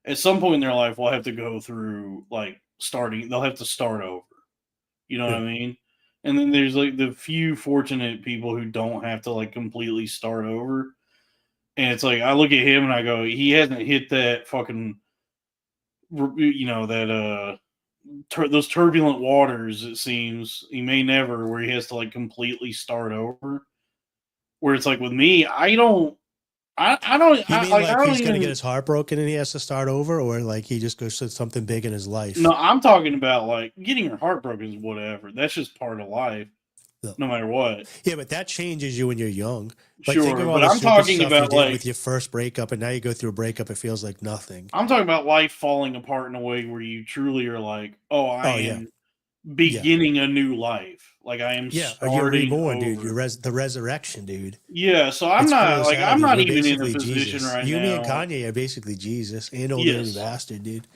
at some point in their life, will have to go through like starting. They'll have to start over. You know what I mean? And then there's like the few fortunate people who don't have to like completely start over. And it's like I look at him and I go, he hasn't hit that fucking, you know, that those turbulent waters. It seems he may never, where he has to like completely start over. Where it's like with me, I don't. You mean like he's gonna get his heart broken and he has to start over, or like he just goes through something big in his life? No, I'm talking about like getting your heart broken is whatever. That's just part of life. No matter what. Yeah, but that changes you when you're young. Like, sure, think of all but the I'm talking stuff about you did like with your first breakup, and now you go through a breakup. It feels like nothing. I'm talking about life falling apart in a way where you truly are like, oh, I am beginning a new life. Like I am starting you're reborn, over. dude. You're the resurrection, dude. Yeah, so I'm not like I'm not even in a position Jesus. right now. You, me, and Kanye are basically Jesus and old dirty bastard, dude.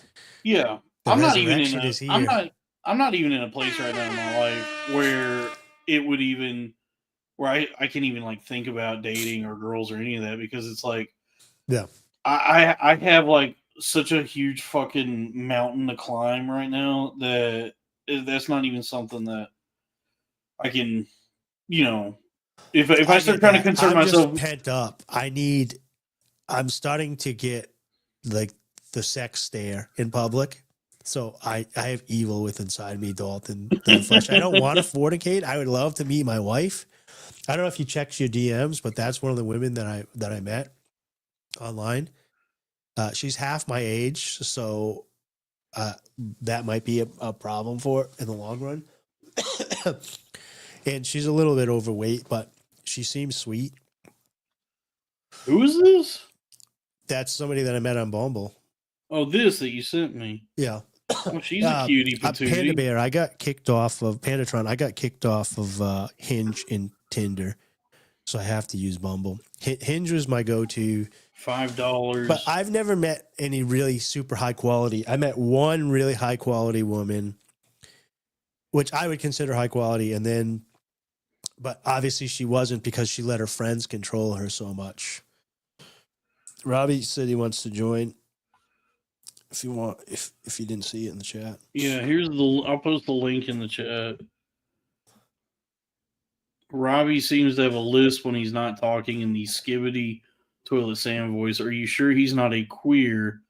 Yeah, I'm not even in a, I'm not even in a place right now in my life where it would even where I can even like think about dating or girls or any of that because it's like I have like such a huge fucking mountain to climb right now that that's not even something that I can, you know, if I start trying to concern myself, just pent up. I'm starting to get like the sex stare in public. So I have evil within inside me, Dalton. I don't want to fornicate. I would love to meet my wife. I don't know if you checked your DMs, but that's one of the women that I met online. She's half my age, so that might be a problem for her in the long run. And she's a little bit overweight, but she seems sweet. Who is this? That's somebody that I met on Bumble. Oh, this that you sent me. Yeah. Oh, she's a cutie patootie. Panda Bear. I got kicked off of Pandatron. I got kicked off of Hinge and Tinder, so I have to use Bumble. Hinge was my go-to. $5. But I've never met any really super high quality. I met one really high quality woman, which I would consider high quality, and then, but obviously she wasn't because she let her friends control her so much. Robbie said he wants to join. if you want, if you didn't see it in the chat. Yeah, I'll post the link in the chat. Robbie seems to have a lisp when he's not talking in the skibbity toilet Sam voice. Are you sure he's not a queer?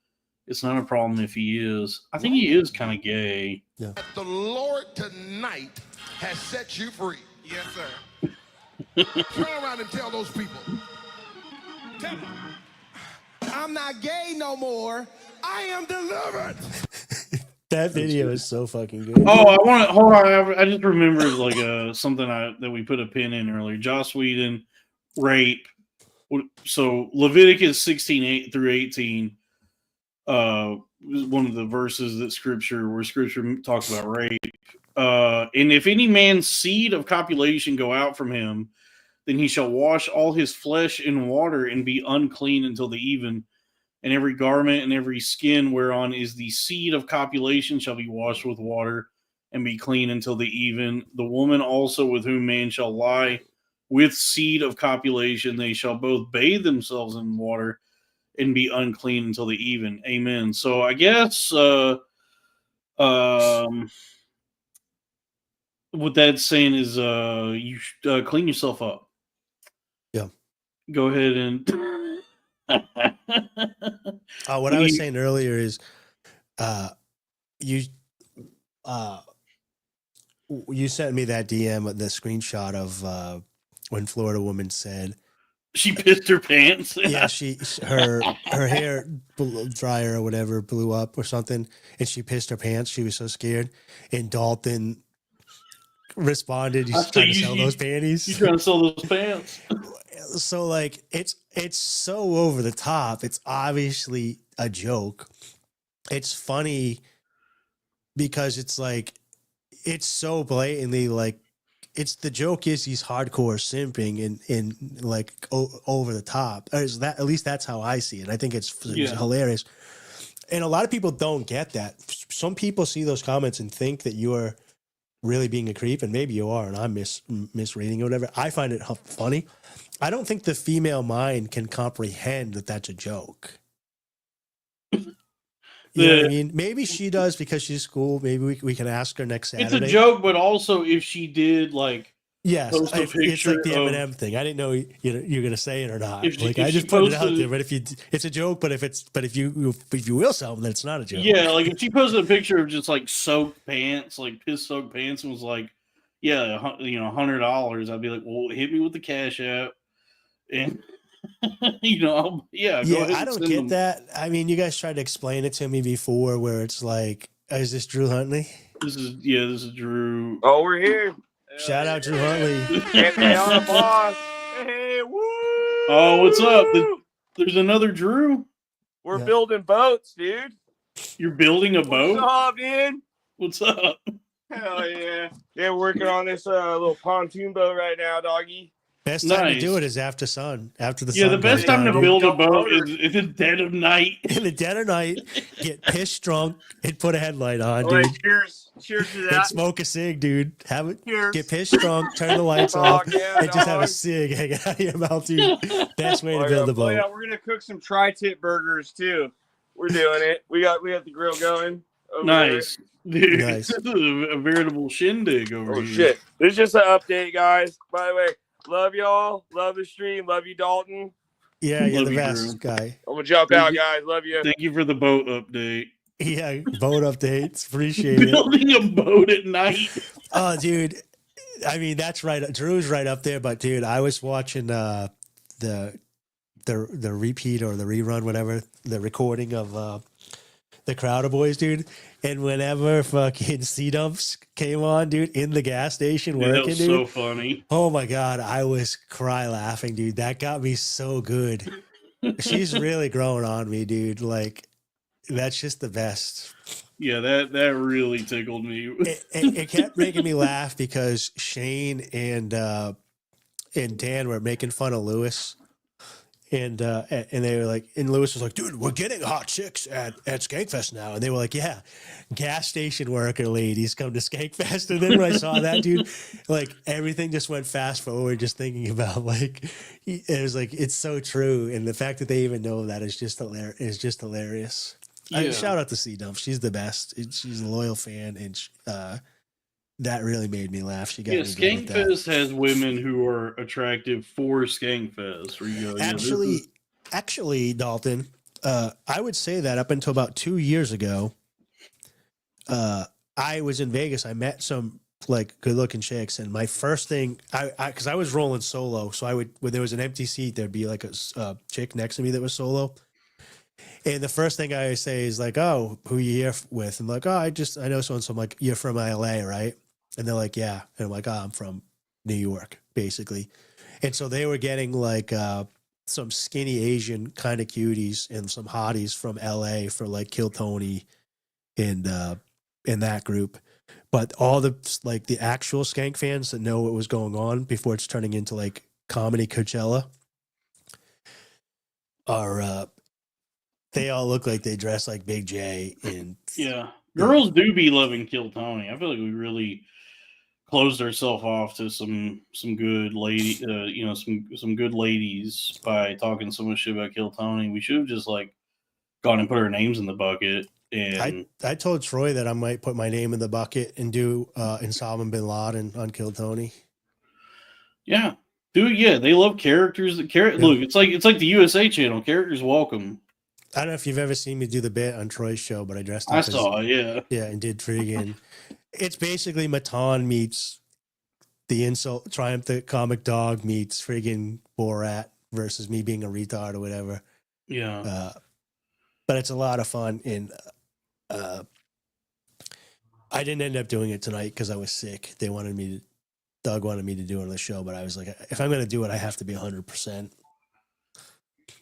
It's not a problem if he is. I think he is kind of gay. Yeah. The Lord tonight has set you free. Yes, sir. Turn around and tell those people. Tell them, I'm not gay no more. I am delivered. That video is so fucking good. Oh, I want to hold on. I just remembered like something that we put a pin in earlier. Joss Whedon, rape. So Leviticus 16 through 18. One of the verses where Scripture talks about rape. And if any man's seed of copulation go out from him, then he shall wash all his flesh in water and be unclean until the even. And every garment and every skin whereon is the seed of copulation shall be washed with water and be clean until the even. The woman also with whom man shall lie with seed of copulation, they shall both bathe themselves in water and be unclean until the even. Amen. So I guess what that's saying is you should clean yourself up. Yeah. Go ahead and what I was saying earlier is you sent me that DM, the screenshot of when Florida woman said she pissed her pants. Yeah, her hair dryer or whatever blew up or something, and she pissed her pants. She was so scared, and Dalton responded, "He's trying to sell those panties. You trying to sell those pants?" So like, it's so over the top. It's obviously a joke. It's funny because it's like it's so blatantly like. It's the joke is he's hardcore simping and like over the top. Or is that, at least that's how I see it. I think it's hilarious. And a lot of people don't get that. Some people see those comments and think that you're really being a creep, and maybe you are, and I'm misreading or whatever. I find it funny. I don't think the female mind can comprehend that that's a joke. You know what I mean? Maybe she does because she's cool. Maybe we can ask her next Saturday. It's a joke, but also if she did like post a picture, it's like the Eminem thing. I didn't know you're gonna say it or not. I just put it out there. But it's a joke. But if you will something, then it's not a joke. Yeah, like if she posted a picture of just like soaked pants, like piss soaked pants, and was like, yeah, $100, I'd be like, well, hit me with the Cash App, and go ahead. I don't get that. I mean, you guys tried to explain it to me before, where it's like, is this Drew Huntley? This is Drew. Oh, we're here. Shout out Drew Huntley. Hey, on, boss. Hey, woo! Oh, what's up? There's another Drew. We're building boats, dude. You're building a boat? What's up, dude? What's up? Hell yeah. Yeah, we're working on this little pontoon boat right now, doggy. Best time to do it is after the sun. The best time to build a boat is in the dead of night. In the dead of night, get pissed drunk and put a headlight on, dude. Right, cheers to that. And smoke a cig, dude. Cheers. Get pissed drunk, turn the lights off, and just have a cig hanging out of your mouth, dude. Best way to build a boat. Yeah, we're gonna cook some tri-tip burgers too. We're doing it. We got the grill going. Nice. Dude, nice. This is a veritable shindig over here. Oh shit! This is just an update, guys. By the way, love y'all. Love the stream. Love you, Dalton. Yeah, you're the best guy. I'm gonna jump out, guys. Love you. Thank you for the boat update. Yeah, boat updates. Appreciate it. Building a boat at night. Oh, dude. I mean, that's right. Drew's right up there. But dude, I was watching the repeat or the rerun, whatever, the recording of the Crowder Boys, dude. And whenever fucking C-Dumps came on, dude, in the gas station working, that was dude. so funny. Oh my God, I was cry laughing, dude. That got me so good. She's really growing on me, dude. Like, that's just the best. Yeah, that really tickled me. It kept making me laugh because Shane and Dan were making fun of Lewis. And they were like, and Lewis was like, dude, we're getting hot chicks at Skankfest now. And they were like, yeah, gas station worker ladies come to Skankfest. And then when I saw that, dude, like everything just went fast forward, just thinking about like, it was like, it's so true. And the fact that they even know that is just hilarious. Shout out to C Dump. She's the best. She's a loyal fan, and that really made me laugh. She got me good with that. Skankfest has women who are attractive for Skankfest. Where you go, actually, Dalton, I would say that up until about 2 years ago, I was in Vegas. I met some like good-looking chicks, and my first thing, because I was rolling solo, so I would, when there was an empty seat, there'd be like a chick next to me that was solo. And the first thing I say is like, "Oh, who you here with?" And I'm like, "Oh, I know so and so." I'm like, "You're from LA, right?" And they're like, "Yeah." And I'm like, "Oh, I'm from New York, basically." And so they were getting like some skinny Asian kind of cuties and some hotties from LA for like Kill Tony and in that group. But all the like the actual Skank fans that know what was going on before it's turning into like comedy Coachella are they all look like they dress like Big J. And girls do be loving Kill Tony. I feel like we really closed ourselves off to some good lady, some good ladies by talking so much shit about Kill Tony. We should have just like gone and put our names in the bucket. And I told Troy that I might put my name in the bucket and do Osama bin Laden on Kill Tony. Yeah, dude. Yeah, they love characters. Look, it's like the USA Channel. Characters welcome. I don't know if you've ever seen me do the bit on Troy's show, but I dressed up. I saw, yeah, and did friggin'. It's basically Matan meets the insult Triumph the Comic Dog meets friggin' Borat versus me being a retard or whatever. Yeah. But it's a lot of fun, and I didn't end up doing it tonight because I was sick. Doug wanted me to do it on the show, but I was like, if I'm going to do it, I have to be 100%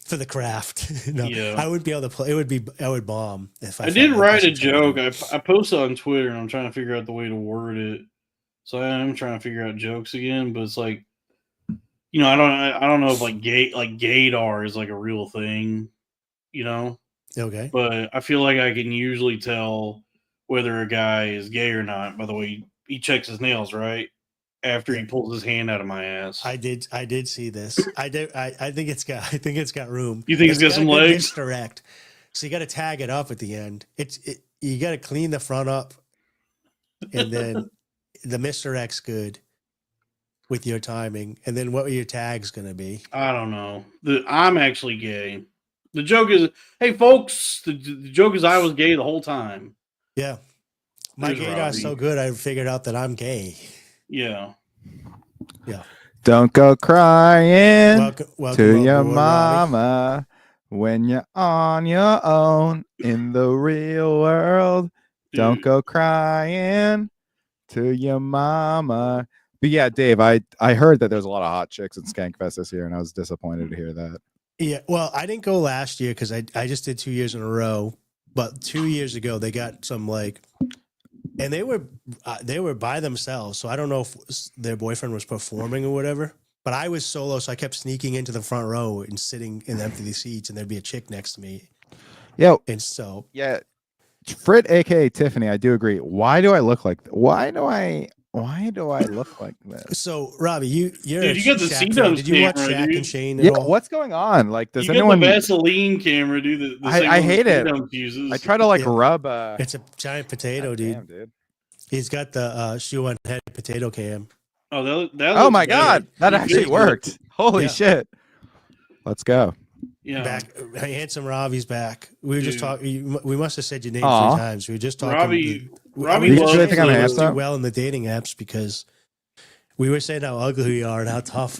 for the craft. I wouldn't be able to play. I would bomb if I did write a joke. I posted on Twitter, and I'm trying to figure out the way to word it. So I am trying to figure out jokes again, but it's like, I don't know if like gaydar is like a real thing, Okay. But I feel like I can usually tell whether a guy is gay or not by the way he checks his nails, right? After he pulls his hand out of my ass. I did see this. I think it's got room. You think it's got some legs? Misdirect. So you got to tag it up at the end. You got to clean the front up, and then the misdirect's good with your timing. And then what are your tags going to be? I don't know. I'm actually gay. The joke is, hey folks, the joke is I was gay the whole time. Yeah. My gaydar's so good I figured out that I'm gay. Yeah. Yeah. Don't go crying welcome to your board, mama when you're on your own in the real world. Dude. Don't go crying to your mama. But yeah, Dave, I heard that there's a lot of hot chicks in Skankfest this year, and I was disappointed to hear that. Yeah, well, I didn't go last year because I just did 2 years in a row. But 2 years ago, they got some like, and they were by themselves. So I don't know if their boyfriend was performing or whatever. But I was solo, so I kept sneaking into the front row and sitting in empty seats, and there'd be a chick next to me. Yo, and so yeah, Frit, aka Tiffany, I do agree. Why do I look like? Why do I look like this? So, Robbie, you got the C-Dubs Did you watch camera, Shaq dude. and Shane? Yeah, what's going on? Like, does you anyone? Got the Vaseline camera, dude. I hate it. Uses. I try to like rub. It's a giant potato, dude. He's got the shoe on head potato cam. Oh, oh my god, that actually worked! Holy shit! Let's go. Yeah, back. Handsome Robbie's back. We were just talking. We must have said your name 3 times. We were just talking. Robbie you really think I'm handsome? Do well in the dating apps because we were saying how ugly we are and how tough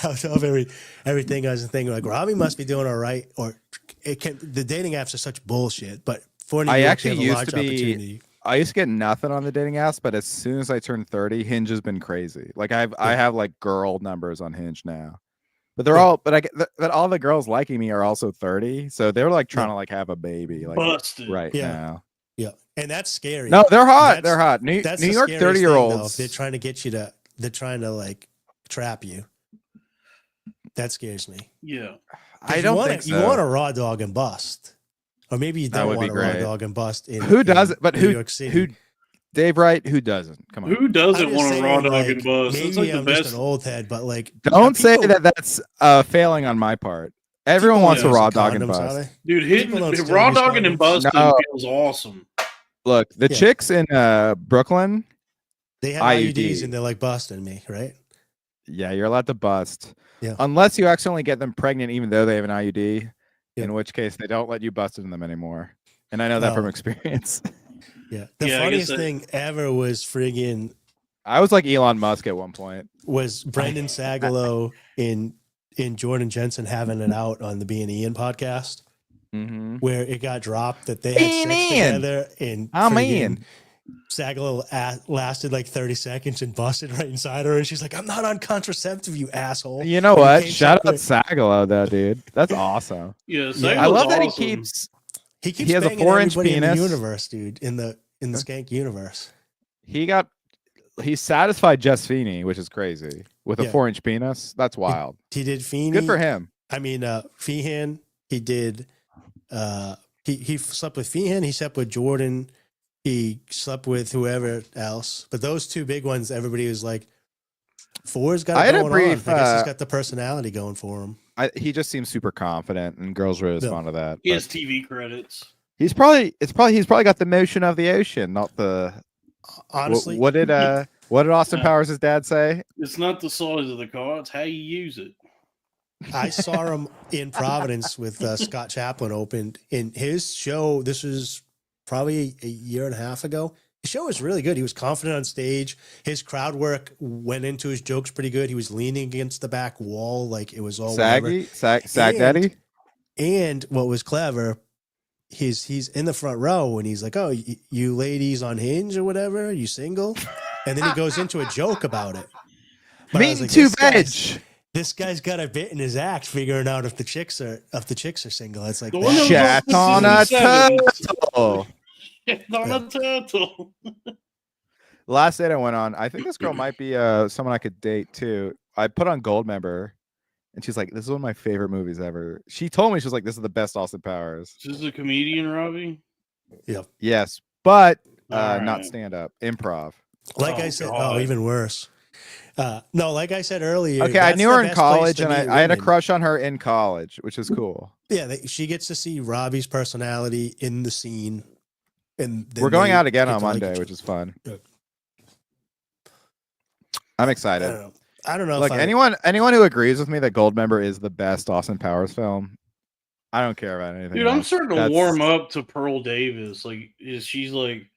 everything is. And thing like Robbie must be doing all right, or the dating apps are such bullshit. But for New York, I actually have a large opportunity. I used to get nothing on the dating apps, but as soon as I turned 30, Hinge has been crazy. Like I have like girl numbers on Hinge now, but they're all, but all the girls liking me are also 30, so they're like trying to like have a baby like busted now. Yeah, and that's scary. No, they're hot. They're hot. New York 30-year-olds. They're trying to get you to. They're trying to like trap you. That scares me. Yeah, I don't think so. You want a raw dog and bust. Or maybe you don't want a raw dog and bust. Who does it? But New York City. Who? Dave Wright? Who doesn't? Come on. Who doesn't want a raw dog and bust? Maybe it's like I'm the best. just an old head, but like, don't say that that's failing on my part. Everyone wants a use raw dog and condoms, how bust. they- Dude, hitting People don't still raw use dogging and condoms. busting No. feels awesome. Look, the Yeah. chicks in Brooklyn, They have IUD. IUDs and they're like busting me, right? yeah, you're allowed to bust. Yeah. Unless you accidentally get them pregnant, even though they have an IUD, Yeah. in which case they don't let you bust in them anymore. And I know that from Oh. experience. Yeah. The Yeah, I guess funniest thing ever was friggin' I was like Elon Musk at one point. was Brendan Sagalow in Jordan Jensen having it out on the B and Ian podcast, Mm-hmm. where it got dropped that they had Ian, sex Ian. together, and I'm friggin' Ian. Sagalow lasted like 30 seconds and busted right inside her, and she's like, "I'm not on contraceptive, you asshole." You know And it what? came so Shout out quick. Sagalow, though, dude. That's awesome. Yeah, Yeah. I love that awesome. he keeps. He keeps He has a banging 4-inch everybody in the penis. universe, dude. In the skank universe. He satisfied Jess Feeney, which is crazy, with a Yeah. 4-inch penis. That's wild. He did Feeney. Good for him. I mean, Feehan. He did. He slept with Feehan. He slept with Jordan. He slept with whoever else. But those two big ones, everybody was like, Four's got I it had a going brief, on. I guess he's got the personality going for him. He just seems super confident, and girls really respond to that. He but has TV credits. he's probably got the motion of the ocean, not the. Honestly, What did Austin Powers' dad say? It's not the size of the car; it's how you use it. I saw him in Providence with Scott Chaplin opened in his show. This was probably a year and a half ago. The show was really good. He was confident on stage. His crowd work went into his jokes pretty good. He was leaning against the back wall like it was all Sag And- Daddy. And what was clever, he's in the front row and he's like, "Oh, you ladies on Hinge or whatever, you single?" And then he goes into a joke about it. But I was Mean like, to this guy's got a bit in his act figuring out if the chicks are singgle. It's like The one that Chat was on in the a 70s. turtle. On a turtle. Last date I went on, I think this girl might be someone I could date too. I put on Goldmember, and she's like, "This is one of my favorite movies ever." She told me, she was like, "This is the best Austin Powers." This is a comedian, Robbie. Yes, but All not right. stand up, improv. Like Oh, I said, God. even worse. No, like I said earlier. Okay, I that's knew the her in best place college, to and meet I had a women. crush on her in college, which is cool. Yeah, she gets to see Robbie's personality in the scene, and then We're going they out again get on to like Monday, each which is fun. Yeah. I'm other. excited. I don't know. Look, if anyone who agrees with me that Goldmember is the best Austin Powers film, I don't care about anything. Dude, I'm else. starting to That's- warm up to Pearl Davis. Like, she's like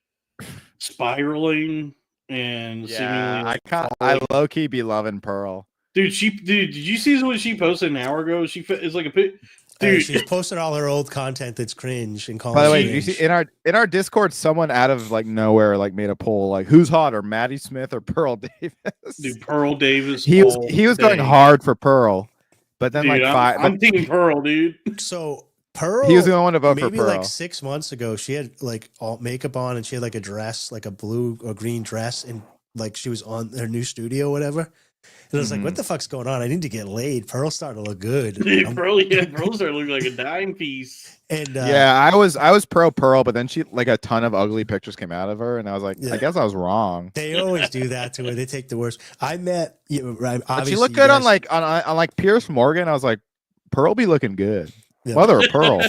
spiraling and Yeah, seemingly. I low key be loving Pearl. Dude, did you see what she posted an hour ago? It's like a pic. Dude, she's posted all her old content that's cringe and calling. By the way, it did you see cringe. in our Discord, someone out of like nowhere like made a poll like who's hotter, Maddie Smith or Pearl Davis? dude, Pearl Davis. he was all going day. hard for Pearl, but then Dude, like five. I'm Team Pearl, dude. So Pearl, He was the only one to vote for maybe Pearl. like 6 months ago, she had like all makeup on and she had like a dress, like a blue or green dress, and like she was on her new studio, or whatever. And I was like, Mhm. "What the fuck's going on? I need to get laid." Pearl's starting to look good. Dude, Pearl started looking like a dime piece. And Yeah, I was pro Pearl, but then she like a ton of ugly pictures came out of her, and I was like, Yeah. I guess I was wrong. they always do that to her. They take the worst. I met, right? But she Obviously, looked you good on guys- on like Pierce Morgan. I was like, Pearl be looking good. Yeah. Mother of Pearl.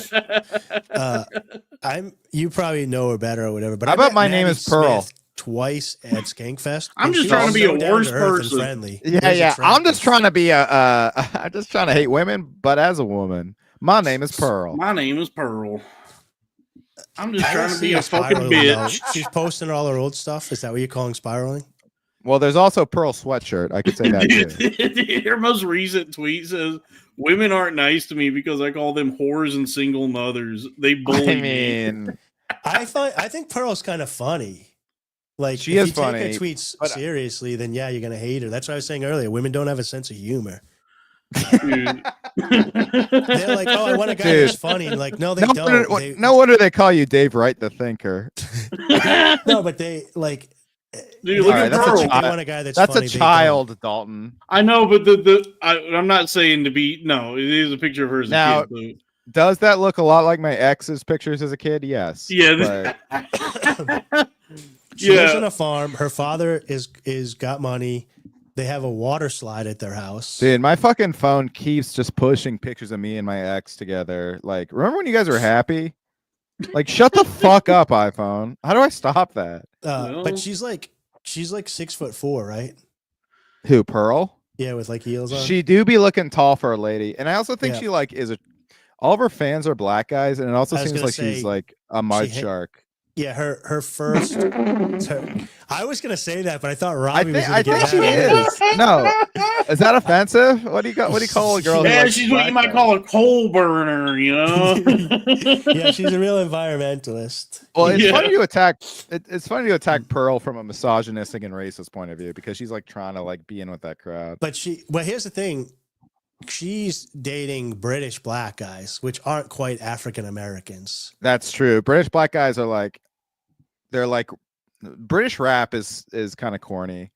You probably know her better or whatever. But How I about met My Name Maddie is Pearl? Smith twice at Skankfest. I'm and just she trying was to be a so down worse to earth and person. friendly. Yeah, It was yeah. I'm attractive. just trying to be a I'm just trying to hate women, but as a woman. My name is Pearl. My name is Pearl. I'm just I trying don't to be see a her fucking spiraling, though. bitch. She's posting all her old stuff. Is that what you're calling spiraling? Well, there's also Pearl sweatshirt. I could say that too. Her most recent tweet says, "Women aren't nice to me because I call them whores and single mothers. They bully I me." mean, I think Pearl's kind of funny. Like She if is you take funny, her tweets but- seriously, then yeah, you're gonna hate her. That's what I was saying earlier. Women don't have a sense of humor. Dude. They're like, "Oh, I want a guy Dude. that's funny." Like, no, they no don't. wonder, They- no wonder they call you Dave Wright the Thinker. no, but they like. Dude, they look at don't Pearl. think they want a guy that's That's funny. a They child, Dalton. I know, but I'm not saying to be. No, it is a picture of her as Now- a kid. Does that look a lot like my ex's pictures as a kid? Yes. But, yeah, But She lives Yeah. on a farm. Her father is got money. They have a water slide at their house. Dude, my fucking phone keeps just pushing pictures of me and my ex together. Like, remember when you guys were happy? Like, shut the fuck up, iPhone. How do I stop that? But she's like 6'4", right? Who, Pearl? Yeah, with like heels on. She do be looking tall for a lady, and I also think Yeah. she like is a. All of her fans are black guys, and it also I was seems gonna like she's say, like a mud shark. Yeah, her first. I was gonna say that, but I thought Robbie was I gonna think get she mad. is. No, is that offensive? What do you call a girl? Yeah, who she's what you might call a coal burner, you know. Yeah, she's a real environmentalist. Well, it's Yeah. funny to attack. It's funny to attack Pearl from a misogynistic and racist point of view because she's like trying to like be in with that crowd. But here's the thing. She's dating British black guys, which aren't quite African Americans. That's true. British black guys are like, they're like, British rap is kind of corny.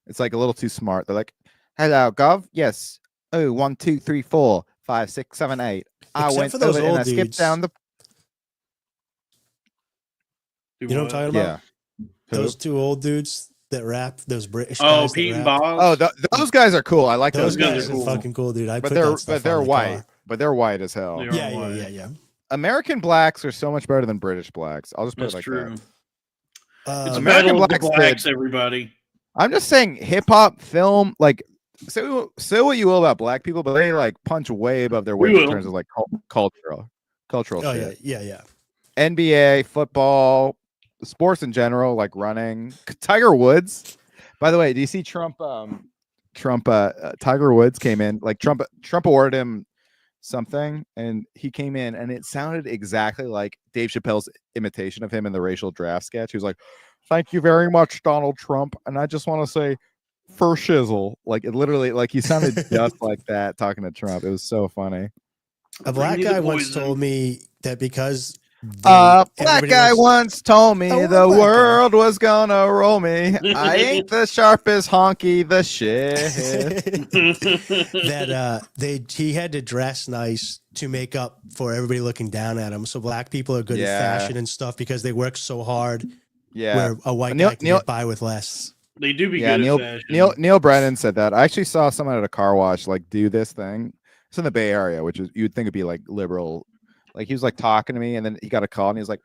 It's like a little too smart. They're like, hello, Gov. Yes. Oh, 1, 2, 3, 4, 5, 6, 7, 8. I Except went for those over and old I skipped dudes. down the. You know what I'm talking about? Yeah. Those two old dudes that rap, those British Oh, guys. Pete and that rap. Bob. Oh, those guys are cool. I like Those guys guys are are cool. fucking cool, dude. I but put they're that stuff but they're on the white. car. But they're white as hell. They are Yeah, white. yeah. American blacks are so much better than British blacks. I'll just put That's it like true. that. It's a American battle of the blacks blacks, did- everybody. I'm just saying, hip hop, film, like say what you will about black people, but they like punch way above their We weight in will. terms of like cultural Oh shit. yeah. NBA, football, sports in general, like running. Tiger Woods. By the way, do you see Trump? Tiger Woods came in. Like Trump awarded him something, and he came in, and it sounded exactly like Dave Chappelle's imitation of him in the racial draft sketch. He was like, "Thank you very much, Donald Trump," and I just want to say, "For shizzle," like it literally, like he sounded just like that talking to Trump. It was so funny. A black Bring me the guy once poison. told me that because Black everybody guy wants- once told me Oh, the black guy. world was gonna roll me. I ain't the sharpest honky, the shit. that he had to dress nice to make up for everybody looking down at him. So black people are good Yeah. at fashion and stuff because they work so hard. Yeah. Where a white Neil- guy can Neil- get by with less. They do be Yeah, good Neil, at fashion. Neil Brennan said that. I actually saw someone at a car wash like do this thing. It's in the Bay Area, which is you'd think would be like liberal. Like he was like talking to me, and then he got a call, and he was like,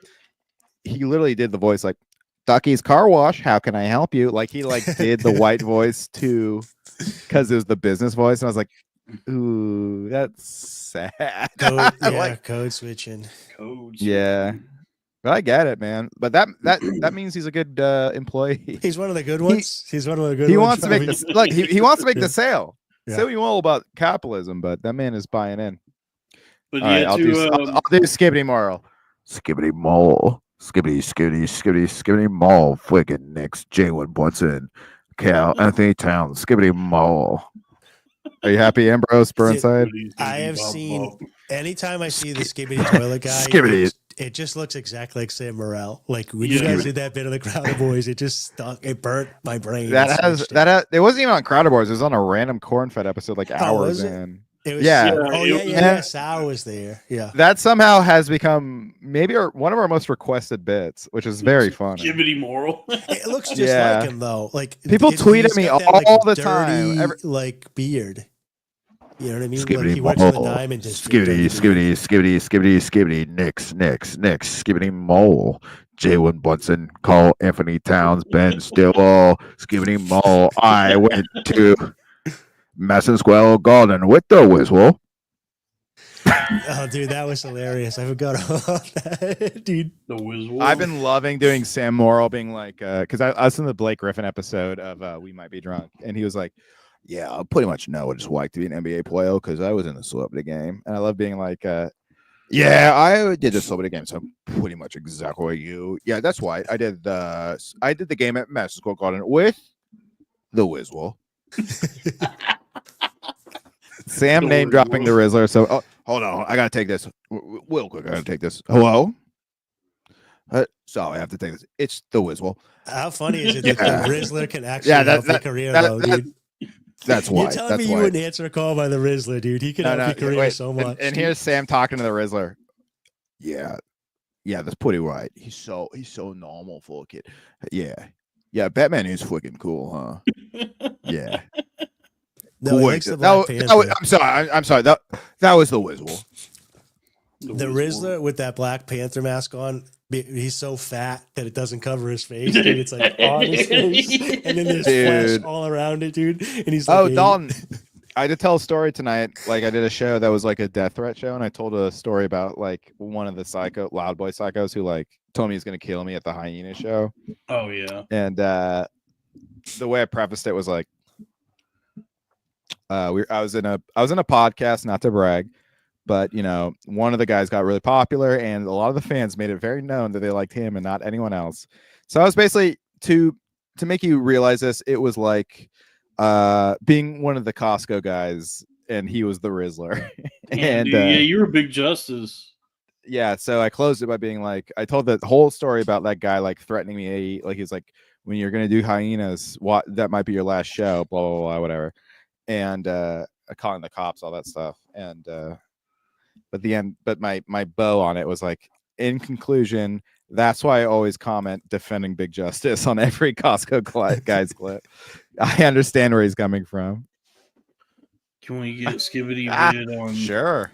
he literally did the voice like, "Ducky's Car Wash, how can I help you?" Like he like did the white voice too, because it was the business voice, and I was like, "Ooh, that's sad." Code, yeah, Like, code switching. Codes. yeah. But I get it, man. But that means he's a good employee. He's one of the good ones. He's one of the good He ones. wants to make this look. He wants to make Yeah. the sale. Yeah. Say what you will about capitalism, but that man is buying in. But All right, yeah, I'll do Skibbity Moral. Skibbity Mole. Skibbity Mole. Friggin' next Jalen Brunson. Cal Anthony Towns. Skibbity Mole. Are you happy, Ambrose Burnside? I have seen anytime I see the Skibbity toilet guy, Skibbity. it just looks exactly like Sam Morril. Like when you Yeah. guys did that bit of the Crowder Boys, it just stuck. It burnt my brain. That has Switched it. that has, it wasn't even on Crowder Boys. It was on a random Cornfed episode like Oh, hours was it? in. It was, Yeah. Oh yeah, Yeah. yeah. Sal was there. Yeah. That somehow has become maybe one of our most requested bits, which is very funny. Gibbity moral. It looks just Yeah. like him though. Like People tweet at he's me got all the time. dirty, like beard. You know what I mean? Like he works in the diamond district. Skibbity, Knicks, Skibbity Mole, Jalen Brunson, call Anthony Towns, Ben Stillwell, Skibbity Mole. I went to Madison Square Garden with the whistle. Oh, dude, that was hilarious. I forgot about that, dude. The Wizard. I've been loving doing Sam Morril being like, because I was in the Blake Griffin episode of We Might Be Drunk, and he was like, "Yeah, I pretty much know what it's like to be an NBA player because I was in the celebrity game," and I love being like, "Yeah, I did the celebrity game, so I'm pretty much exactly like you. Yeah, that's why I did the game at Madison Square Garden with the Wizard." Sam The name dropping the Rizzler. Rizzler. So, hold on, I gotta take this real quick. I gotta take this. Hello. Sorry, I have to take this. It's the Wizard. How funny is it that Yeah. the Rizzler can actually Yeah, help your career, though, dude? That's why. You're telling That's me you why. wouldn't answer a call by the Rizzler, dude. He could help your career wait, so much. And here's Sam talking to the Rizzler. Yeah, that's pretty right. He's so normal for a kid. Yeah, Batman is freaking cool, huh? Yeah. No, he likes the Black Panther. I'm sorry. That was the Wizzle. The Rizzler with that Black Panther mask on, he's so fat that it doesn't cover his face, dude. It's like on his face, and then there's flesh all around it, dude. And he's like, "Oh, Dalton, I did tell a story tonight. Like I did a show that was like a death threat show, and I told a story about like one of the loud boy psychos who like told me he's gonna kill me at the hyena show. Oh yeah. And the way I prefaced it was like, I was in a podcast, not to brag, but you know, one of the guys got really popular, and a lot of the fans made it very known that they liked him and not anyone else. So I was basically to make you realize this. It was like being one of the Costco guys, and he was the Rizzler. And yeah, you were Big Justice. Yeah, so I closed it by being like, I told the whole story about that guy like threatening me. Like he's like, when you're gonna do hyenas, what that might be your last show, blah blah blah, whatever. And calling the cops, all that stuff. And but the end, but my bow on it was like, in conclusion, that's why I always comment defending Big Justice on every Costco guy's clip. I understand where he's coming from. Can we get Skibbity vid on? Sure.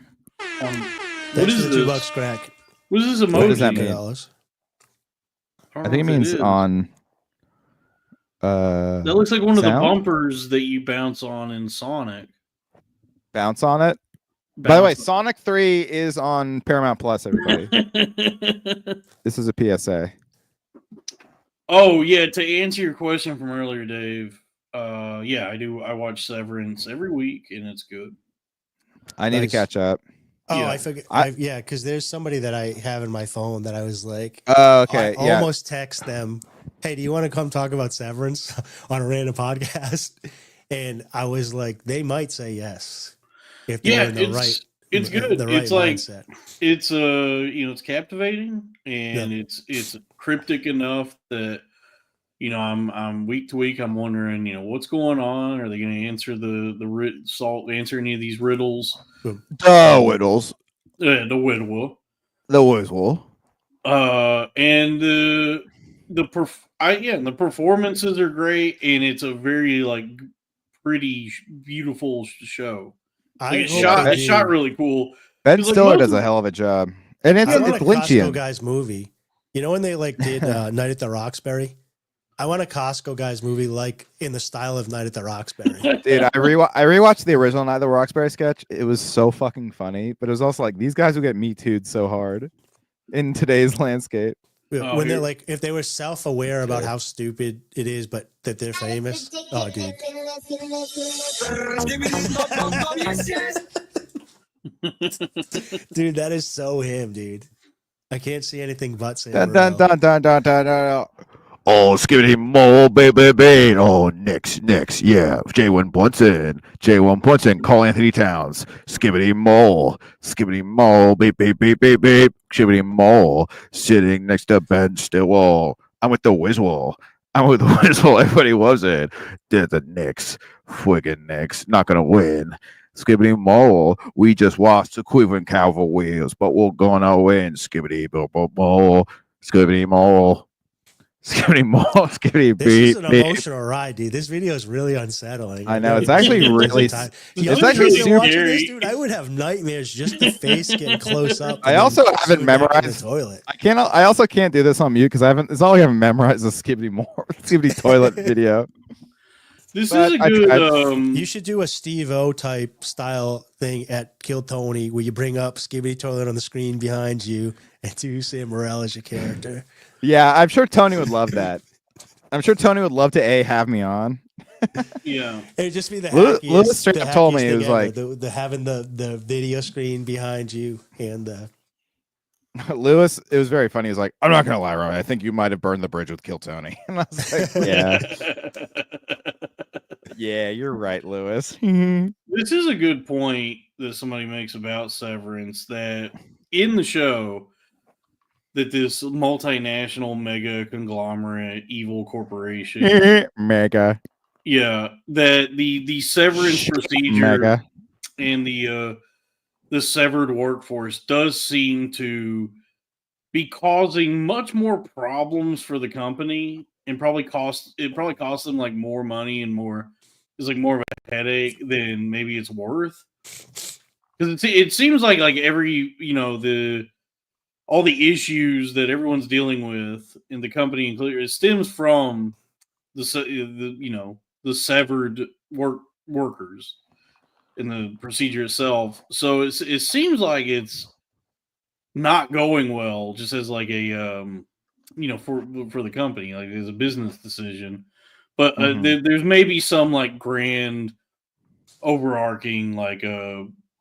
What is this? $2 crack. What is this emoji? What does that mean? I think it means on. That looks like one sound? of the bumpers that you bounce on in Sonic. Bounce on it. By the way, Sonic 3 is on Paramount Plus, everybody. This is a PSA. Oh, yeah. To answer your question from earlier, Dave, yeah, I do. I watch Severance every week, and it's good. I need to catch up. Oh, Yeah. I forget. Yeah, because there's somebody that I have in my phone that I was like, Oh, okay. I almost text them, hey, do you want to come talk about Severance on a random podcast? And I was like, they might say yes. If they're in the right, it's good. The right it's like mindset. It's you know, it's captivating, and it's cryptic enough that, you know, I'm week to week, I'm wondering, you know, what's going on? Are they going to answer answer any of these riddles? The Whittles. The Whitwell. The Wizzle. And the performances are great, and it's a very like pretty beautiful show. Like, it's shot really cool. Ben Like, Stiller does a hell of a job, and it's Lynchian. Costco guys movie. You know when they like did Night at the Roxbury? I want a Costco guys movie like in the style of Night at the Roxbury. Dude, I rewatched the original Night at the Roxbury sketch. It was so fucking funny, but it was also like these guys will get Me Too'd so hard in today's landscape. When they're like, if they were self-aware about how stupid it is, but that they're famous. Oh, dude. Dude, that is so him, dude. I can't see anything but Sam. Dun, dun, dun, dun, dun, dun. Oh, skibbity mo, baby. Oh, next, yeah. J1 Bunsen, call Anthony Towns. Skibbity mo, beep, skibbity mo, sitting next to Ben Stillwell. I'm with the Wizzle. Everybody was it. Did the Knicks. Friggin' Knicks. Not gonna win. Skibbity mo, we just watched the Cleveland Cavaliers, but we're gonna win. Skibbity mo, skibbity mo. Skibbity this is an emotional ride, dude. This video is really unsettling. I know, it's actually really. It's actually super this, dude. I would have nightmares just the face getting close up. I also haven't memorized. The toilet. I also can't do this on mute because I haven't. It's all I haven't memorized the Skibbity toilet video. This is a good. You should do a Steve-O type style thing at Kill Tony where you bring up Skibbity toilet on the screen behind you and do Sam Morril as your character. Yeah, I'm sure Tony would love that. I'm sure Tony would love to have me on. Yeah, it'd just be the Lewis straight up told me it was like the having the video screen behind you and Lewis. It was very funny. He's like, I'm not gonna lie, Ryan. I think you might have burned the bridge with Kill Tony. And I was like, yeah, yeah, you're right, Lewis. This is a good point that somebody makes about Severance. That in the show, that this multinational mega conglomerate evil corporation mega, yeah, that the severance procedure mega. And the severed workforce does seem to be causing much more problems for the company and probably cost them like more money and more. It's like more of a headache than maybe it's worth. Because it seems like every all the issues that everyone's dealing with in the company, including it stems from the severed workers in the procedure itself. So it seems like it's not going well, just as like a for the company, like as a business decision. But there's maybe some like grand overarching like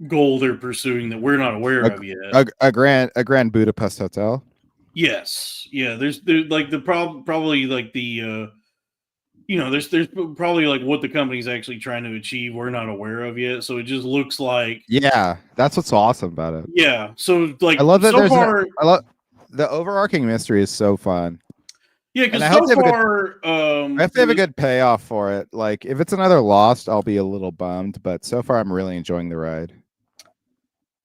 goal they're pursuing that we're not aware of yet. A grand Budapest hotel. Yes, yeah. There's like the probably like the there's probably like what the company's actually trying to achieve we're not aware of yet. So it just looks like that's what's awesome about it. Yeah, so like I love that so far, I love the overarching mystery is so fun. Yeah, because so far, I have to have a good payoff for it. Like if it's another Lost, I'll be a little bummed. But so far, I'm really enjoying the ride.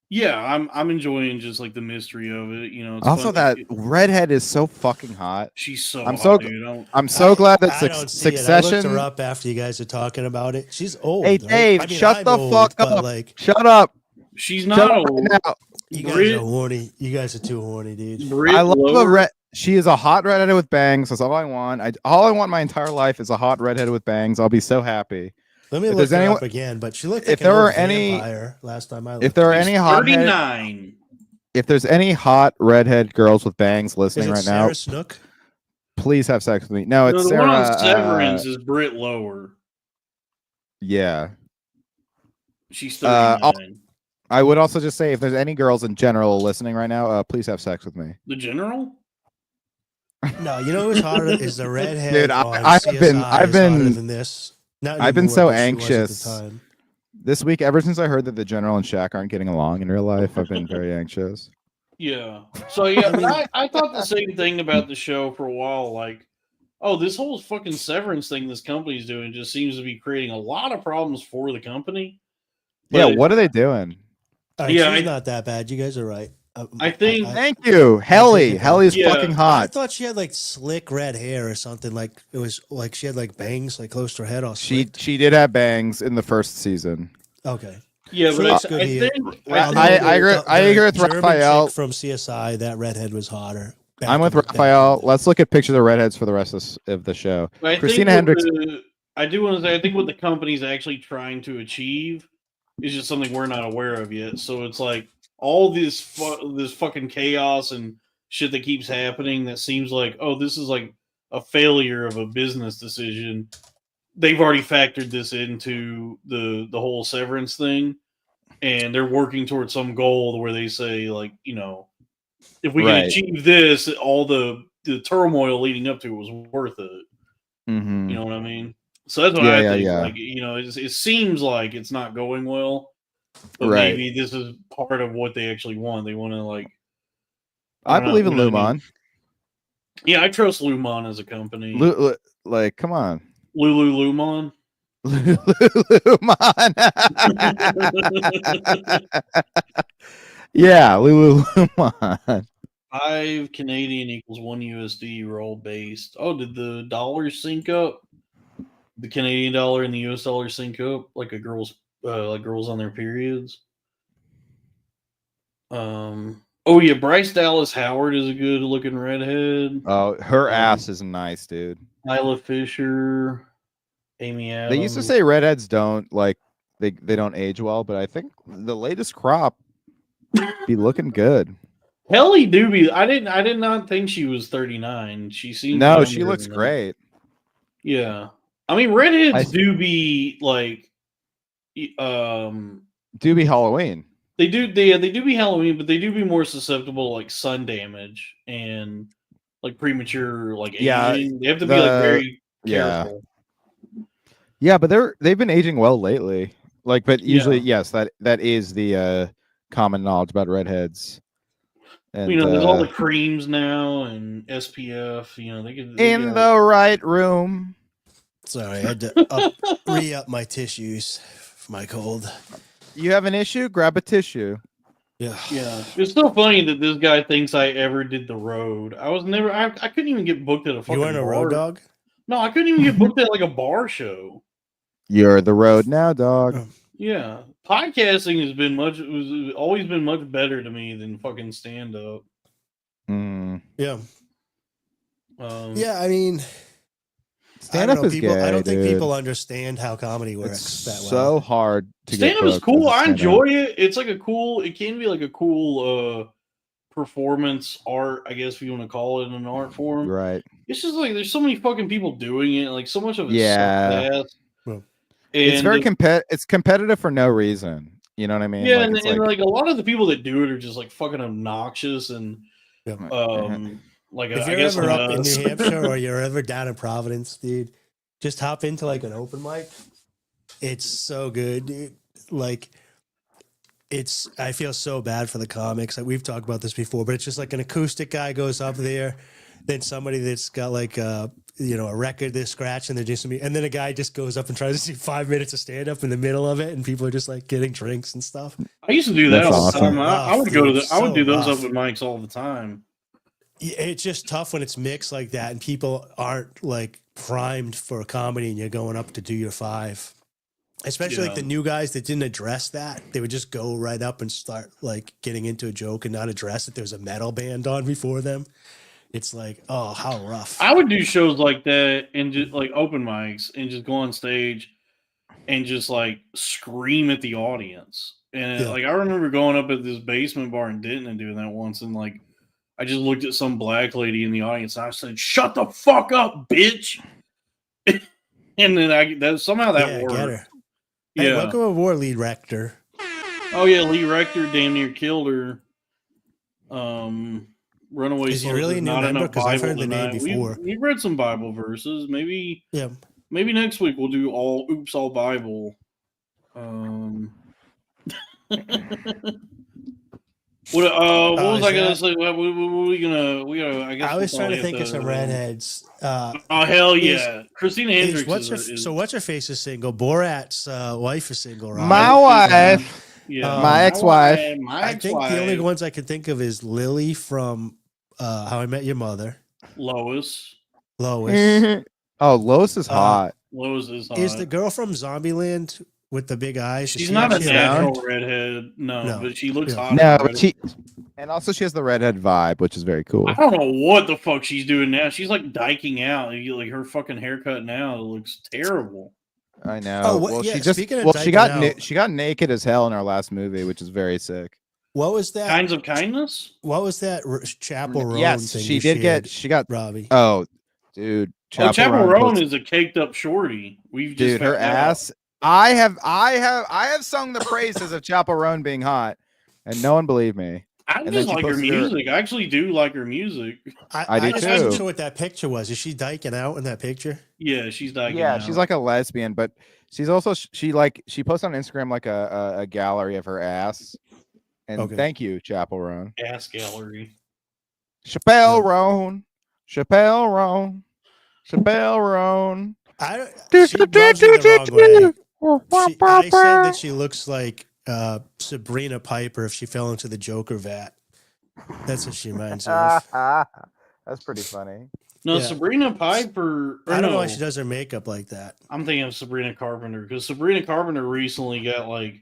Yeah, I'm enjoying just like the mystery of it. It's also fun. That redhead is so fucking hot. She's so I'm hot, so dude. I'm so glad that I don't see Succession. I looked her up after you guys are talking about it. She's old. Hey right? Dave, I mean, shut I'm the old, fuck but, up! Like, Shut up! She's not old. Right now. You guys are horny. You guys are too horny, dude. I love a red. She is a hot redhead with bangs. That's all I want. All I want my entire life is a hot redhead with bangs. I'll be so happy. Let me look her up again. But she looked like if there an are old any vampire last time I looked. If there are any hot 39. If there's any hot redhead girls with bangs listening right Sarah now, Snook? Please have sex with me. No, it's the Sarah. one on Severance is Britt Lower. Yeah, she's 39. I would also just say if there's any girls in general listening right now, please have sex with me. The general? No, you know who's hotter is the redhead. Dude, I've been hotter than this. I've been so anxious this week. Ever since I heard that the general and Shaq aren't getting along in real life, I've been very anxious. Yeah. So yeah, I thought the same thing about the show for a while. Like, oh, this whole fucking severance thing this company's doing just seems to be creating a lot of problems for the company. But yeah, what are they doing? She's not that bad. You guys are right. I think. Thank you, Helly. Helly's fucking hot. I thought she had like slick red hair or something. Like it was like she had like bangs like close to her head. All slicked. She did have bangs in the first season. Okay. Yeah, but I agree with Raphael from CSI. That redhead was hotter. I'm with Raphael. Let's look at pictures of redheads for the rest of the show. Christina Hendricks. I do want to say I think what the company's actually trying to achieve is just something we're not aware of yet. So it's like all this fucking chaos and shit that keeps happening that seems like, oh, this is like a failure of a business decision. They've already factored this into the whole severance thing, and they're working towards some goal where they say, like, if we can achieve this, all the turmoil leading up to it was worth it. Mm-hmm. You know what I mean? So that's what I think. Yeah. Like, it seems like it's not going well, but maybe this is part of what they actually want. They want to like. I believe in Lumon. I mean? Yeah, I trust Lumon as a company. Like, come on. Lumon. Lumon. Yeah, Lumon. 5 Canadian equals 1 USD roll based. Oh, did the dollars sync up? The Canadian dollar and the US dollar sync up like girls on their periods. Oh yeah, Bryce Dallas Howard is a good looking redhead. Oh, her ass is nice, dude. Isla Fisher, Amy Adams. They used to say redheads don't like they don't age well, but I think the latest crop be looking good. Helly Doobie, I did not think she was 39. She seems she looks great. Yeah. I mean, redheads do be like do be Halloween. They do be Halloween, but they do be more susceptible to like sun damage and like premature like aging. They have to be like very careful. Yeah, but they've been aging well lately. Like, but usually, yes, that is the common knowledge about redheads. And, there's all the creams now and SPF. They can in the right room. Sorry, I had to re-up my tissues for my cold. You have an issue? Grab a tissue. Yeah. It's so funny that this guy thinks I ever did the road. I was never. I couldn't even get booked at a fucking. You weren't a road dog? No, I couldn't even get booked at like a bar show. You're the road now, dog. Yeah, podcasting has been always been much better to me than fucking stand up. Yeah. Yeah, I mean, stand up is people, gay, I don't think dude. people understand how comedy works It's that well. so hard to stand get up is booked cool. as a I stand-up. enjoy it. It's like it can be like a cool performance art, I guess if you want to call it an art form. Right. It's just like there's so many fucking people doing it. Like so much of it Yeah. sucks ass. Well, It's very it's competitive for no reason. You know what I mean? Yeah, like, and, it's and like a lot of the people that do it are just like fucking obnoxious and like if I you're guess ever like up in us. New Hampshire or you're ever down in Providence, dude, just hop into like an open mic. It's so good, dude. Like I feel so bad for the comics. Like we've talked about this before, but it's just like an acoustic guy goes up there, then somebody that's got like a record they're scratching, they're just and then a guy just goes up and tries to do 5 minutes of stand up in the middle of it, and people are just like getting drinks and stuff. I used to do that That's all the awesome. time. I would go to I would So do those rough. open mics all the time. It's just tough when it's mixed like that and people aren't like primed for comedy and you're going up to do your 5. Especially like the new guys that didn't address that. They would just go right up and start like getting into a joke and not address that there's a metal band on before them. It's like, oh, how rough. I would do shows like that and just like open mics and just go on stage and just like scream at the audience. And like I remember going up at this basement bar in Denton and doing that once, and like I just looked at some black lady in the audience and I said, "Shut the fuck up, bitch!" And then somehow that worked. Get her. Hey, welcome aboard, Lead Rector. Oh yeah, Lee Rector damn near killed her. Runaway. Is he really a new member? Because I've heard the name before. We've read some Bible verses. Maybe next week we'll do all Bible. What was I gonna say? What we gonna? I guess I was trying to think of some redheads. Oh hell yeah, Christina Hendricks. What's her face is single? Borat's wife is single, right? My wife. Yeah, my ex-wife. I think the only ones I can think of is Lily from How I Met Your Mother. Lois. Oh, Lois is hot. Lois is hot. Is the girl from Zombieland with the big eyes? She's not a natural redhead. No, but she looks hot. No, but and also she has the redhead vibe, which is very cool. I don't know what the fuck she's doing now. She's like dyking out. Like her fucking haircut now looks terrible. I know. Oh, well, yeah, she just she got naked as hell in our last movie, which is very sick. What was that? Kinds of Kindness? What was that Chapel Roan yes, thing? She got Robbie. Oh, dude. Chapel Roan is a caked up shorty. We've just her ass. I have sung the praises of Chapel Roan being hot, and no one believed me. I just like her music. I actually do like her music. I do just too. wasn't sure what that picture was. Is she dyking out in that picture? Yeah, she's dyking out. Yeah, she's like a lesbian, but she's also she posts on Instagram like a gallery of her ass. And thank you, Chapel Roan. Ass gallery. Chappelle Roan. Chappelle Roan. Chappelle Roan. She rubs me the wrong way. I said that she looks like Sabrina Piper if she fell into the Joker vat. That's what she reminds me of. That's pretty funny. No, Sabrina Piper. I don't know why she does her makeup like that. I'm thinking of Sabrina Carpenter because Sabrina Carpenter recently got like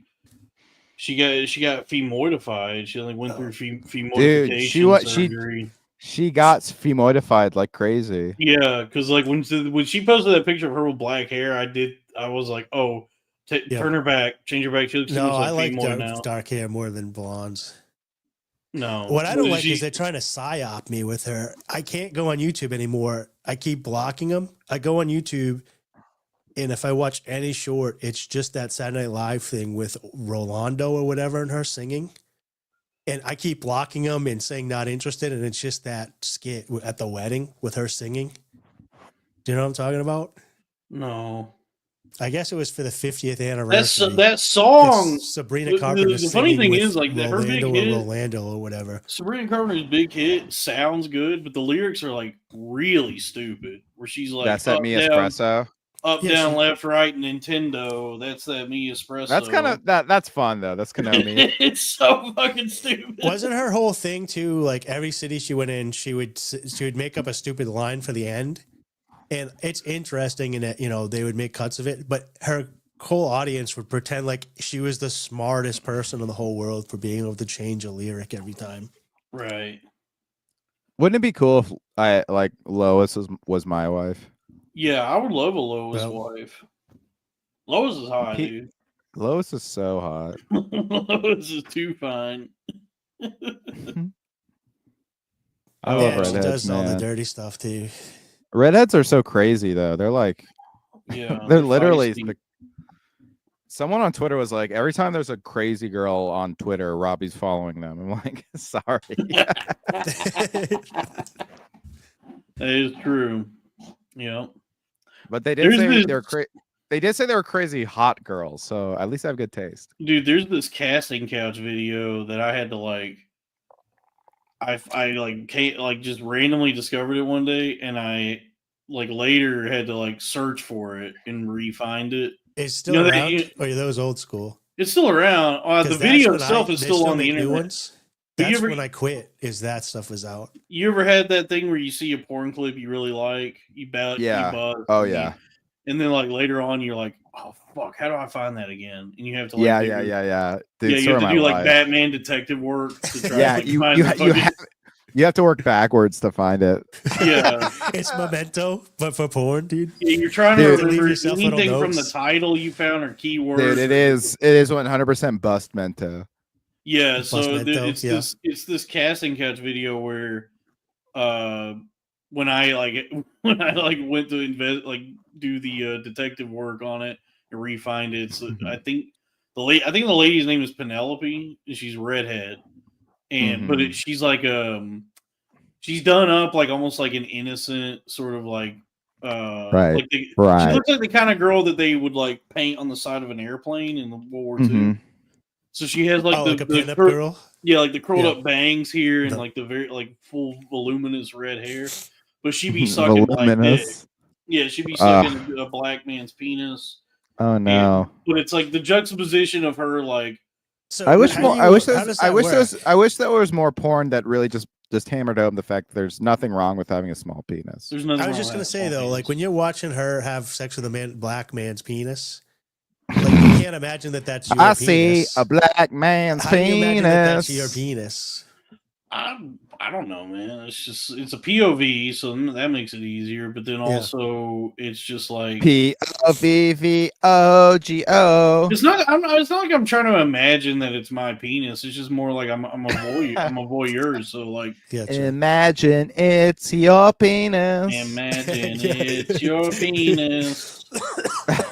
she got femoidified. She like went through femoidification surgery. She got femoidified like crazy. Yeah, because like when she posted that picture of her with black hair, I was like, oh, turn her back, change her back. She looks I like dark hair more than blondes. No, what I don't like is they're trying to psyop me with her. I can't go on YouTube anymore. I keep blocking them. I go on YouTube, and if I watch any short, it's just that Saturday Night Live thing with Rolando or whatever and her singing. And I keep blocking them and saying not interested, and it's just that skit at the wedding with her singing. Do you know what I'm talking about? No. I guess it was for the 50th anniversary. That song. It's Sabrina Carpenter. The funny thing is, like her big hit, Rolando or whatever. Sabrina Carpenter's big hit sounds good, but the lyrics are like really stupid. Where she's like, "That's at me espresso." up, Yeah, down, she- left, right, Nintendo. That's that me espresso. That's kind of that's fun though. That's Konami. It's so fucking stupid. Wasn't her whole thing too? Like every city she went in, she would make up a stupid line for the end, and it's interesting in that they would make cuts of it, but her whole audience would pretend like she was the smartest person in the whole world for being able to change a lyric every time. Right. Wouldn't it be cool if I like Lois was my wife? Yeah, I would love a Lois Well- wife. Lois is hot, He- dude. Lois is so hot. Lois is too fine. I Oh, love Yeah, she redheads, does all the man. dirty stuff too. Redheads are so crazy though. They're like Yeah, they're literally feisty. someone on Twitter was like, every time there's a crazy girl on Twitter, Robbie's following them. I'm like, sorry. That is true. Yeah. But they did There's say this- they did say they were crazy hot girls, so at least I have good taste. Dude, there's this casting couch video that I had to I just randomly discovered it one day, and I later had to search for it and re-find it. It's still You know, around, or are those old school? It's still around. The 'Cause video that's when itself is they still on the make new internet. ones. Have you That's ever- when I quit. Is that stuff was out? You ever had that thing where you see a porn clip you really like, Yeah. buzz, Oh yeah. and then later on you're like, oh fuck, how do I find that again? And you have to Dude, Yeah. yeah, Dude, you so have are to do my life. Batman detective work to try Yeah, to find the fucking- you have to work backwards to find it. yeah. It's Memento, but for porn, dude. Yeah, you're trying Dude. to Leave remember yourself little anything from the notes. title you found or keywords. Dude, it is 100% bust mento. Yeah, so Busmento, it's yeah. this casting couch video where when I went to do the detective work on it and re-find it. So I think the lady's name is Penelope, and she's redhead, and but she's she's done up almost like an innocent sort of Right. she Right. looks like the kind of girl that they would paint on the side of an airplane in the World War II. Mhm. So she has Oh, like a pinup girl. yeah, the curled Yeah. up bangs here and The- the very full voluminous red hair. But she be sucking black dick. Voluminous. Yeah, she'd be sucking a black man's penis. Oh no. But it's the juxtaposition of her So I wish how more. do I you- wish how there's. does I that wish work? there's. I wish there was more porn that really just hammered home the fact that there's nothing wrong with having a small penis. there's nothing I was wrong just with gonna that say small though, penis. when you're watching her have sex with a black man's penis, you can't imagine that that's your I penis. see a black man's How do you imagine that penis. that's your penis? I don't know, man. It's a POV, so that makes it easier. But then also, it's just POVVOGO. it's not. It's not like I'm trying to imagine that it's my penis. It's just more like I'm a voyeur. I'm a voyeur. So Yeah, sure. Imagine it's your penis. imagine it's your penis.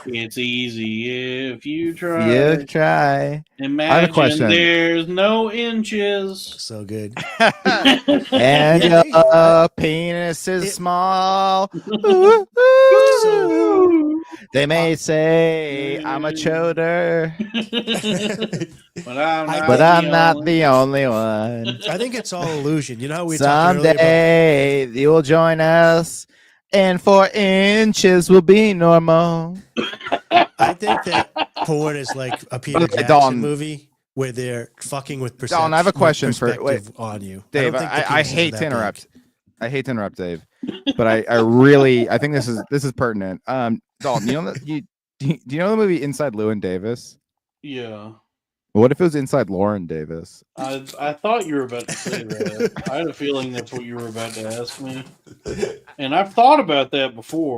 It's easy if you try. You try. Imagine question. there's no inches. So good. And Yeah. your penis is It- small. They may say I'm a choder, But I'm but I'm not the only one. I think it's all illusion. You know how we talked earlier about Someday you will join us, and 4 inches will be normal. I think that porn is like a Peter Okay, Jackson Dalton. movie where they're fucking with perception. Dalton, I have a question for- perspective on you. Dave, don't think the I penis is hate that to big. interrupt. I hate to interrupt, Dave, but I really think this is pertinent. Dalton, you know do you know the movie Inside Llewyn Davis? Yeah. What if it was Inside Lauren Davis? I thought you were about to say that. I had a feeling that's what you were about to ask me. And I've thought about that before.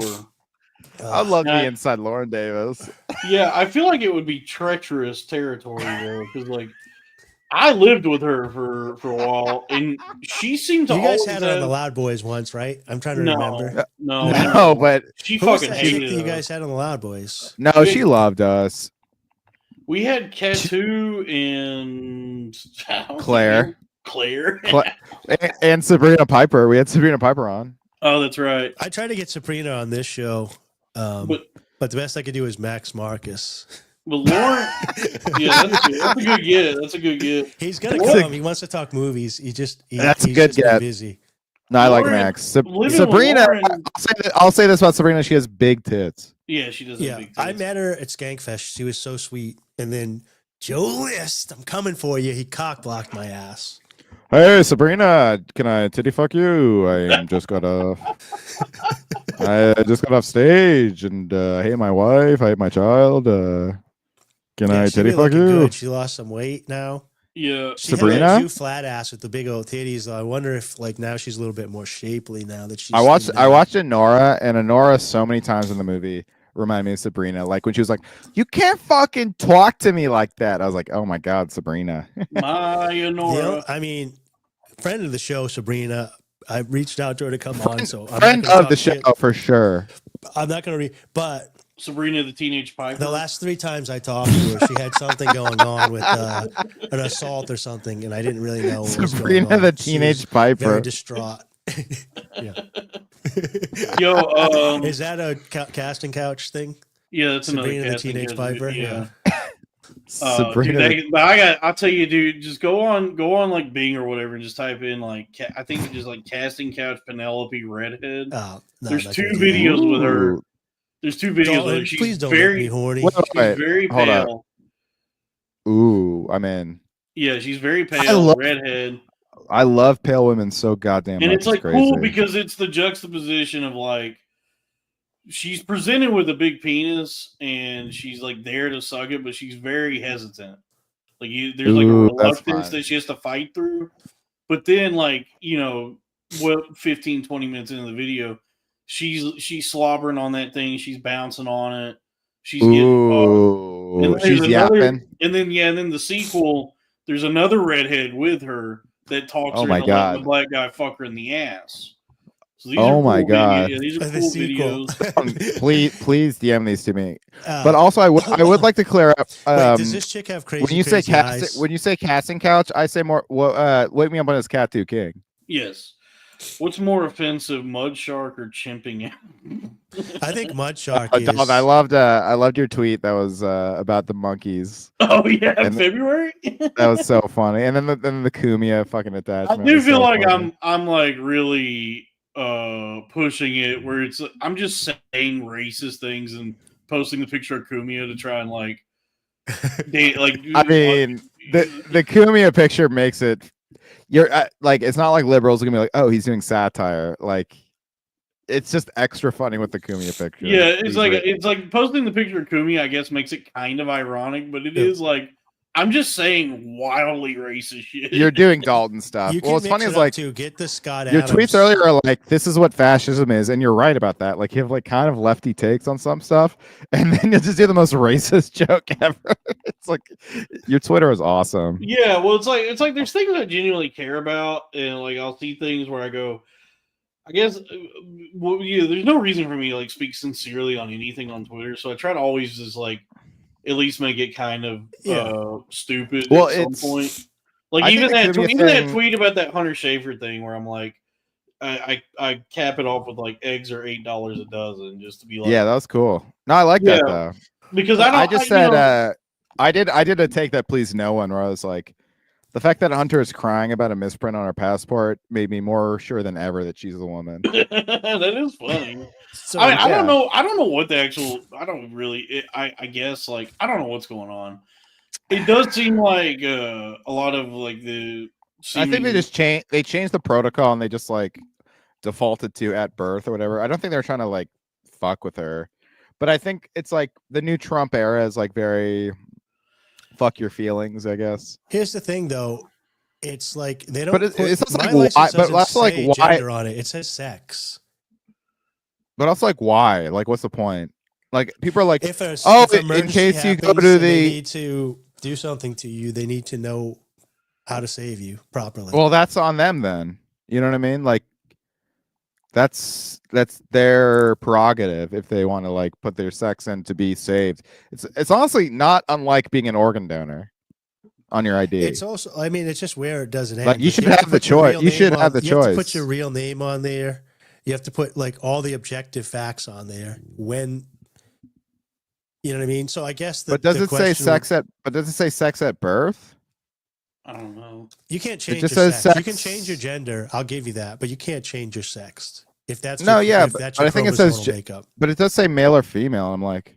I'd love to Yeah. be Inside Lauren Davis. Yeah, I feel like it would be treacherous territory though, because I lived with her for a while, and she seemed to You guys always had it on have- the Loud Boys once, right? I'm trying to No. remember. No, but she Who was fucking that chick hated that you her. guys had on the Loud Boys? no, she loved us. We had Catu and I don't Claire. think- Claire. And Sabrina Piper. We had Sabrina Piper on. Oh, that's right. I tried to get Sabrina on this show, but the best I could do is Max Marcus. But Lauren, yeah, that's a good get. That's a good get. He's gonna What? come. He wants to talk movies. He's That's a he's good just been get. busy. No, I like Lauren- Max. living with Sabrina, Lauren- I'll say this about Sabrina. She has big tits. Yeah, she does. Have Yeah, big I tits. met her at Skankfest. She was so sweet. And then Joe List, I'm coming for you. He cock blocked my ass. Hey, Sabrina, can I titty fuck you? I just got off. I just got off stage, and I hate my wife. I hate my child. Can I she's titty really fuck looking you? good. She lost some weight now. Yeah, She Sabrina? had a Jew flat ass with the big old titties. Though. I wonder if like now she's a little bit more shapely now that she's. I watched slimmed down. Honora, and Honora so many times in the movie remind me of Sabrina. Like when she was like, "You can't fucking talk to me like that." I was like, "Oh my god, Sabrina." my Honora. I mean, friend of the show, Sabrina. I reached out to her to come on, so I'm Friend not gonna of the talk show shit. for sure. I'm not going to but Sabrina the Teenage Piper. the last 3 times I talked to her, she had something going on with an assault or something, and I didn't really know what was Sabrina going on. the She Teenage was Piper. very distraught. Yeah. Yo, Is that a casting couch thing? yeah, that's another Sabrina the casting Teenage couch. Piper? Yeah. Sabrina. Dude, but I'll tell you, dude, just go on like Bing or whatever and just type in like, I think it's just like casting couch Penelope redhead. Oh, no, There's I'm not 2 gonna do that. videos with her. Ooh. There's 2 videos Dalton, with her. She's please don't make me very, horny. Wait, she's wait, very hold up. pale. Ooh, I'm in. Yeah, she's very pale, love- redhead. I love pale women so goddamn And much. it's like crazy. cool because it's the juxtaposition of like she's presented with a big penis and she's like there to suck it, but she's very hesitant. Like there's like a Ooh, that's reluctance fine. that she has to fight through. But then like, 15, 20 minutes into the video, she's slobbering on that thing, she's bouncing on it, she's getting Ooh, and then she's yapping. and then the sequel, there's another redhead with her that talks Oh her my into letting the God. black guy fuck her in the ass. So these Oh are my cool God. Videos. These are The cool sequel. videos. Please DM these to me. Uh, But also, I would like to clear up. wait, does this chick have crazy? when you say crazy eyes? when you say casting couch, I say more. Wake me up on this cat too, King. Yes. What's more offensive, mud shark or chimping out? I think Mud Shark is. Donald, I loved your tweet that was about the monkeys. Oh yeah, And- February. That was so funny. And then the Kumia fucking I attachment. do was feel so like funny. I'm like really pushing it where it's I'm just saying racist things and posting the picture of Kumia to try and like I mean, the Kumia picture makes it. You're like, it's not like liberals are gonna be like, oh, he's doing satire. Like, it's just extra funny with the Kumia picture. yeah, it's He's like right. it's like posting the picture of Kumia, I guess, makes it kind of ironic, but it Yeah. is like I'm just saying wildly racist shit. You're doing Dalton stuff. You can Well, it's mix funny it is up like to get the Scott your Adams. tweets earlier are like, this is what fascism is, and you're right about that. Like, you have like kind of lefty takes on some stuff, and then you just do the most racist joke ever. It's like your Twitter is awesome. Yeah, well, it's like there's things I genuinely care about, and like I'll see things where I go, I guess, well, yeah, there's no reason for me to like speak sincerely on anything on Twitter, so I try to always just like at least make it kind of stupid Well, at some it's- point. Like I even think that the Kumia even that thing- tweet about that Hunter Schafer thing, where I'm like, I cap it off with like eggs are $8 a dozen, just to be like, Yeah, that was cool. No, I like that Yeah. though. because I just said, you know, I did a take that please no one where I was like, the fact that Hunter is crying about a misprint on her passport made me more sure than ever that she's a woman. that is funny. So, I mean, I yeah. don't know. I don't know what the actual. I don't really. I guess like I don't know what's going on. It does seem like a lot of like the. I think they seeming- just changed the protocol and they just like defaulted to at birth or whatever. I don't think they're trying to like fuck with her, but I think it's like the new Trump era is like very fuck your feelings, I guess. here's the thing, though. It's like they don't. But it's put, also my like license why- but doesn't that's like say why- gender on it. It says sex. But also like why? Like what's the point? Like people are like, If a, oh, if an in emergency case you go happens to and they the need to do something to you, they need to know how to save you properly. well, that's on them then. You know what I mean? Like that's their prerogative if they want to like put their sex in to be saved. It's honestly not unlike being an organ donor on your ID. It's also, I mean, it's just where it doesn't end. Like, you Like, should have to have the put your choice. real You should name have the You have to put choice. your real name on there. You have to put like all the objective facts on there. When, you know what I mean? So I guess. But does it say sex at? But does it say sex at birth? I don't know. You can't change just your says sex. You can sex. change your gender. I'll give you that, but you can't change your sex. If that's No, yeah, if but that's your I think it says chromosomal makeup. But it does say male or female. I'm like,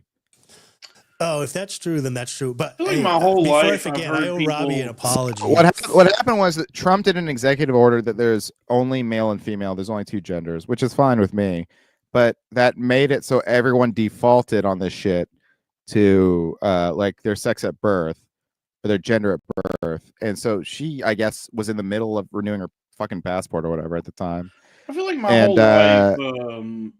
Oh, if that's true, then that's true. But I feel like hey, my whole before I life I've forget, heard I owe Robbie an apology. what happened was that Trump did an executive order that there's only male and female. There's only two genders, which is fine with me. But that made it so everyone defaulted on this shit to like their sex at birth or their gender at birth. And so she, I guess, was in the middle of renewing her fucking passport or whatever at the time. I feel like my whole life,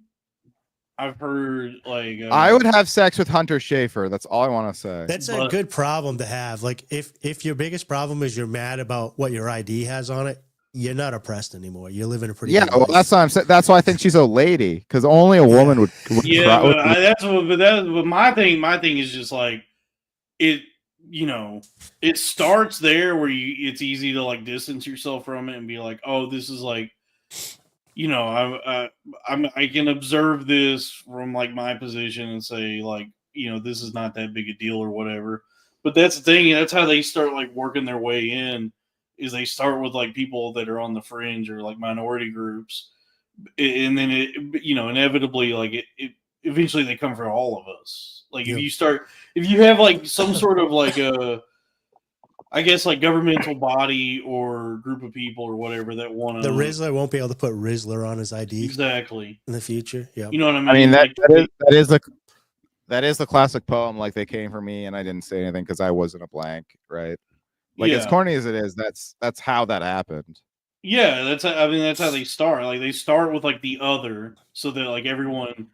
I've heard like I would have sex with Hunter Schafer. That's all I want to say. That's a good problem to have. Like if your biggest problem is you're mad about what your ID has on it, you're not oppressed anymore. You're living a pretty good well, life. that's why I'm saying. That's why I think she's a lady, because only a woman would yeah, but my thing is just like it. You know, it starts there where it's easy to like distance yourself from it and be like, oh, this is like, you know, I can observe this from like my position and say like, you know, this is not that big a deal or whatever. But that's the thing. That's how they start like working their way in. Is they start with like people that are on the fringe or like minority groups, and then it, you know, inevitably like it eventually they come for all of us. Like if you have like some sort of like I guess like governmental body or group of people or whatever that want to. The Rizzler won't be able to put Rizzler on his ID exactly in the future. Yeah, you know what I mean. I mean like, that is the classic poem. Like they came for me and I didn't say anything because I wasn't a blank, right? Like as corny as it is, that's how that happened. Yeah, that's how they start. Like they start with like the other, so that like everyone.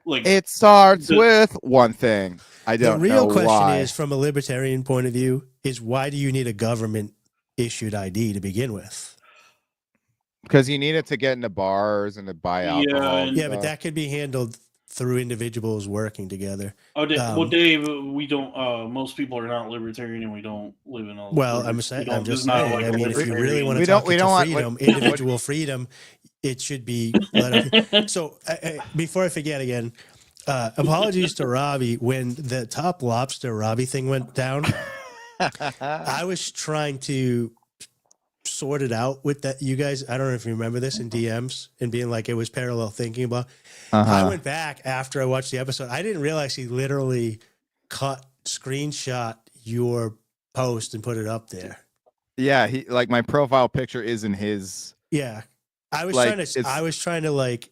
Like it starts with one thing. I don't know. The real question why. is, from a libertarian point of view, is why do you need a government issued ID to begin with? Because you need it to get into bars and to buy alcohol. Yeah, but that could be handled through individuals working together. Oh, well, Dave, we don't. Most people are not libertarian, and we don't live in a. Well, I'm just saying. I mean, if you really want to talk freedom, individual freedom, it should be. So, before I forget again, apologies to Robbie when the Top Lobster Robbie thing went down. I was trying to sort it out with that. You guys, I don't know if you remember this in DMs and being like it was parallel thinking about. I went back after I watched the episode. I didn't realize he literally screenshot your post and put it up there. Yeah, he like my profile picture is in his. Yeah, I was trying to like.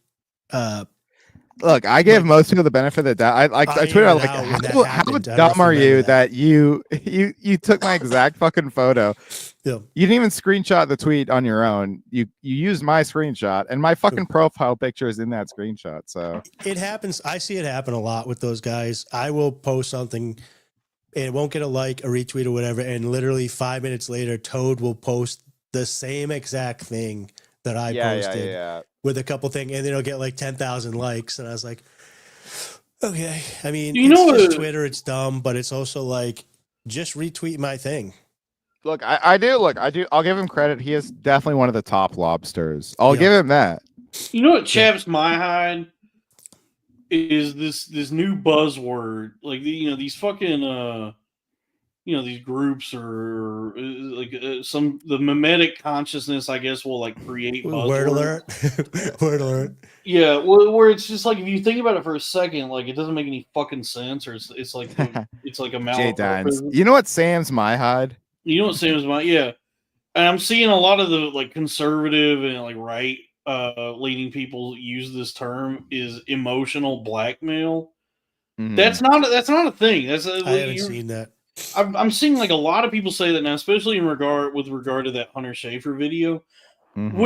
Look, I gave most people the benefit of the doubt. I tweeted out like, how dumb are you that you took my exact fucking photo? Yeah. You didn't even screenshot the tweet on your own. You used my screenshot, and my fucking profile picture is in that screenshot. So it happens. I see it happen a lot with those guys. I will post something, and it won't get a like, a retweet, or whatever, and literally 5 minutes later, Toad will post the same exact thing that I posted with a couple things, and then it'll get like 10,000 likes. And I was like, okay. I mean, it's just Twitter. It's dumb, but it's also like, just retweet my thing. Look, I do. I'll give him credit. He is definitely one of the top lobsters. I'll give him that. You know what chaps my hide is this new buzzword. Like these fucking these groups are like the mimetic consciousness, I guess, will like create word alert. Word alert. Yeah, well, where it's just like if you think about it for a second, like it doesn't make any fucking sense, or it's like it's like a malapropism. You know what Sam's my hide? You know what Sam's my and I'm seeing a lot of the like conservative and like right leaning people use this term is emotional blackmail. Mm-hmm. That's not a thing. I haven't seen that. I'm seeing like a lot of people say that now, especially with regard to that Hunter Schafer video. Mm-hmm.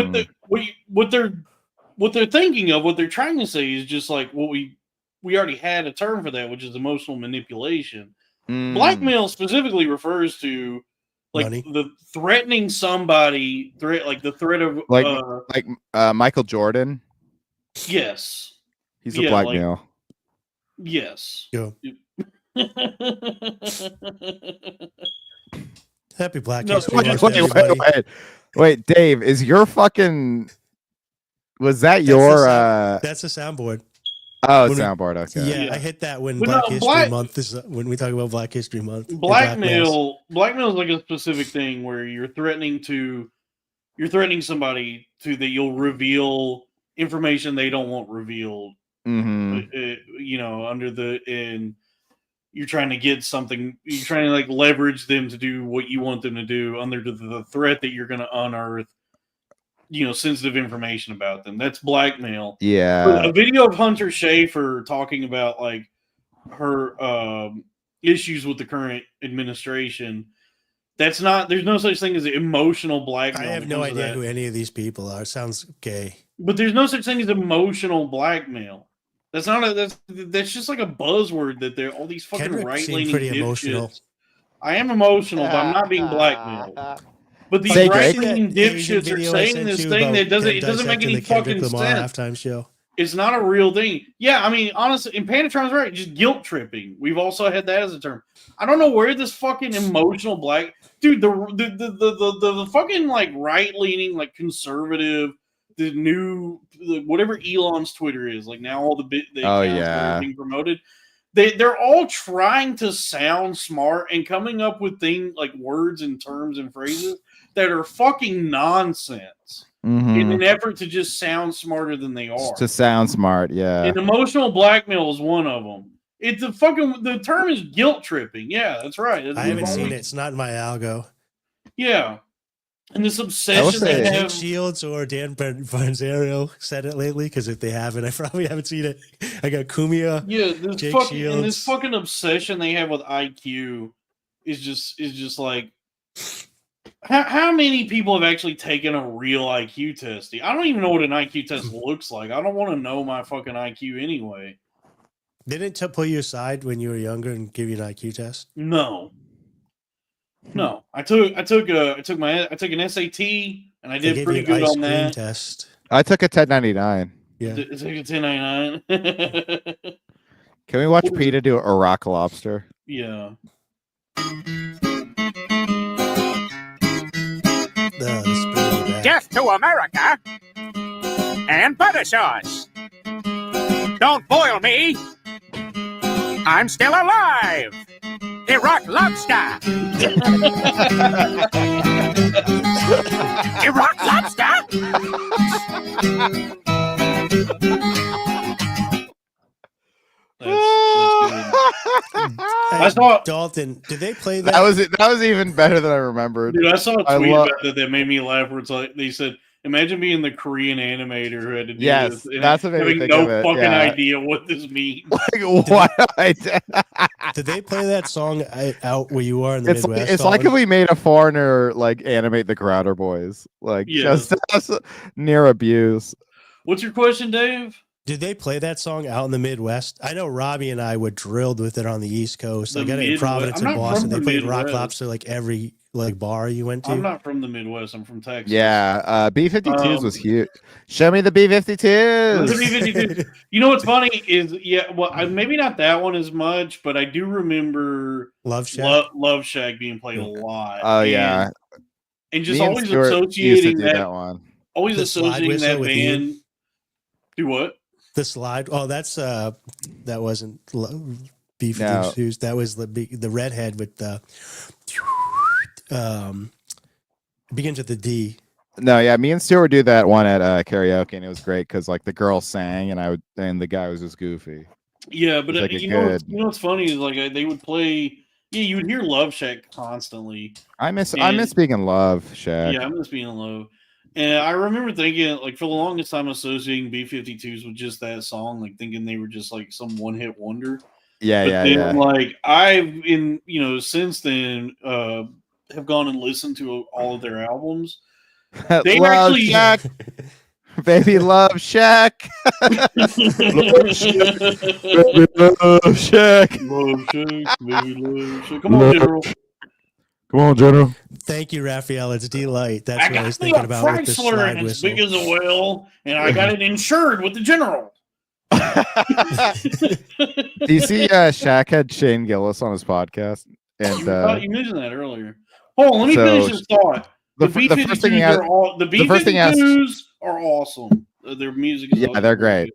What they're thinking of, what they're trying to say is just like what we already had a term for that, which is emotional manipulation. Blackmail specifically refers to like money. The threatening somebody, like the threat of Michael Jordan. Yes, he's a blackmail. Yes. Yo. Happy Black History. Wait, Dave, is your fucking? Was that your? That's a soundboard. Oh, When we- soundboard. Okay. Yeah, I hit that when But Black no, History Month is when we talk about Black History Month. and Blackmail is like a specific thing where you're threatening somebody that you'll reveal information they don't want revealed. Mm-hmm. And you're trying to get something. You're trying to like leverage them to do what you want them to do under the threat that you're going to unearth, sensitive information about them. That's blackmail. Yeah. But a video of Hunter Schafer talking about like her issues with the current administration. There's no such thing as emotional blackmail. I have no idea who any of these people are. It sounds gay. But there's no such thing as emotional blackmail. That's just like a buzzword that they're all these fucking right-leaning pretty emotional. I am emotional, but I'm not being blackmailed. But these right-leaning dipshits are saying this thing that doesn't make any fucking sense. Halftime show. It's not a real thing. Yeah, I mean, honestly, and Panatron's right. Just guilt tripping. We've also had that as a term. I don't know where this fucking emotional dude. The fucking like right-leaning, like conservative, whatever Elon's Twitter is, like now all the accounts are being promoted. They're all trying to sound smart and coming up with things like words and terms and phrases that are fucking nonsense in an effort to just sound smarter than they are. To sound smart, yeah. And emotional blackmail is one of them. The term is guilt tripping. Yeah, that's right. I haven't seen it. It's not in my algo. Yeah. And this obsession they have. Jake Shields or Dan Banzero said it lately, because if they haven't, I probably haven't seen it. I got Kumia. Yeah, this fucking obsession they have with IQ is just like, how many people have actually taken a real IQ test? I don't even know what an IQ test looks like. I don't want to know my fucking IQ anyway. They didn't pull you aside when you were younger and give you an IQ test? No. I took an SAT and I did pretty good on that. Test. I took a 1099. Yeah. I took a 1099. Can we watch PETA do a rock lobster? Yeah. Death to America and butter sauce. Don't boil me. I'm still alive. Iraq lobster. Iraq lobster. I saw Dalton. Did they play that? That was even better than I remembered. Dude, I saw a tweet about that made me laugh. Where it's like they said, "Imagine being the Korean animator who had to do this and that's what made having me think no of it. fucking idea what this means." Like, what? Did they play that song out where you are in the Midwest? It's like if we made a foreigner like animate the Crowder Boys, like just near abuse. What's your question, Dave? Did they play that song out in the Midwest? I know Robbie and I were drilled with it on the East Coast. Like in Providence and Boston, they played Rock Lobster like every bar you went to. I'm not from the Midwest. I'm from Texas. Yeah, B-52s was huge. Show me the B-52s. The B-52s. You know what's funny is maybe not that one as much, but I do remember Love Shack. Love Shack being played a lot. Oh yeah, and just always associating that one. Always associating that band. Do what? The slide. Oh, that wasn't B-52s. That was the redhead with the begins with the D. No, yeah, me and Stuart would do that one at karaoke, and it was great because like the girl sang, and the guy was just goofy. Yeah, but like you know what's funny is like they would play. Yeah, you would hear Love Shack constantly. I miss being in Love Shack. Yeah, I miss being in Love. And I remember thinking, like, for the longest time, associating B-52s with just that song, like, thinking they were just, like, some one-hit wonder. Yeah. Like, since then, have gone and listened to all of their albums. They Love Shack. Baby Love Shack. Love Shack. Baby Love Shack. Love Shack. Baby Love Shack. Come on, General. Come on, General. Thank you, Raphael. It's Delight. That's what I was thinking about with the slide and whistle. It's big as a whale, and I got it insured with the General. Do you see Shaq had Shane Gillis on his podcast? And you mentioned that earlier. Hold on, let me finish this thought. The B-52s are awesome. Their music is they're great.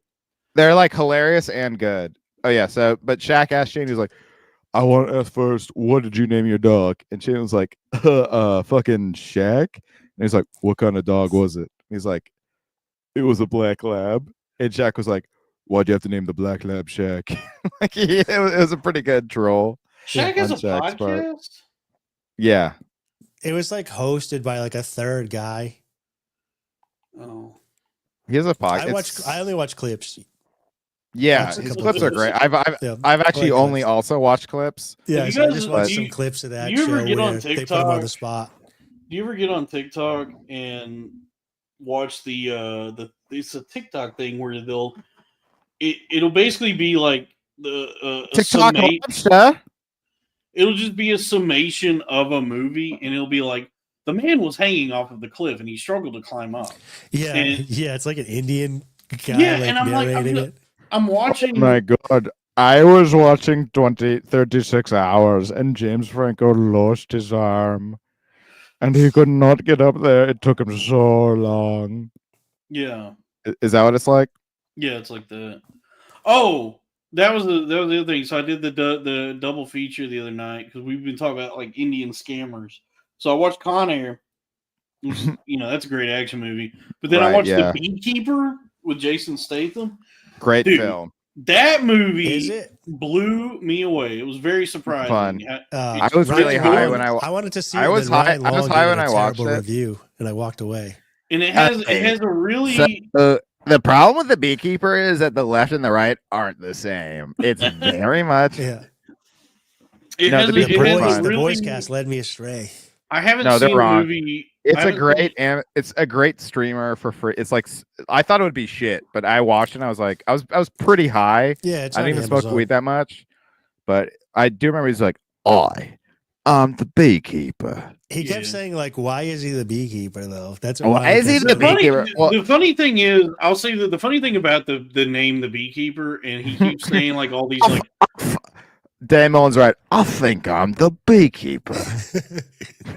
they're like hilarious and good. Oh yeah, so but Shaq asked Shane, he's like, I want to ask first, what did you name your dog? And Shane was like, fucking Shaq. And he's like, what kind of dog was it? And he's like, it was a black lab. And Shaq was like, why'd you have to name the black lab Shaq? Like, it was a pretty good troll. Shaq has a Shaq's part. podcast. Yeah. It was like hosted by like a third guy. Oh, He has a podcast. I only watch clips. Yeah, watched a his couple clips of are clips. great. Yeah, I've I actually like only clips. also watched clips. Yeah, you so I guys- just watched do some you- clips of that do you ever show get on where they put him on the TikTok? spot. do you ever get on TikTok and watch the it's a TikTok thing where it'll basically be like a TikTok summa- it'll just be a summation of a movie, and it'll be like the man was hanging off of the cliff and he struggled to climb up. Yeah, And- yeah, it's like an Indian guy Yeah, like and I'm like, narrating it. I'm watching. Oh my god. I was watching 36 hours and James Franco lost his arm. And he could not get up there. It took him so long. Yeah, Is that what it's like? yeah, it's like that. Oh, that was the other thing. So I did the double feature the other night because we've been talking about like Indian scammers. So I watched Con Air, which is, that's a great action movie. But then I Right, watched yeah. The Beekeeper with Jason Statham. Great Dude, film. That movie Is it? blew me away. It was very surprising. Fun. I I was Ryan really high Long- when I wanted to see I it, was and then high- Ryan I was Long high gave when it I a watched terrible it. review, and I walked away. and it has a really the problem with The Beekeeper is that the left and the right aren't the same. It's very much. Yeah, it No, has The a, the it Beekeeper has is a boys, fine. the really, boys cast led me astray. I haven't No, they're seen wrong. the movie. It's I a haven't great it's a great streamer for free. It's like I thought it would be shit, but I watched it and I was like I was pretty high. Yeah, it's I on didn't even smoke Amazon. weed that much, but I do remember he's like, I'm the beekeeper. He kept Yeah. saying like, "Why is he the beekeeper?" Though that's what Why Ryan is he kept the saying. beekeeper? Well- the funny thing is, I'll say that the funny thing about the name the Beekeeper, and he keeps saying like all these like Damon's right. I think I'm the beekeeper.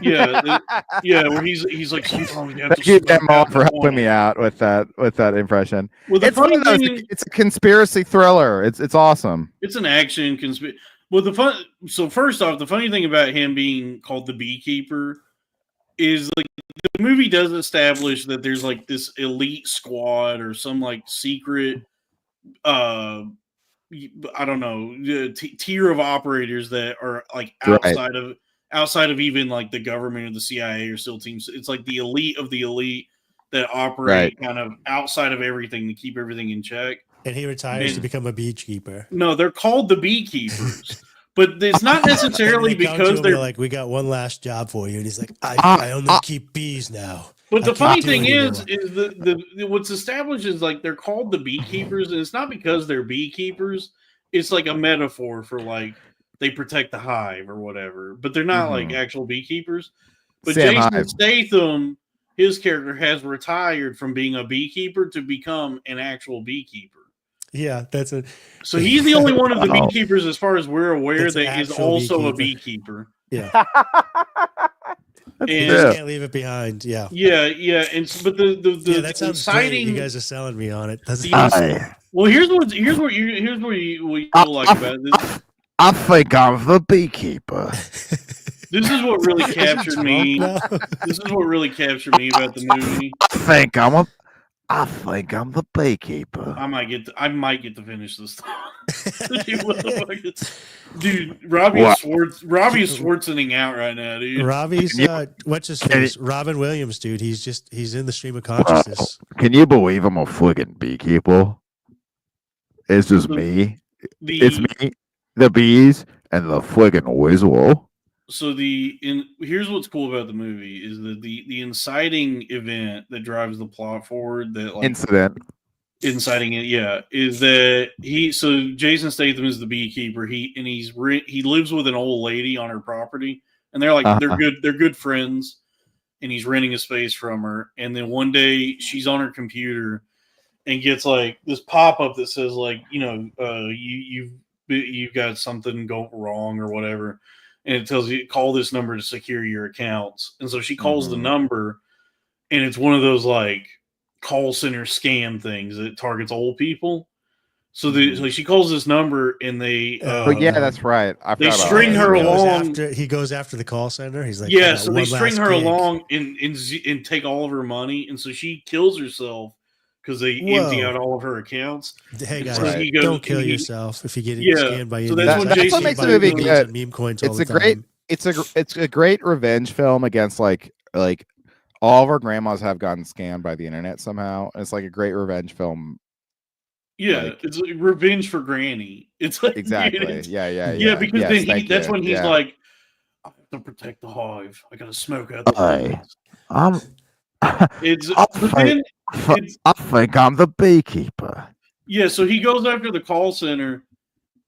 yeah, where he's like sometimes you have to Thank you, smoke Damon, out in for the helping morning. me out with that impression. Well, the It's one funny of those. thing, It's a conspiracy thriller. It's awesome. it's an action conspiracy. Well, so first off, the funny thing about him being called the Beekeeper is like the movie does establish that there's like this elite squad or some like secret I don't know tier of operators that are like Right. outside of even like the government or the CIA or SEAL teams. It's like the elite of the elite that operate kind of outside of everything to keep everything in check. And he retires to Man. become a beekeeper. No, they're called the Beekeepers, but it's not necessarily And they come to because him and they're. like, "We got one last job for you," and he's like, "I only keep bees now." But I the can't funny do thing it is anymore. the what's established is like they're called the beekeepers, and it's not because they're beekeepers. It's like a metaphor for like they protect the hive or whatever, but they're not like actual beekeepers. But Sam Jason Hive. Statham, his character has retired from being a beekeeper to become an actual beekeeper. Yeah, that's a So he's the only one of the Wow. beekeepers, as far as we're aware, That's an that is actual also a beekeeper. beekeeper. yeah. And You Yeah. just can't leave it behind. Yeah. yeah, but the Yeah, that sounds great. inciting. You guys are selling me on it. That's The I Well, here's what you like about it. I think I'm the beekeeper. This is what really Is he captured me. drunk now? This is what really captured me about the movie. I think I'm the beekeeper. I might get to finish this. You motherfuckers. Dude, Robbie Wow. is Schwarzening out right now, dude. Robbie's what's his face? Robin Williams, dude. He's in the stream of consciousness. Can you believe I'm a friggin' beekeeper? It's just me. It's me, the bees, and the friggin' whistle. So here's what's cool about the movie is that the inciting event that drives the plot forward, that like Incident. inciting it, is that Jason Statham is the beekeeper. He lives with an old lady on her property, and they're like they're good friends, and he's renting a space from her. And then one day she's on her computer and gets like this pop up that says like you've got something go wrong or whatever, and it tells you call this number to secure your accounts. And so she calls the number, and it's one of those like call center scam things that targets old people. So she calls this number and they yeah, that's right. I they forgot about string that. her along. He goes after the call center. He's like, yeah, so they string her gig. along and take all of her money, and so she kills herself because they empty out all of her accounts. Hey guys, Right. don't kill yourself if you get scammed by so Indians. that's what makes the movie good. Meme coins It's a great revenge film against like all of our grandmas have gotten scammed by the internet somehow. It's like a great revenge film. Yeah, like, it's like revenge for Granny. It's like exactly. Yeah. Because Yes, then that's when he's yeah. like, I have to protect the hive. I gotta smoke out the hives. I think I'm the beekeeper. Yeah, so he goes after the call center,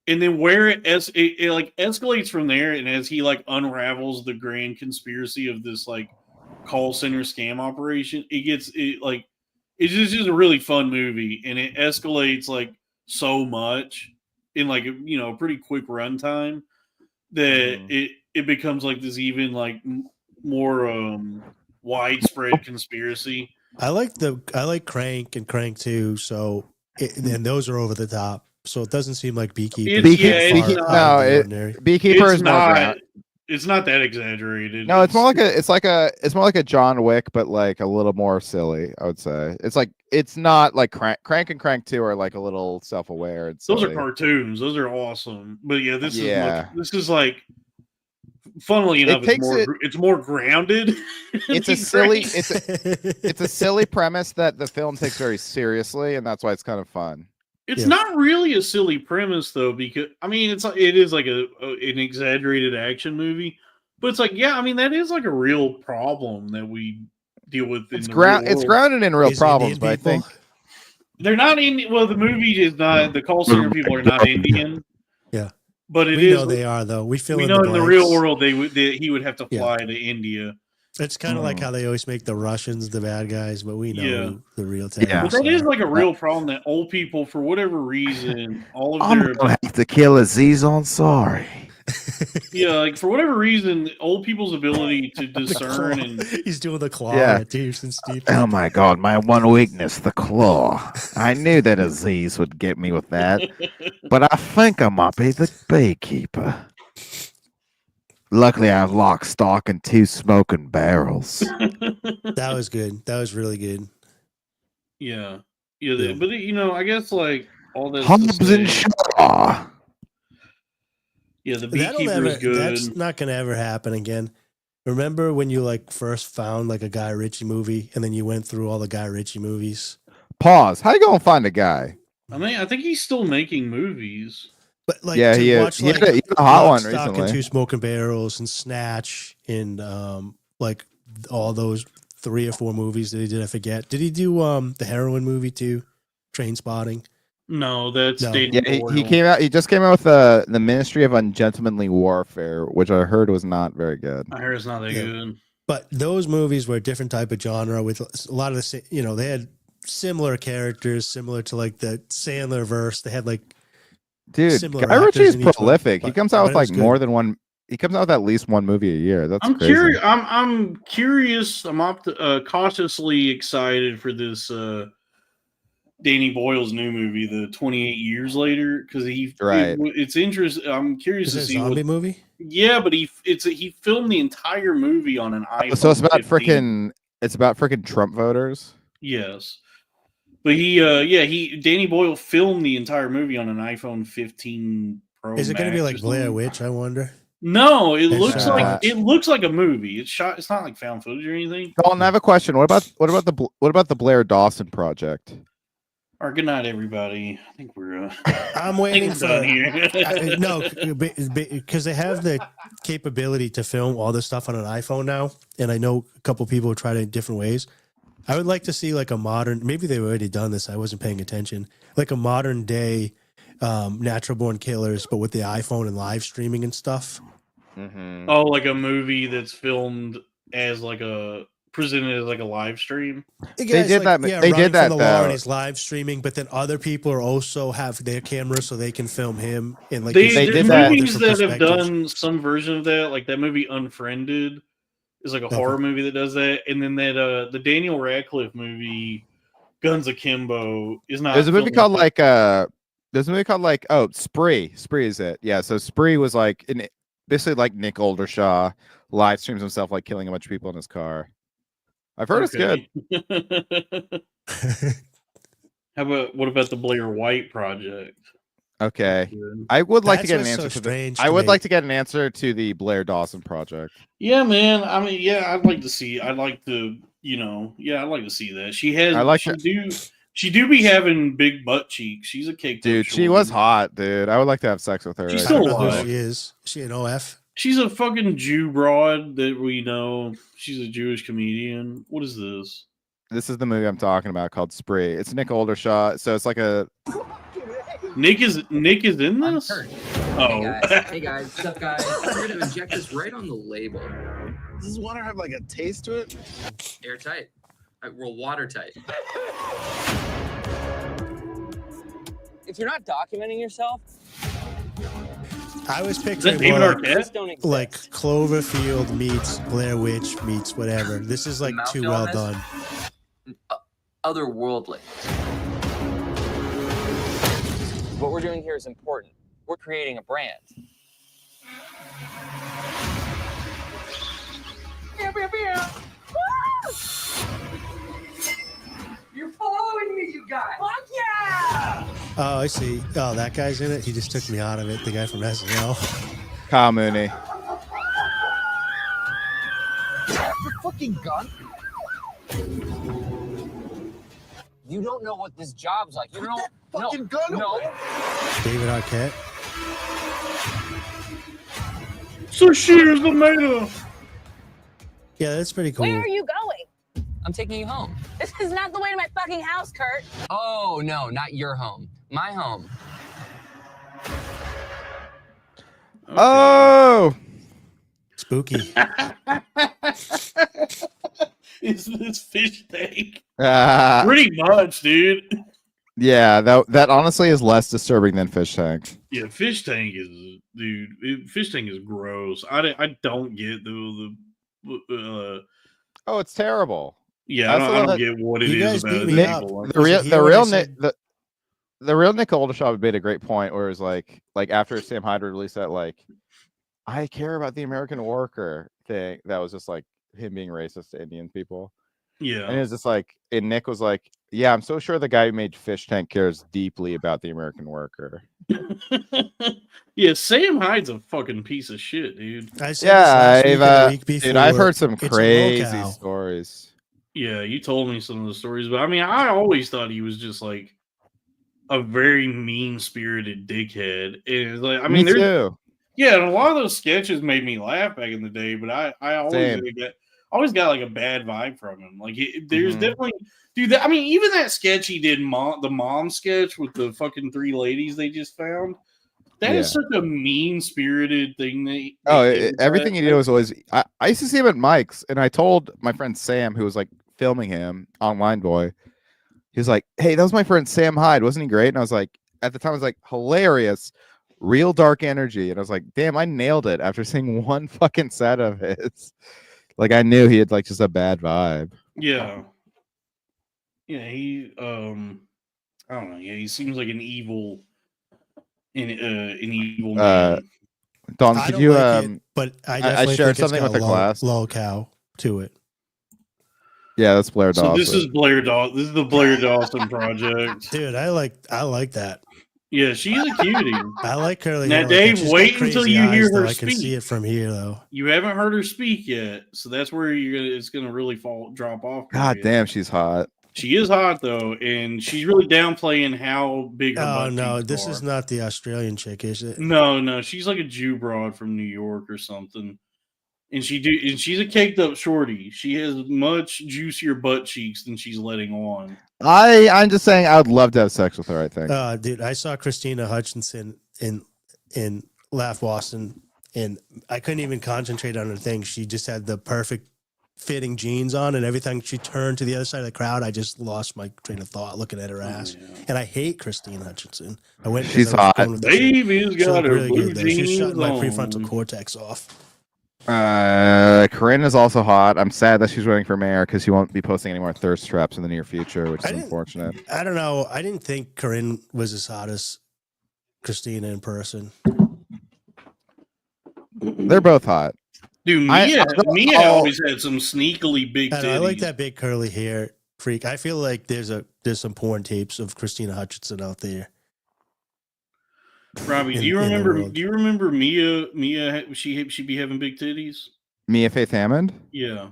and then where it like escalates from there, and as he like unravels the grand conspiracy of this like call center scam operation, it's just a really fun movie, and it escalates like so much in like a pretty quick runtime that it becomes like this even like more widespread conspiracy. I like Crank and Crank 2, so and those are over the top. So it doesn't seem like Beekeeper. Beekeeper is not. It's not that exaggerated. No, it's more like a John Wick, but like a little more silly. I would say it's not like Crank and Crank 2 are like a little self-aware. Those are cartoons. Those are awesome. But yeah, this is like, funnily enough, it's more grounded. It's a silly premise that the film takes very seriously, and that's why it's kind of fun. It's not really a silly premise though, because I mean it is like an exaggerated action movie, but it's like that is like a real problem that we deal with. It's grounded in real problems, but I think they're not Indian. Well, the movie is not. The call center people are not Indian. Yeah, but we know they are though. We know in the real world he would have to fly to India. It's kind of like how they always make the Russians the bad guys, but we know the real terrorists. Yeah, but that is like a real problem that old people, for whatever reason, all of I'm gonna have to kill Aziz Ansari. Yeah, like for whatever reason, old people's ability to discern and he's doing the claw at Houston Steve. Oh my god, my one weakness, the claw. I knew that Aziz would get me with that, but I think I might be the beekeeper. Luckily, I have lock, stock, and 2 smoking barrels. That was good. That was really good. Yeah. But I guess like all this. Hobbs and Shaw. Yeah, the beekeeper is good. That's not going to ever happen again. Remember when you like first found like a Guy Ritchie movie, and then you went through all the Guy Ritchie movies? Pause. How you gonna find a guy? I mean, I think he's still making movies. But like, he had a hot one recently. And 2 Smoking Barrels and Snatch and like all those 3 or 4 movies that he did. I forget. Did he do the heroin movie too? Train Spotting. No, that's he came out. He just came out with the Ministry of Ungentlemanly Warfare, which I heard was not very good. I heard it's not that good. But those movies were a different type of genre with a lot of the they had similar characters, similar to like the Sandler verse. They had like. Dude, Guy Ritchie is prolific. He comes out with like more than one. He comes out with at least one movie a year. That's crazy. Curious. I'm curious. I'm cautiously excited for this Danny Boyle's new movie, the 28 Years Later, because it's interesting. I'm curious to see a zombie movie. Yeah, but he filmed the entire movie on an iPhone. So it's about freaking Trump voters. Yes. But Danny Boyle filmed the entire movie on an iPhone 15 Pro. Is it going to be like Blair Witch? I wonder. No, it looks like a movie. It's shot. It's not like found footage or anything. Dalton, I have a question. What about the Blair Dawson project? All right, good night, everybody. I think we're. I'm waiting for here. because they have the capability to film all this stuff on an iPhone now, and I know a couple people have tried it in different ways. I would like to see like a modern, maybe they've already done this. I wasn't paying attention. Like a modern day Natural Born Killers, but with the iPhone and live streaming and stuff. Mm-hmm. Oh, like a movie that's filmed as like presented as like a live stream. They did that. They did that though. And he's live streaming, but then other people are also have their cameras so they can film him. And like they did movies that have done some version of that, like that movie Unfriended. Is like a horror movie that does that, and then that the Daniel Radcliffe movie, Guns Akimbo, is not. There's a movie called There's a movie called like Spree. Spree is it? Yeah. So Spree was like basically like Nick Oldershaw live streams himself like killing a bunch of people in his car. I've heard it's good. What about the Blair White Project? Okay. I would like to get an That's answer what's so to the strange I to would me. like to get an answer to the Blair Dawson project. Yeah, man. I mean, yeah, I'd like to see. I'd like to, I'd like to see that. She has. I like She do be having big butt cheeks. She's a cake. Dude, she was hot, dude. I would like to have sex with her. She's I still don't know who alive. she is. Is she an OF? She's a fucking Jew broad that we know. She's a Jewish comedian. What is this? This is the movie I'm talking about called Spree. It's Nick Oldershaw. So it's like a Nick is in this? Oh. Hey guys, what's up guys? We're gonna inject this right on the label. Does this water have like a taste to it? Airtight. We're watertight. If you're not documenting yourself, I was Is that picturing David more Arquette? just don't exist. like Cloverfield meets Blair Witch meets whatever. This is like Mouth too well illness? done. Otherworldly. What we're doing here is important. We're creating a brand. You're following me, you guys. Fuck yeah! Oh, I see. Oh, that guy's in it. He just took me out of it. The guy from SNL. Kyle Mooney. The fucking gun? You don't know what this job's like. You don't know. Fucking gun No. away. David Arquette. So she's the mayor. Yeah, that's pretty cool. Where are you going? I'm taking you home. This is not the way to my fucking house, Kurt. Oh no, not your home. My home. Oh, Spooky. Is this fish tank? Ah, Pretty much, dude. yeah. That honestly is less disturbing than Fish Tank. Yeah, fish tank is, dude. Fish tank is gross. I don't get the Oh, it's terrible. yeah. I I also don't love get what it You is guys about beat it. me Nick, up. People. the real Did you the hear what I real said? Nick the real Nick Oldershaw made a great point where it was like after Sam Hyde released that like I care about the American worker thing that was just like him being racist to Indian people. And it Yeah, was just like, and Nick was like, yeah, I'm so sure the guy who made Fish Tank cares deeply about the American worker. yeah. Sam Hyde's a fucking piece of shit, dude. I said Yeah, this last week and the week before. dude, I've heard some It's a crazy locale. stories. Yeah, you told me some of the stories, but I mean, I always thought he was just like a very mean spirited dickhead. And it's like, I mean, Me there's too. yeah, and a lot of those sketches made me laugh back in the day, but I Same. always got like a bad vibe from him. Like there's Mhm. definitely, dude. I mean, even that sketch he did, the mom sketch with the fucking 3 ladies they just found. That is Yeah. such a mean spirited thing. They Oh, did with everything that. he did was always. I used to see him at Mike's, and I told my friend Sam, who was like filming him, online boy. He was like, "Hey, that was my friend Sam Hyde, wasn't he great?" And I was like, at the time, I was like, "Hilarious, real dark energy." And I was like, "Damn, I nailed it!" After seeing one fucking set of his, like I knew he had like just a bad vibe. Yeah, yeah. He I don't know. Yeah, he seems like an evil, an evil man. Don, I could don't you like it, but I definitely shared think something it's with got the class. low cow to it. Yeah, that's Blair So Dawson. this is Blair Dawson. This is the Blair Dawson project. Dude, I like that. Yeah, she's a cutie. I like curly Now, hair. Dave, She's got wait until crazy you hear eyes, though. her I can speak. see it from here, though. You haven't heard her speak yet, so that's where it's gonna really drop off. for God you. damn, she's hot. She is hot though, and she's really downplaying how big her Oh butt no, cheeks this are. is not the Australian chick, is it? No, she's like a Jew broad from New York or something. And she's a caked up shorty. She has much juicier butt cheeks than she's letting on. I'm just saying, I would love to have sex with her. I think. Dude, I saw Christina Hutchinson in Laugh Boston, and I couldn't even concentrate on her thing. She just had the perfect fitting jeans on, and every time she turned to the other side of the crowd, I just lost my train of thought looking at her ass. Yeah. And I hate Christine Hutchinson. I went. 'cause She's I was hot. going with the shit. Baby's She got looked her really blue good, though. She's jeans shutting my on. prefrontal cortex off. Corinne is also hot. I'm sad that she's running for mayor because she won't be posting any more thirst traps in the near future, which is unfortunate. I don't know. I didn't think Corinne was as hot as Christina in person. They're both hot. Dude, Mia always had some sneakily big titties. I like that big curly hair freak. I feel like there's some porn tapes of Christina Hutchinson out there. Robbie, do you remember Mia? She'd be having big titties. Mia Faith Hammond? Yeah.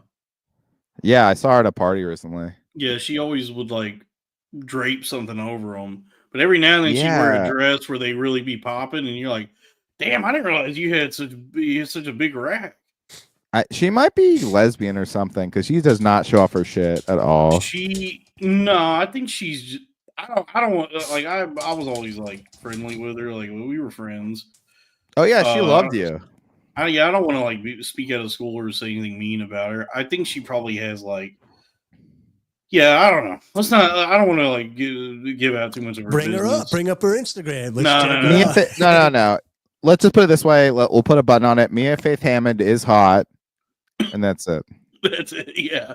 Yeah, I saw her at a party recently. Yeah, she always would like drape something over them, but every now and then she'd wear a dress where they really be popping, and you're like, "Damn, I didn't realize you had such a big rack." She might be lesbian or something because she does not show off her shit at all. I think she's. Just, I don't want like I was always like friendly with her, like we were friends. Oh yeah, she loved you. I don't want to like speak out of school or say anything mean about her. I think she probably has like. Yeah, I don't know. Let's not. I don't want to like give out too much of her. Bring her up. Bring up her Instagram. No. Let's just put it this way. We'll put a button on it. Mia Faith Hammond is hot, and that's it. That's it. Yeah.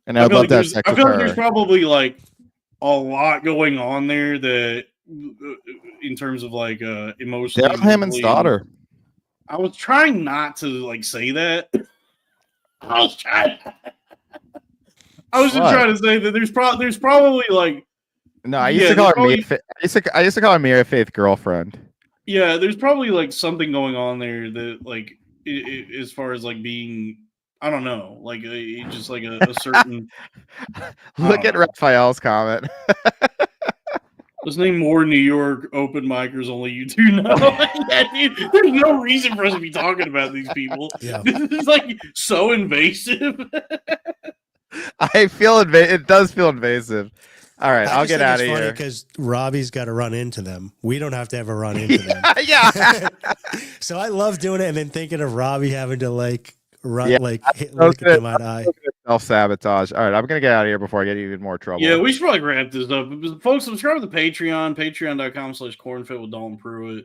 And I'd love to have sex with her. I feel like there's probably like a lot going on there that, in terms of like emotionally. Daryl Hammond's daughter. I was trying not to like say that. I was just trying to say that there's probably like. No, I used to call her Mia. I used to call her Mia Faith girlfriend. Yeah, there's probably like something going on there that like as far as like being, I don't know, like just like a certain. Look at Raphael's comment. Let's name more New York open micers only you two know. Yeah, dude, there's no reason for us to be talking about these people. Yeah. This is like so invasive. I feel it does feel invasive. All right, I'll get out of here because Robbie's got to run into them. We don't have to ever run into them. Yeah. So I love doing it and then thinking of Robbie having to like run, look at them eye to eye. Self-sabotage. All right, I'm gonna get out of here before I get even more trouble. Yeah, we should probably wrap this up. Folks, subscribe to the Patreon, patreon.com/cornfed with Dalton Pruitt.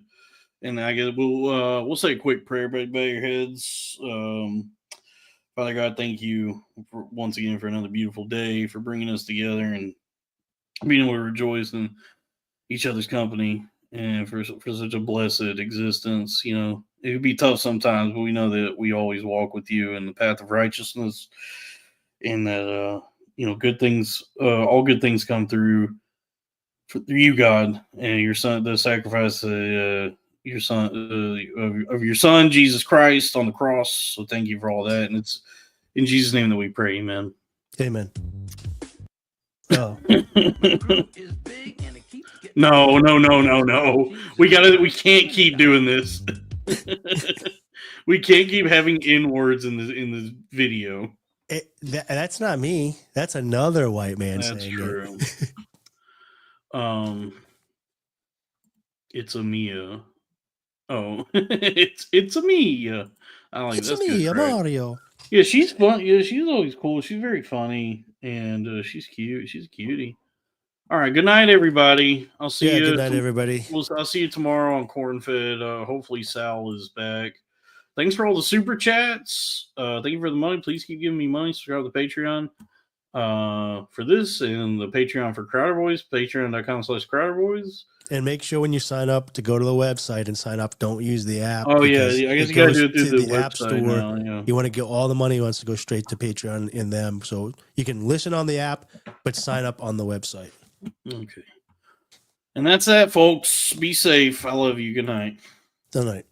And I guess we'll say a quick prayer, but bow your heads. Father God, thank you once again for another beautiful day, for bringing us together and being able to rejoice in each other's company, and for such a blessed existence. You know, it would be tough sometimes, but we know that we always walk with you in the path of righteousness, and that good things, all good things come through you, God, and your Son, the sacrifice of your Son Jesus Christ on the cross. So thank you for all that, and it's in Jesus' name that we pray. Amen. Amen. Oh. No. We can't keep doing this. We can't keep having N-words in the video. That's not me. That's another white man saying true. It. It's a Mia. Oh, it's a Mia. I like it's a Mia, Mario. Yeah, she's fun. Yeah, she's always cool. She's very funny, and she's cute. She's a cutie. All right, good night, everybody. I'll see you. Good night, everybody. I'll see you tomorrow on Cornfed. Hopefully, Sal is back. Thanks for all the super chats. Thank you for the money. Please keep giving me money. Subscribe to the Patreon for this, and the Patreon for Crowder Boys. Patreon.com/CrowderBoys. And make sure when you sign up to go to the website and sign up. Don't use the app. Oh yeah, I guess you gotta do it through the App Store. Now, yeah. You want to get all the money wants to go straight to Patreon in them, so you can listen on the app, but sign up on the website. Okay. And that's that, folks. Be safe. I love you. Good night. Good night.